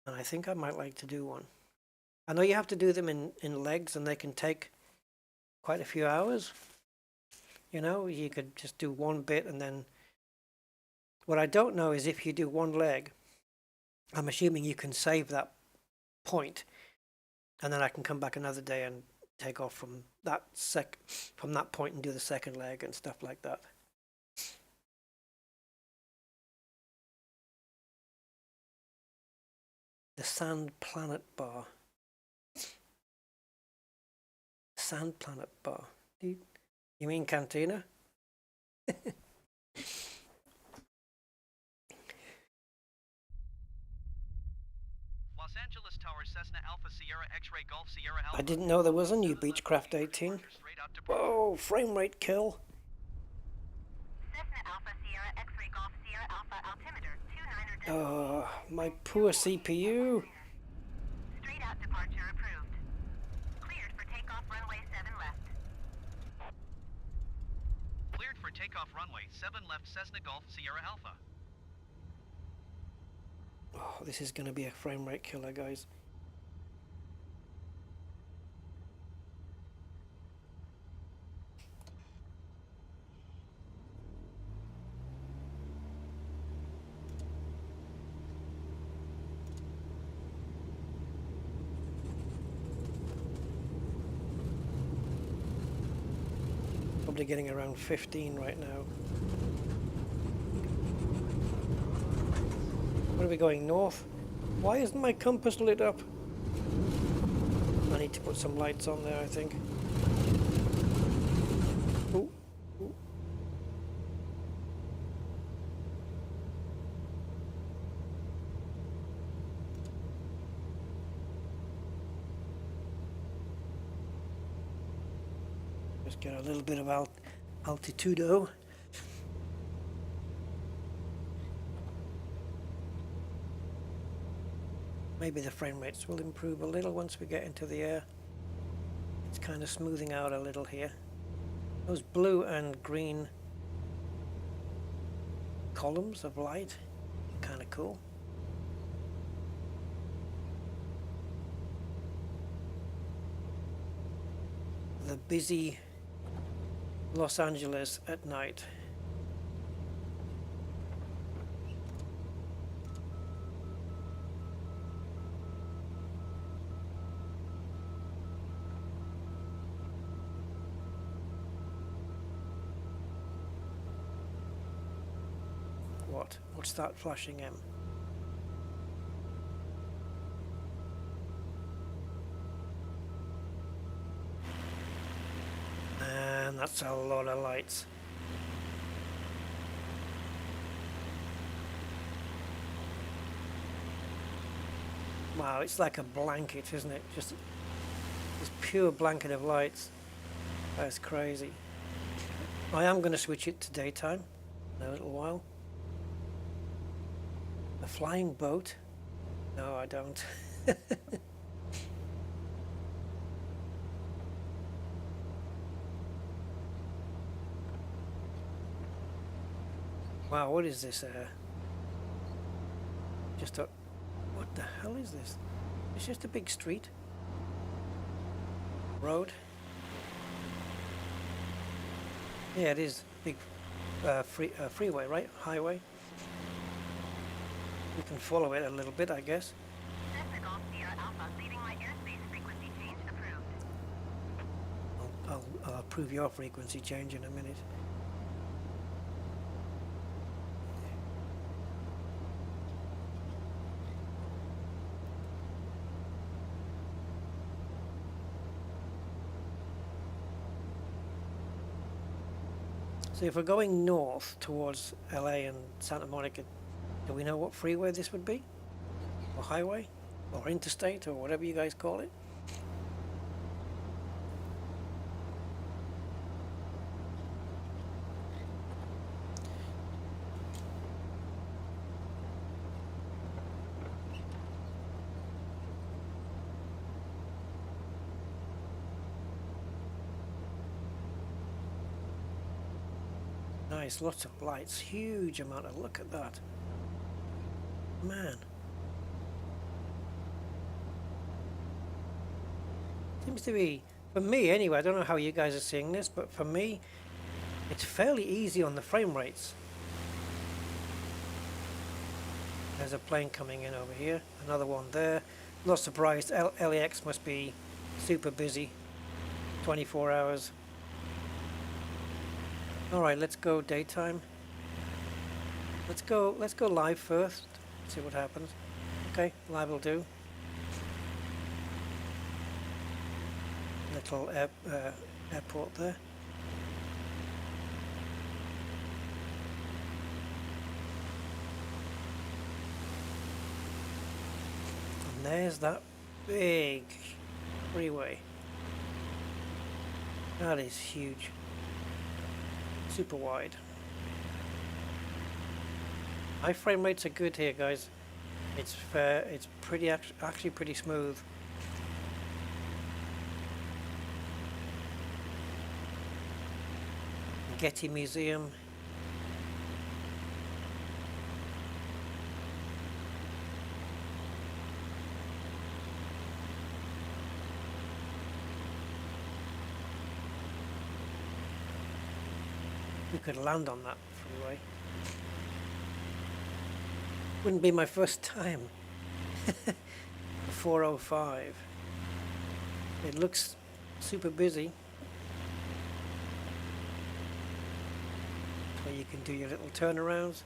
and I think I might like to do one. I know you have to do them in legs, and they can take quite a few hours. You know, you could just do one bit, and then what I don't know is if you do one leg, I'm assuming you can save that point, and then I can come back another day and take off from that point and do the second leg and stuff like that. The Sand Planet Bar. Sand Planet Bar. You mean Cantina? Los Angeles Tower, Cessna Alpha Sierra X-ray Golf Sierra Alpha. I didn't know there was a new Beechcraft 18. Straight out to Whoa, frame rate kill. Cessna Alpha Sierra X-ray Golf Sierra Alpha altimeter 29er Oh, my poor CPU. Straight out departure approved. Cleared for takeoff runway 7 left. Cleared for takeoff runway 7 left Cessna Golf Sierra Alpha. Oh, this is going to be a frame rate killer, guys. Probably getting around 15 right now. What are we going, north? Why isn't my compass lit up? I need to put some lights on there, I think. Ooh, ooh. Just get a little bit of altitudo. Maybe the frame rates will improve a little once we get into the air. It's kind of smoothing out a little here. Those blue and green columns of light, kind of cool. The busy Los Angeles at night. What's that flashing M? And that's a lot of lights. Wow, it's like a blanket, isn't it? Just this pure blanket of lights. That's crazy. I am going to switch it to daytime in a little while. A flying boat? No, I don't. Wow, what is this? Just a... What the hell is this? It's just a big street. Road. Yeah, it is big freeway, right? Highway. We can follow it a little bit, I guess. Cessna Golf Sierra Alpha, leaving my airspace frequency change approved. I'll approve your frequency change in a minute. So if we're going north towards LA and Santa Monica, do we know what freeway this would be? Or highway? Or interstate? Or whatever you guys call it? Nice, lots of lights, huge amount of, look at that. Man. Seems to be, for me anyway, I don't know how you guys are seeing this, but for me, it's fairly easy on the frame rates. There's a plane coming in over here, another one there. Not surprised, LAX must be super busy, 24 hours. Alright, let's go daytime. Let's go live first, see what happens. Okay, live will do. Little airport there. And there's that big freeway. That is huge. Super wide. My frame rates are good here, guys. It's pretty actually pretty smooth. Getty Museum. We could land on that freeway. Wouldn't be my first time. 405. It looks super busy. Where you can do your little turnarounds.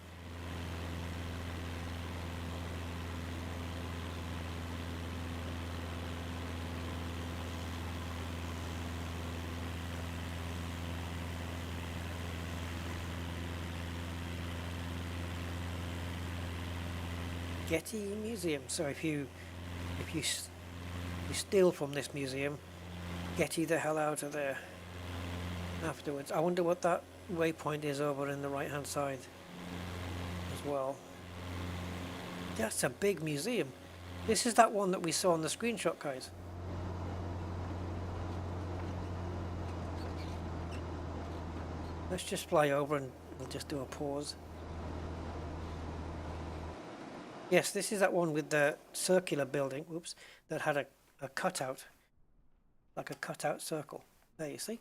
Getty Museum. So if you steal from this museum, Getty the hell out of there afterwards. I wonder what that waypoint is over in the right hand side as well. That's a big museum. This is that one that we saw on the screenshot, guys. Let's just fly over and we'll just do a pause. Yes, this is that one with the circular building, whoops, that had a cutout, like a cutout circle. There, you see?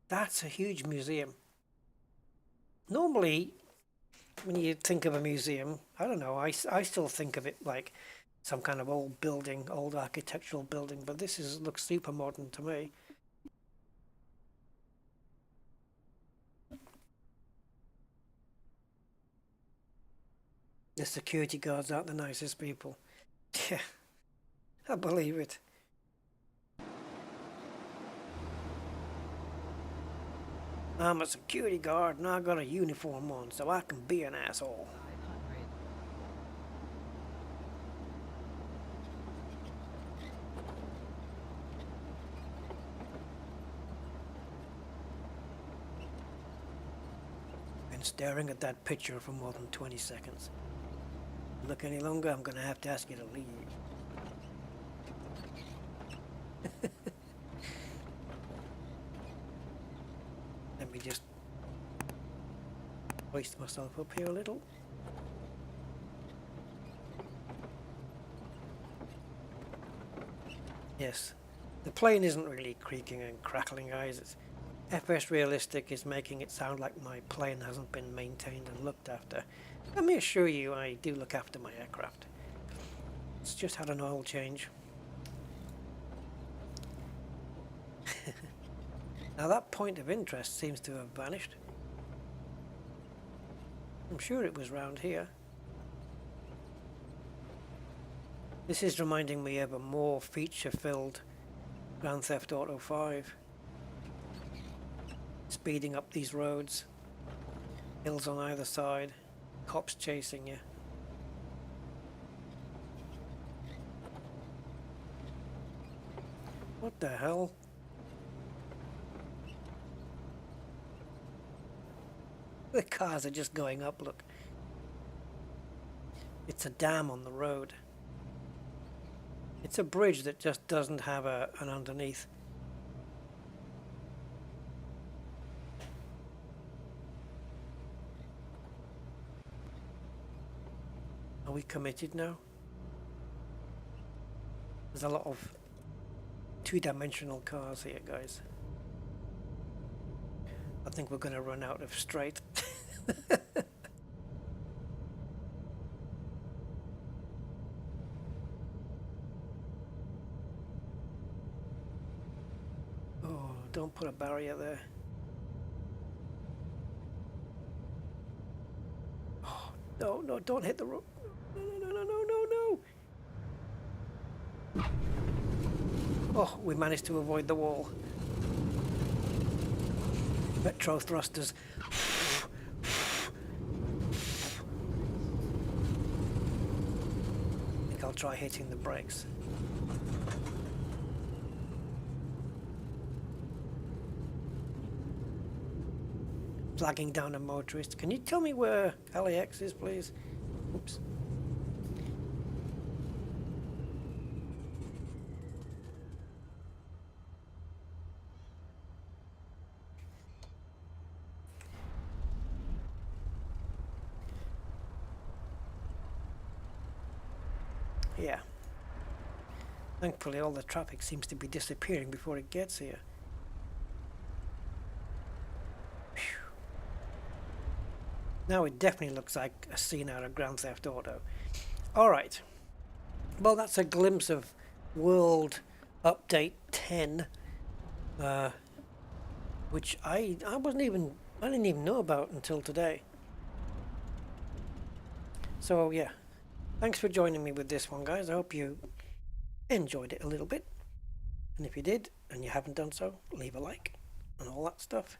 That's a huge museum. Normally, when you think of a museum, I don't know, I still think of it like some kind of old building, old architectural building, but this looks super modern to me. The security guards aren't the nicest people. Yeah, I believe it. I'm a security guard and I got a uniform on, so I can be an asshole. Been staring at that picture for more than 20 seconds. Look any longer, I'm gonna have to ask you to leave. Let me just hoist myself up here a little. Yes, The plane isn't really creaking and crackling, guys. It's FS Realistic is making it sound like my plane hasn't been maintained and looked after. Let me assure you, I do look after my aircraft. It's just had an oil change. Now that point of interest seems to have vanished. I'm sure it was round here. This is reminding me of a more feature-filled Grand Theft Auto 5. Speeding up these roads, hills on either side, cops chasing you. What the hell? The cars are just going up, look. It's a dam on the road. It's a bridge that just doesn't have an underneath. Are we committed now? There's a lot of two-dimensional cars here, guys. I think we're going to run out of straight. Oh, don't put a barrier there. Oh, no, no, don't hit the road. No, no, no, no, no, no. Oh, we managed to avoid the wall. Retro thrusters. I think I'll try hitting the brakes. Flagging down a motorist. Can you tell me where LAX is, please? Oops. Yeah. Thankfully all the traffic seems to be disappearing before it gets here. Phew. Now it definitely looks like a scene out of Grand Theft Auto. Alright. Well, that's a glimpse of World Update 10. Which I didn't even know about until today. So yeah. Thanks for joining me with this one, guys. I hope you enjoyed it a little bit. And if you did, and you haven't done so, leave a like and all that stuff.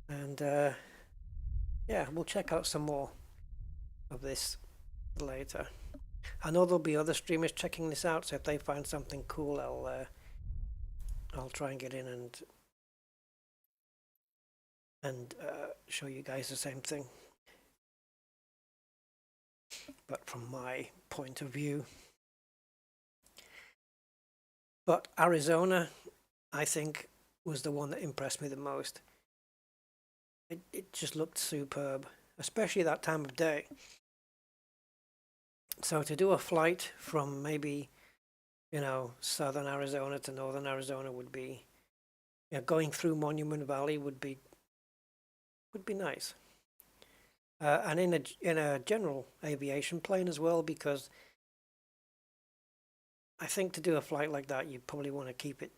And yeah, we'll check out some more of this later. I know there'll be other streamers checking this out, so if they find something cool, I'll try and get in and show you guys the same thing. But from my point of view. But Arizona, I think, was the one that impressed me the most. It just looked superb, especially that time of day. So to do a flight from maybe, you know, southern Arizona to northern Arizona would be, you know, going through Monument Valley would be nice. And in a general aviation plane as well, because I think to do a flight like that, you probably want to keep it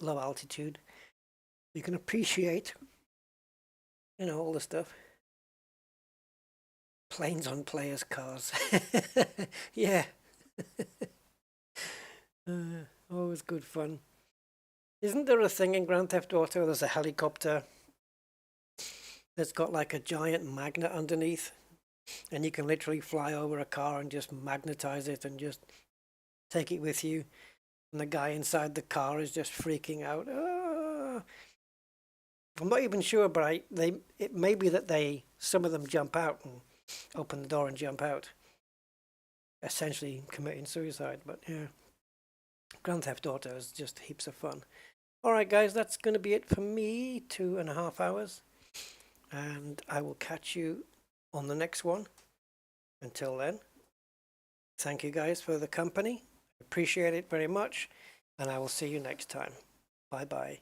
low altitude. You can appreciate, you know, all the stuff. Planes on players' cars. Yeah. Always good fun. Isn't there a thing in Grand Theft Auto, there's a helicopter that's got like a giant magnet underneath, and you can literally fly over a car and just magnetize it and just take it with you, and the guy inside the car is just freaking out. I'm not even sure, but it may be that some of them jump out and open the door and jump out, essentially committing suicide. But yeah, Grand Theft Auto is just heaps of fun. Alright guys, that's going to be it for me, 2.5 hours, and I will catch you on the next one. Until then, thank you guys for the company. Appreciate it very much, and I will see you next time. Bye bye.